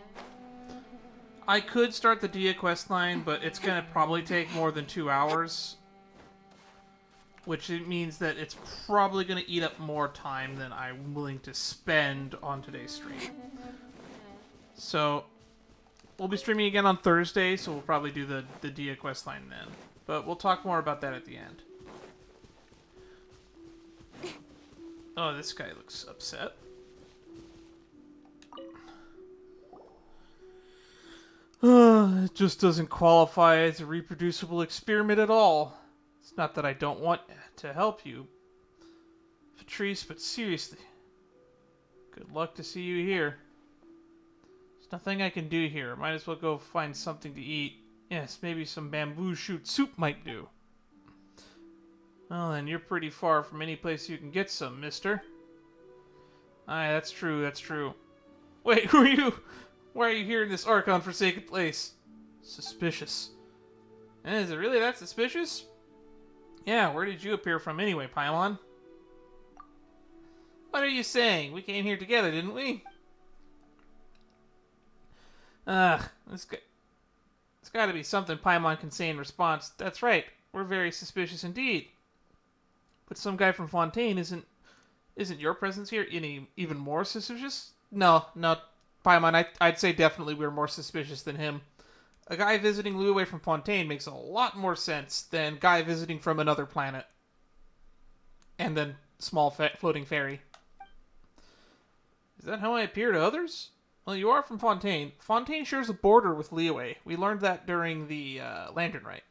I could start the Dia quest line, but it's gonna probably take more than 2 hours. Which it means that it's probably going to eat up more time than I'm willing to spend on today's stream. So, we'll be streaming again on Thursday, so we'll probably do the Dia quest line then. But we'll talk more about that at the end. Oh, this guy looks upset. It just doesn't qualify as a reproducible experiment at all. It's not that I don't want to help you, Patrice, but seriously, good luck to see you here. There's nothing I can do here. Might as well go find something to eat. Yes, maybe some bamboo shoot soup might do. Well, then, you're pretty far from any place you can get some, mister. Aye, that's true, that's true. Wait, who are you? Why are you here in this Archon-forsaken place? Suspicious. Is it really that suspicious? Yeah, where did you appear from anyway, Paimon? What are you saying? We came here together, didn't we? It's got to be something Paimon can say in response. That's right, we're very suspicious indeed. But some guy from Fontaine isn't your presence here even more suspicious? No, Paimon, I'd say definitely we're more suspicious than him. A guy visiting Liyue from Fontaine makes a lot more sense than guy visiting from another planet. And then small floating fairy. Is that how I appear to others? Well, you are from Fontaine. Fontaine shares a border with Liyue. We learned that during the Lantern Rite.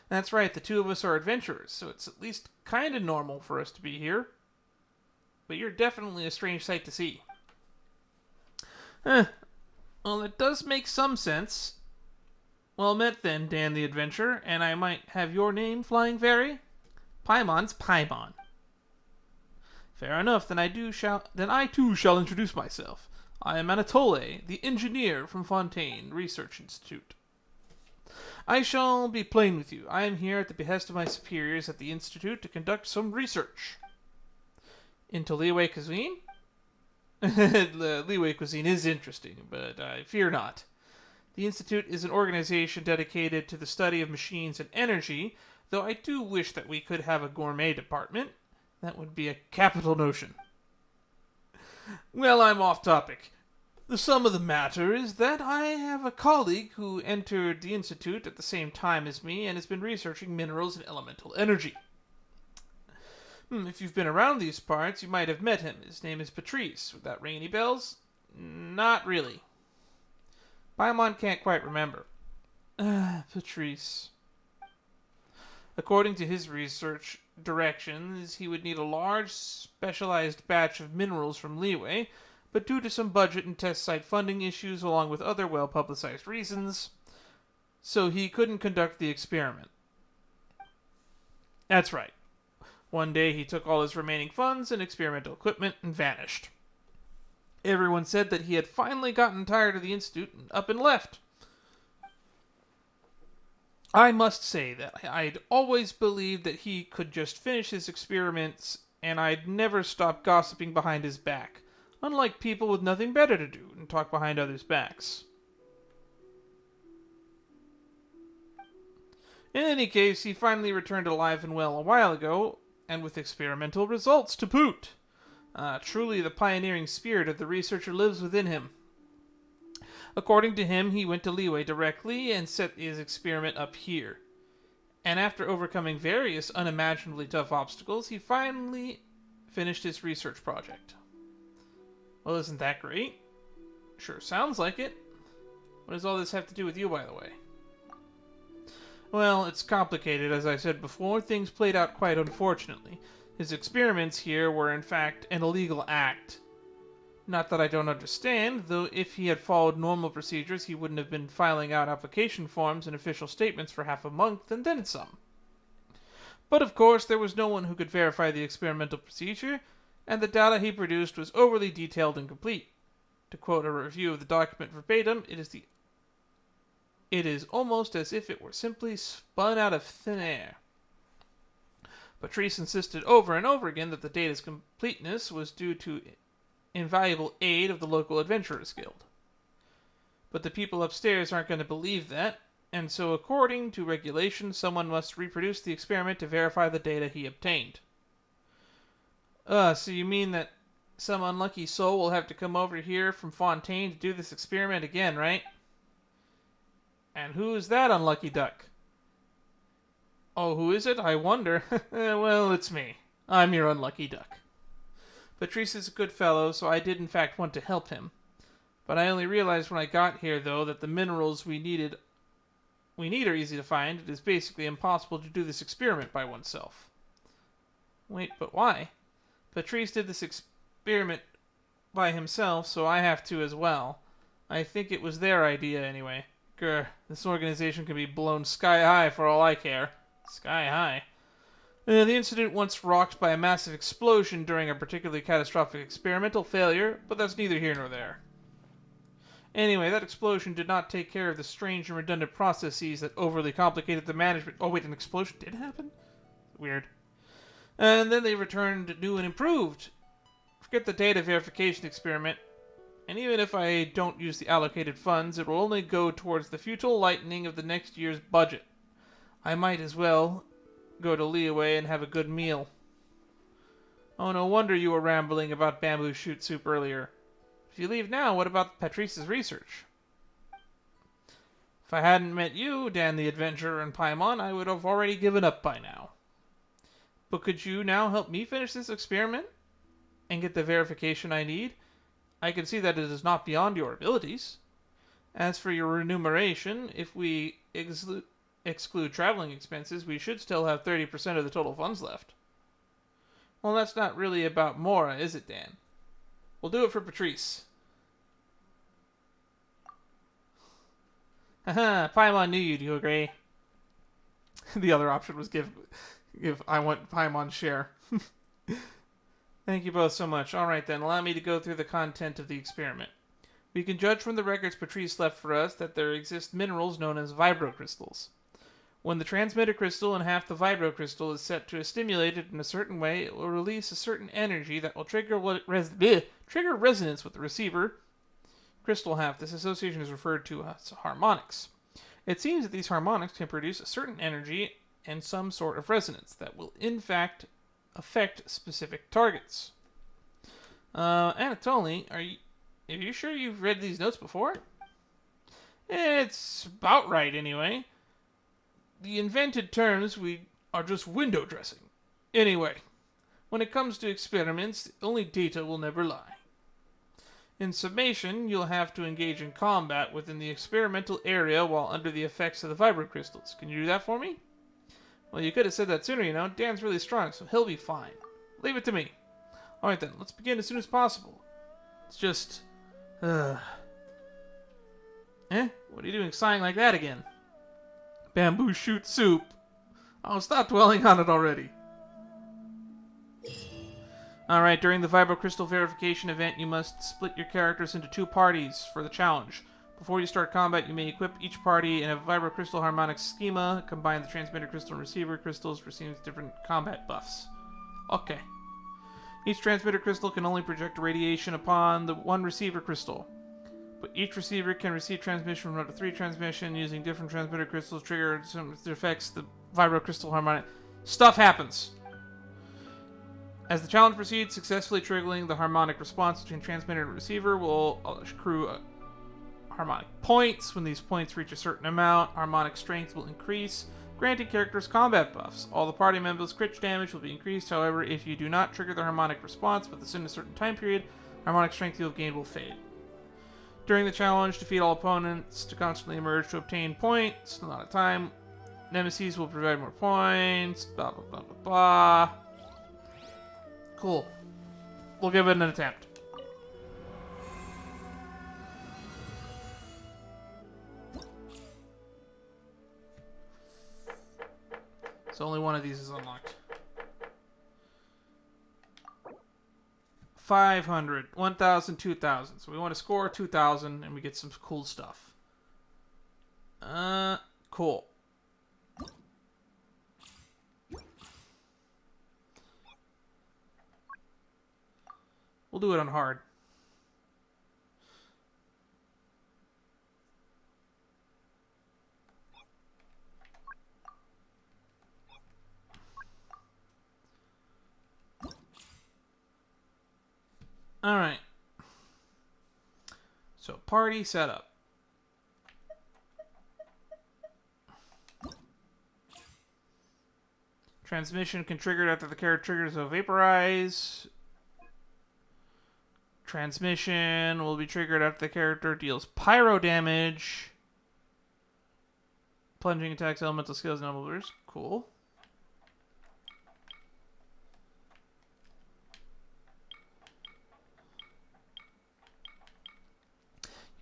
That's right, the two of us are adventurers, so it's at least kind of normal for us to be here. But you're definitely a strange sight to see. Well, it does make some sense. Well met then, Dan the Adventurer, and I might have your name, Flying Fairy? Paimon's Paimon. Fair enough, then I too shall introduce myself. I am Anatole, the engineer from Fontaine Research Institute. I shall be plain with you. I am here at the behest of my superiors at the Institute to conduct some research. Into Liyue cuisine? The Liyue cuisine is interesting, but I fear not. The Institute is an organization dedicated to the study of machines and energy, though I do wish that we could have a gourmet department. That would be a capital notion. Well, I'm off topic. The sum of the matter is that I have a colleague who entered the Institute at the same time as me and has been researching minerals and elemental energy. If you've been around these parts, you might have met him. His name is Patrice. Would that ring any bells? Not really. Paimon can't quite remember. Patrice. According to his research directions, he would need a large, specialized batch of minerals from Liyue, but due to some budget and test site funding issues along with other well-publicized reasons, so he couldn't conduct the experiment. That's right. One day he took all his remaining funds and experimental equipment and vanished. Everyone said that he had finally gotten tired of the Institute and up and left. I must say that I'd always believed that he could just finish his experiments, and I'd never stop gossiping behind his back, unlike people with nothing better to do and talk behind others' backs. In any case, he finally returned alive and well a while ago, and with experimental results to boot. Truly the pioneering spirit of the researcher lives within him. According to him, he went to Liyue directly and set his experiment up here. And after overcoming various unimaginably tough obstacles, he finally finished his research project. Well, isn't that great? Sure sounds like it. What does all this have to do with you, by the way? Well, it's complicated. As I said before, things played out quite unfortunately. His experiments here were in fact an illegal act. Not that I don't understand, though if he had followed normal procedures, he wouldn't have been filing out application forms and official statements for half a month and then some. But of course, there was no one who could verify the experimental procedure, and the data he produced was overly detailed and complete. To quote a review of the document verbatim, it is almost as if it were simply spun out of thin air. Patrice insisted over and over again that the data's completeness was due to invaluable aid of the local Adventurers Guild. But the people upstairs aren't going to believe that, and so according to regulation, someone must reproduce the experiment to verify the data he obtained. So you mean that some unlucky soul will have to come over here from Fontaine to do this experiment again, right? And who is that unlucky duck? Oh, who is it? I wonder. Well, it's me. I'm your unlucky duck. Patrice is a good fellow, so I did in fact want to help him. But I only realized when I got here, though, that the minerals we need are easy to find. It is basically impossible to do this experiment by oneself. Wait, but why? Patrice did this experiment by himself, so I have to as well. I think it was their idea anyway. Grr, this organization can be blown sky high for all I care. Sky high. The incident once rocked by a massive explosion during a particularly catastrophic experimental failure, but that's neither here nor there. Anyway, that explosion did not take care of the strange and redundant processes that overly complicated the management. Oh wait, an explosion did happen? Weird. And then they returned new and improved. Forget the data verification experiment. And even if I don't use the allocated funds, it will only go towards the futile lightening of the next year's budget. I might as well go to Liyue and have a good meal. Oh, no wonder you were rambling about bamboo shoot soup earlier. If you leave now, what about Patrice's research? If I hadn't met you, Dan the Adventurer, and Paimon, I would have already given up by now. But could you now help me finish this experiment? And get the verification I need? I can see that it is not beyond your abilities. As for your remuneration, if we exclude traveling expenses, we should still have 30% of the total funds left. Well, that's not really about Mora, is it, Dan? We'll do it for Patrice. Haha, Paimon knew you, do you agree? The other option was give I want Paimon's share. Thank you both so much. Alright then, allow me to go through the content of the experiment. We can judge from the records Patrice left for us that there exist minerals known as Vibro-Crystals. When the transmitter crystal and half the Vibro-Crystal is set to stimulate it in a certain way, it will release a certain energy that will trigger resonance with the receiver crystal half. This association is referred to as harmonics. It seems that these harmonics can produce a certain energy and some sort of resonance that will in fact affect specific targets. Anatoly, are you sure you've read these notes before? It's about right anyway. The invented terms are just window dressing. Anyway, when it comes to experiments, only data will never lie. In summation, you'll have to engage in combat within the experimental area while under the effects of the Vibro-Crystals. Can you do that for me? Well, you could have said that sooner, you know. Dan's really strong, so he'll be fine. Leave it to me. Alright then, let's begin as soon as possible. It's just... Eh? What are you doing sighing like that again? Bamboo shoot soup. Oh, stop dwelling on it already. Alright, during the Vibro-Crystal Verification event, you must split your characters into 2 parties for the challenge. Before you start combat, you may equip each party in a Vibro-Crystal harmonic schema. Combine the transmitter crystal and receiver crystals, receiving different combat buffs. Okay. Each transmitter crystal can only project radiation upon the one receiver crystal. But each receiver can receive transmission from up to 3 transmission using different transmitter crystals triggered some affects the Vibro-Crystal harmonic. Stuff happens. As the challenge proceeds, successfully triggering the harmonic response between transmitter and receiver will accrue harmonic points. When these points reach a certain amount, harmonic strength will increase, granting characters combat buffs. All the party members' crit damage will be increased. However, if you do not trigger the harmonic response within a certain time period, harmonic strength you have gained will fade. During the challenge, defeat all opponents to constantly emerge to obtain points. A lot of time. Nemesis will provide more points. Blah, blah, blah, blah, blah. Cool. We'll give it an attempt. So only one of these is unlocked. 500, 1,000, 2,000. So we want to score 2,000 and we get some cool stuff. Cool. We'll do it on hard. All right. So party setup. Transmission can trigger after the character triggers a vaporize. Transmission will be triggered after the character deals pyro damage. Plunging attacks, elemental skills, and numbers. Cool.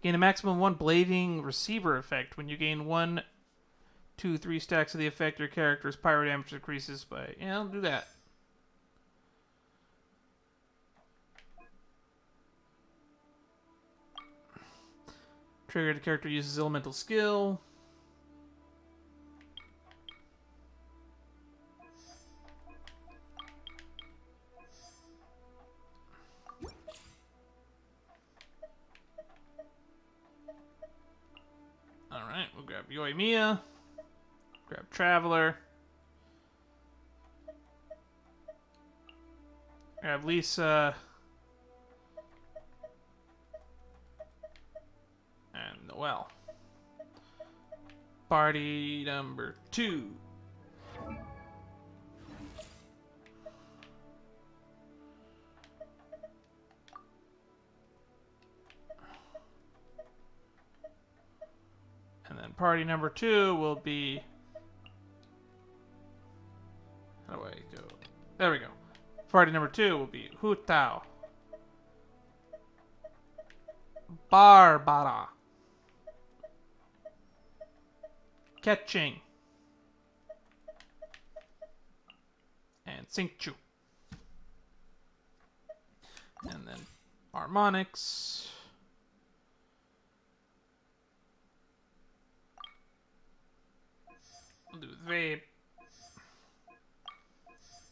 Gain a maximum 1 blazing receiver effect. When you gain 1, 2, 3 stacks of the effect, your character's pyro damage decreases by... Yeah, I'll do that. Trigger, the character uses elemental skill. Alright, we'll grab Yoimiya. Grab Traveler. Grab Lisa. And Noelle. Party number 2. And then party number 2 will be... How do I go? There we go. Party number 2 will be Hu Tao. Barbara. Ketching. And Singchu. And then harmonics. We'll do vape.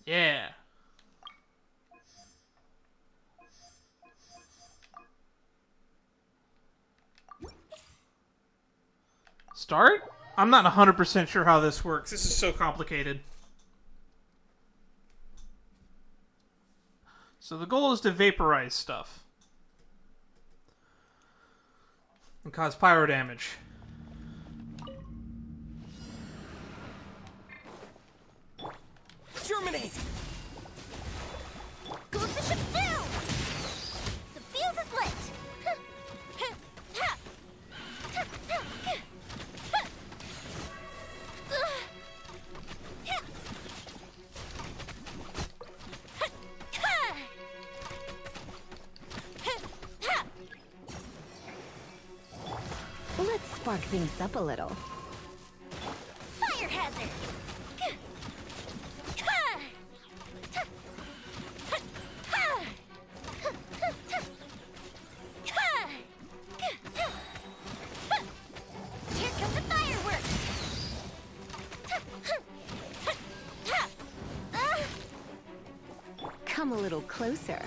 Yeah. Start? I'm not 100% sure how this works. This is so complicated. So the goal is to vaporize stuff. And cause pyro damage. Germinate! Goes the ship down! The fuse is lit! spark things up a little. Fire hazard! Here comes the fireworks! Come a little closer.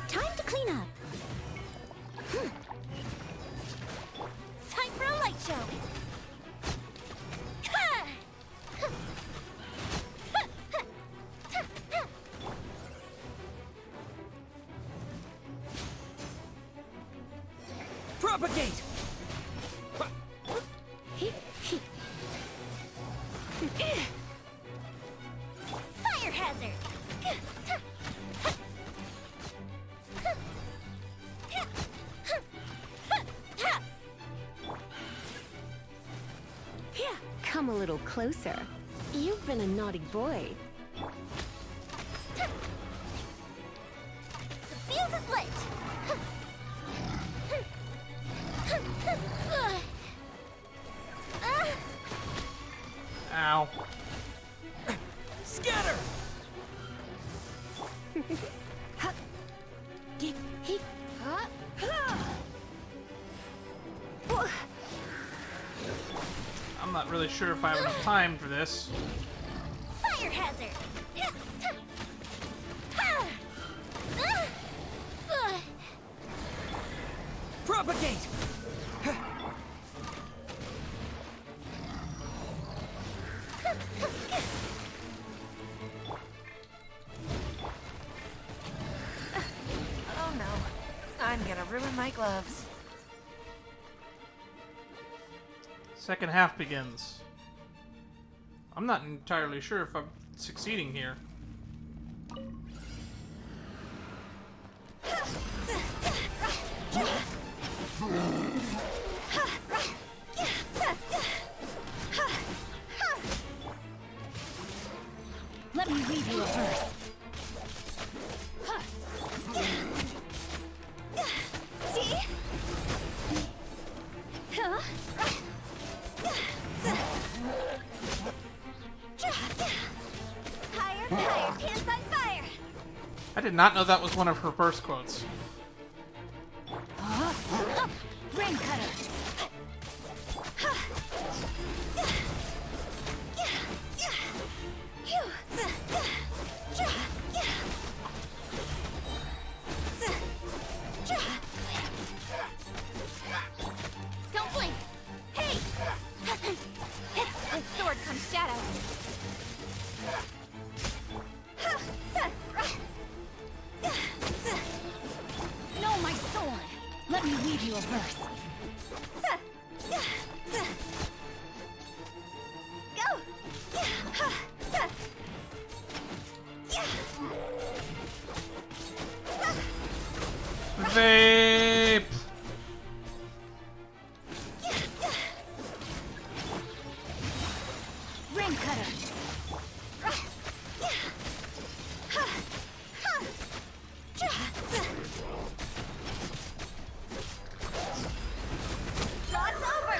Time to clean up. Time for a light show. Propagate! Fire hazard! Come a little closer. You've been a naughty boy. The fuse is lit! Ow. Scatter! I'm not really sure if I have enough time for this. Fire hazard! Propagate! Oh no. I'm gonna ruin my gloves. Second half begins. I'm not entirely sure if I'm succeeding here. Let me read you a verse. See? Higher, higher, pants on fire! I did not know that was one of her burst quotes. Rain cutter. Don't blink! Hey! With sword comes shadow. No, my sword. Let me read you a verse. Go! Vape! Rain cutter. Rod's over!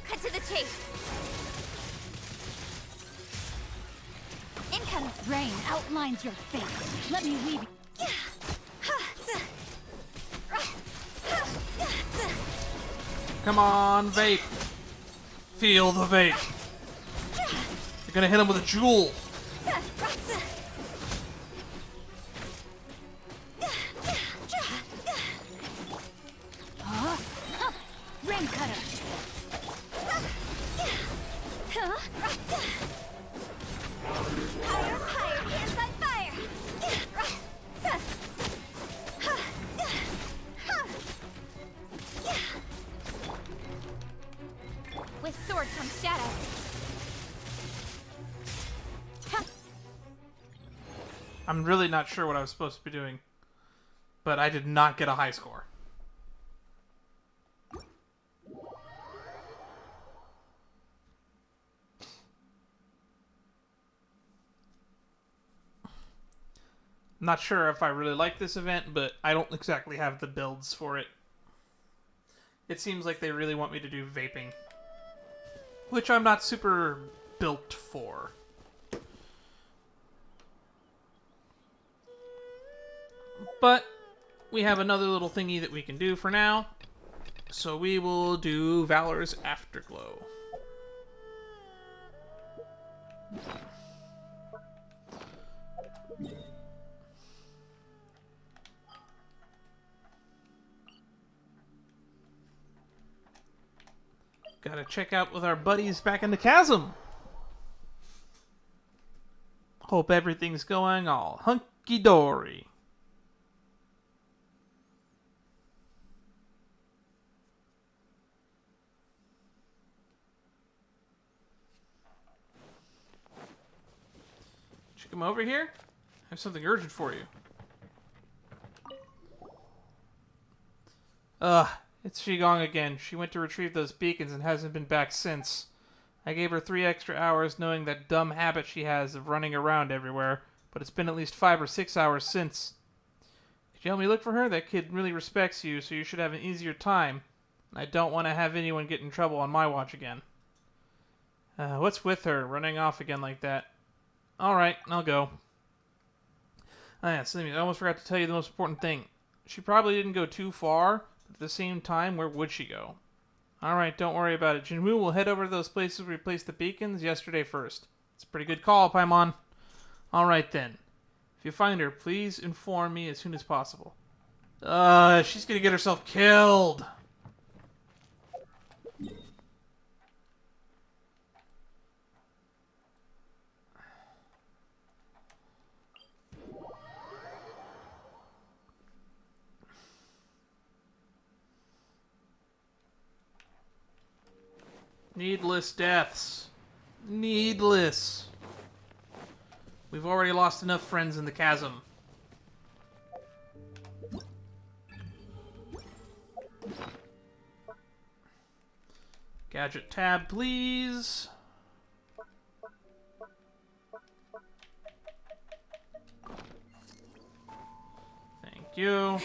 Cut to the chase. Incoming! Rain outlines your fate. Let me weave. Come on, vape. Feel the vape. You're gonna hit him with a jewel. Rain cutter. Higher, higher, hands on fire! With sword comes shadow. I'm really not sure what I was supposed to be doing, but I did not get a high score. not sure if I really like this event, but I don't exactly have the builds for it. It seems like they really want me to do vaping, which I'm not super built for. But we have another little thingy that we can do for now. So we will do Valor's Afterglow. Gotta check out with our buddies back in the chasm. Hope everything's going all hunky-dory. Come over here. I have something urgent for you. It's Shigong again. She went to retrieve those beacons and hasn't been back since. I gave her 3 extra hours knowing that dumb habit she has of running around everywhere, but it's been at least 5 or 6 hours since. Could you help me look for her? That kid really respects you, so you should have an easier time. I don't want to have anyone get in trouble on my watch again. What's with her, running off again like that? Alright, I'll go. Oh yeah, I almost forgot to tell you the most important thing. She probably didn't go too far, but at the same time, where would she go? Alright, don't worry about it. Jinwoo will head over to those places we replaced the beacons yesterday first. It's a pretty good call, Paimon. Alright then. If you find her, please inform me as soon as possible. She's gonna get herself killed! Needless deaths. Needless. We've already lost enough friends in the chasm. Gadget tab, please. Thank you.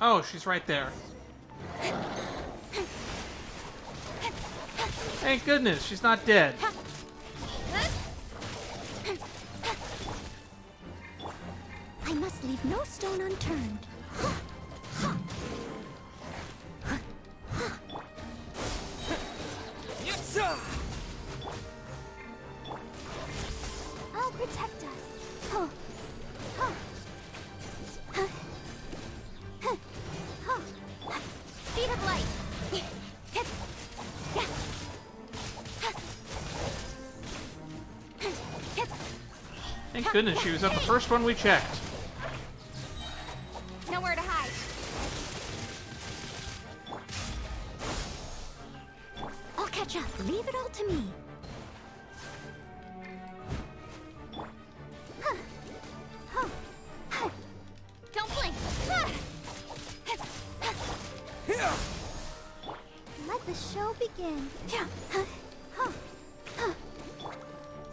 Oh, she's right there. Thank goodness, she's not dead. I must leave no stone unturned. I'll protect us. Speed of light. Thank goodness she was at the first one we checked. Nowhere to hide. I'll catch up. Leave it all to me. Don't blink. Let the show begin.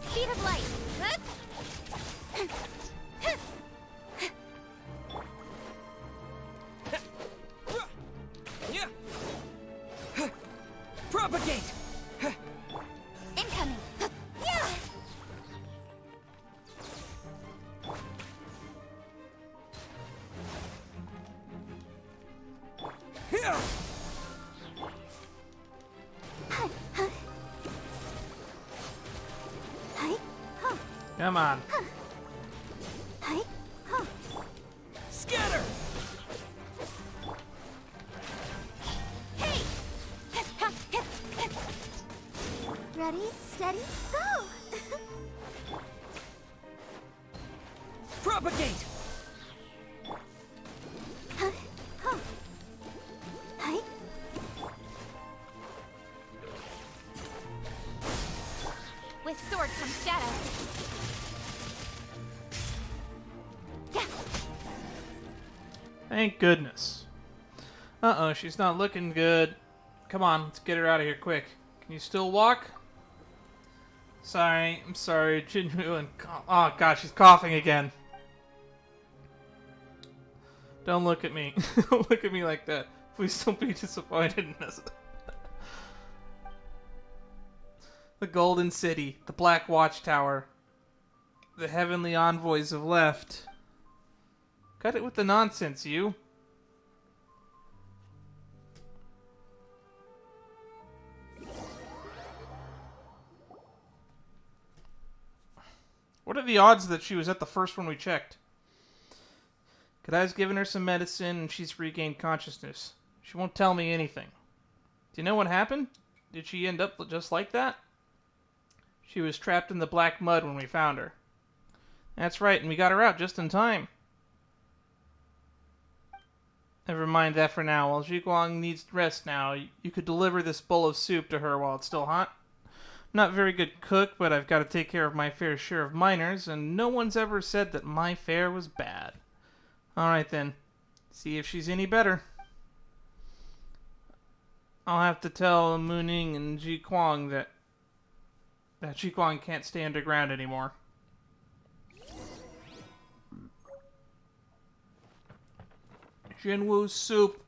Speed of light. Propagate! Incoming. Come on. Scatter! Ready, steady, go! Propagate! With sword comes shadow. Thank goodness. Uh-oh, she's not looking good. Come on, let's get her out of here quick. Can you still walk? Sorry, I'm sorry. Jinwoo and... Oh, God, she's coughing again. Don't look at me. Don't look at me like that. Please don't be disappointed in us. The Golden City, the Black Watchtower. The Heavenly Envoys have left. Cut it with the nonsense, you. What are the odds that she was at the first one we checked? Kadai's given her some medicine and she's regained consciousness. She won't tell me anything. Do you know what happened? Did she end up just like that? She was trapped in the black mud when we found her. That's right, and we got her out just in time. Never mind that for now. While Zhiguang needs rest now, you could deliver this bowl of soup to her while it's still hot. I'm not a very good cook, but I've got to take care of my fair share of miners, and no one's ever said that my fare was bad. Alright then. See if she's any better. I'll have to tell Mooning and Zhiguang that Zhiguang can't stay underground anymore. Jinwoo's soup.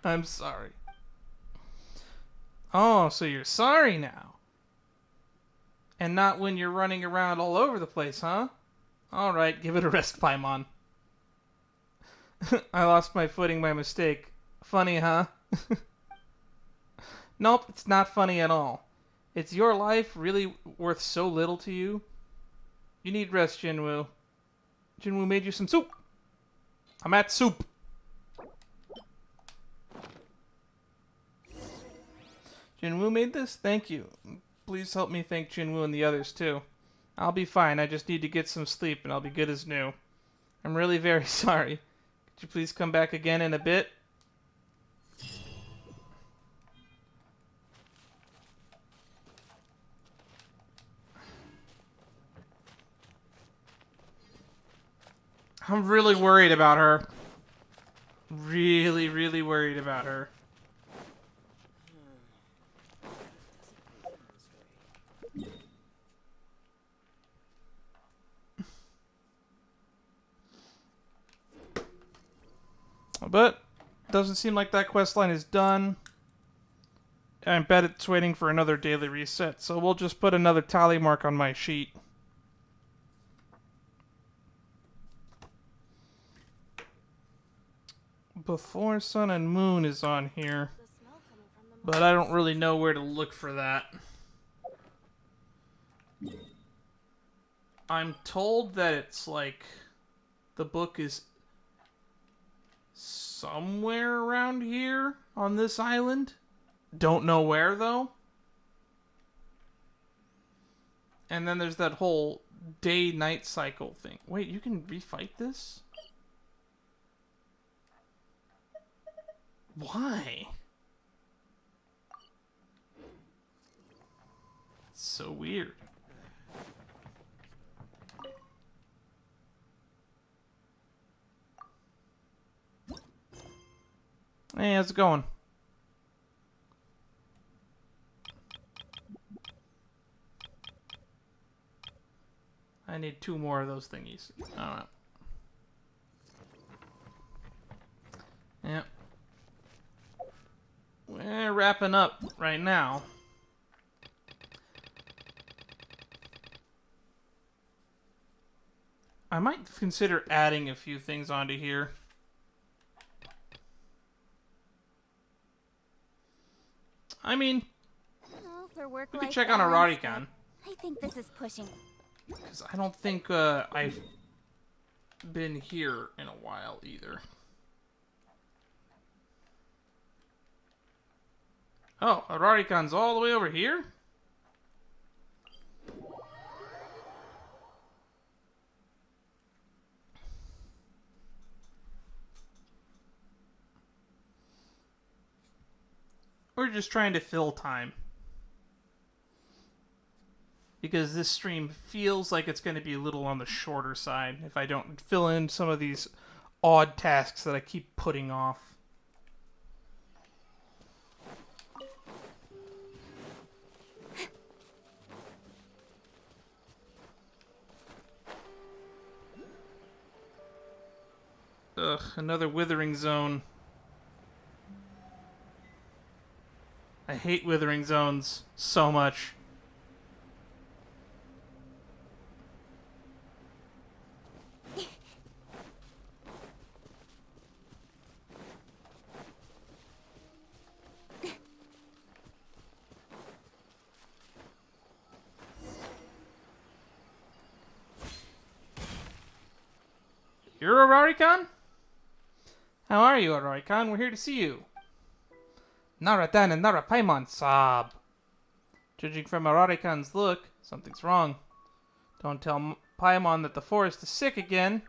I'm sorry. Oh, so you're sorry now. And not when you're running around all over the place, huh? Alright, give it a rest, Paimon. I lost my footing by mistake. Funny, huh? Nope, it's not funny at all. Is your life really worth so little to you? You need rest, Jinwoo. Jinwoo made you some soup. I'm at soup. Jinwoo made this? Thank you. Please help me thank Jinwoo and the others, too. I'll be fine. I just need to get some sleep, and I'll be good as new. I'm really very sorry. Could you please come back again in a bit? I'm really worried about her. Really, really worried about her. But doesn't seem like that questline is done. I bet it's waiting for another daily reset, so we'll just put another tally mark on my sheet. Before Sun and Moon is on here, but I don't really know where to look for that. I'm told that it's like the book is somewhere around here on this island. Don't know where though. And then there's that whole day-night cycle thing. Wait, you can refight this? Why? It's so weird. Hey, how's it going? I need 2 more of those thingies. Alright. Yep. We're wrapping up right now. I might consider adding a few things onto here. I mean, we could check on Eroticon. I think this is pushing. Because I don't think I've been here in a while either. Oh, Eroticon's all the way over here? We're just trying to fill time. because this stream feels like it's going to be a little on the shorter side if I don't fill in some of these odd tasks that I keep putting off. Ugh, another withering zone. I hate withering zones so much. You're Arari-kan? How are you, Arari-kan? We're here to see you. Nara-dan and Nara-paimon, sob. Judging from Arari-kan's look, something's wrong. Don't tell Paimon that the forest is sick again.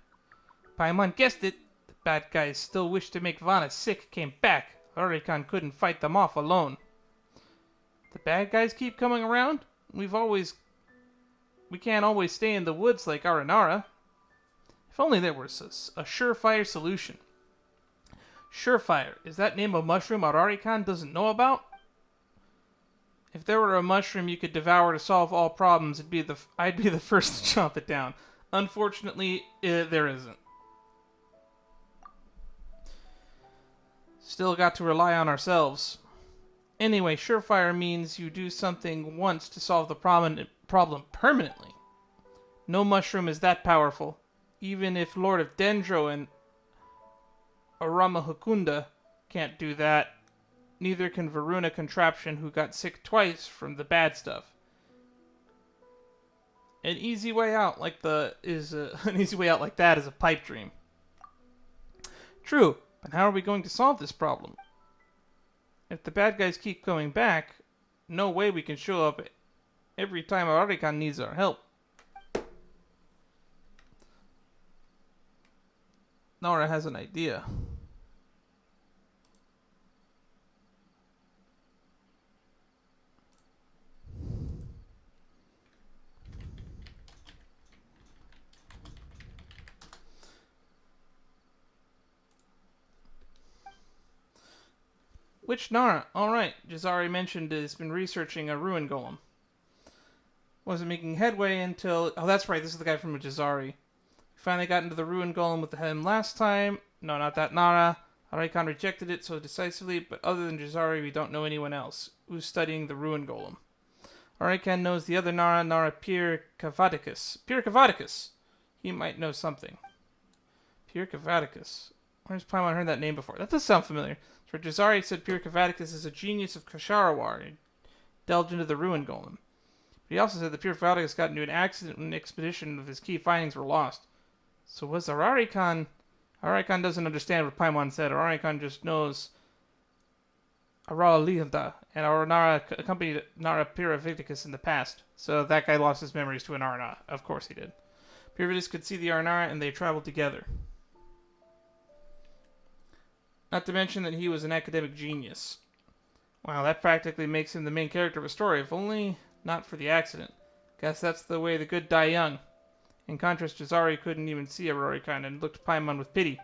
Paimon guessed it. The bad guys still wish to make Vana sick came back. Arari-kan couldn't fight them off alone. The bad guys keep coming around? We can't always stay in the woods like Aranara. If only there was a surefire solution. Surefire. Is that name a mushroom Arari-kan doesn't know about? If there were a mushroom you could devour to solve all problems, I'd be the first to chomp it down. Unfortunately, there isn't. Still got to rely on ourselves. Anyway, surefire means you do something once to solve the problem permanently. No mushroom is that powerful. Even if Lord of Dendro and Aramahukunda can't do that, neither can Varuna Contraption, who got sick twice from the bad stuff. An easy way out like that is a pipe dream. True, but how are we going to solve this problem? If the bad guys keep coming back, no way we can show up every time Arari-kan needs our help. Nora has an idea. Which Nara? Alright, Jazari mentioned has been researching a ruin golem. Wasn't making headway until... Oh, that's right, this is the guy from Jazari. Finally got into the ruin golem with him last time. No, not that Nara. Arari-kan rejected it so decisively, but other than Jazari, we don't know anyone else who's studying the ruin golem. Arari-kan knows the other Nara, Nara Pir Cavaticus. Pir Cavaticus! He might know something. Pir Cavaticus. Where's Paimon heard that name before? That does sound familiar. For Jazari said Pir Cavaticus is a genius of Kasharawar and delved into the ruin golem. But he also said that Pir Cavaticus got into an accident when an expedition of his key findings were lost. So was Arari-kan... Arari-kan doesn't understand what Paimon said. Arari-kan just knows Aralihanda and Aranara accompanied Nara Piraviticus in the past. So that guy lost his memories to an Aranara. Of course he did. Piraviticus could see the Aranara and they traveled together. Not to mention that he was an academic genius. Wow, that practically makes him the main character of a story, if only not for the accident. Guess that's the way the good die young. In contrast, Jazari couldn't even see Arari-kan and looked at Paimon with pity.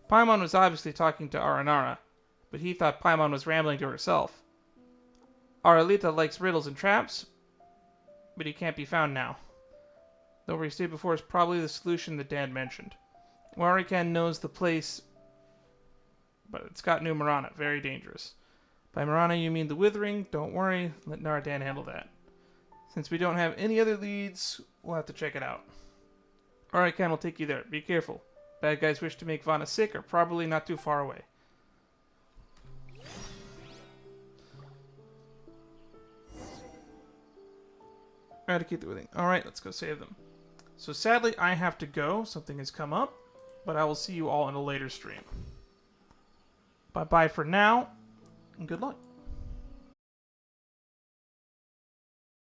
Paimon was obviously talking to Aranara, but he thought Paimon was rambling to herself. Aralita likes riddles and traps, but he can't be found now. Though where he stayed before is probably the solution that Dan mentioned. Arari-kan knows the place, but it's got New Marana, very dangerous. By Marana you mean the Withering, don't worry, let Naradan handle that. Since we don't have any other leads, we'll have to check it out. Arari-kan will take you there, be careful. Bad guys wish to make Vana sick are probably not too far away. Eradicate the Withering. Alright, let's go save them. So sadly I have to go, something has come up, but I will see you all in a later stream. Bye-bye for now, and good luck.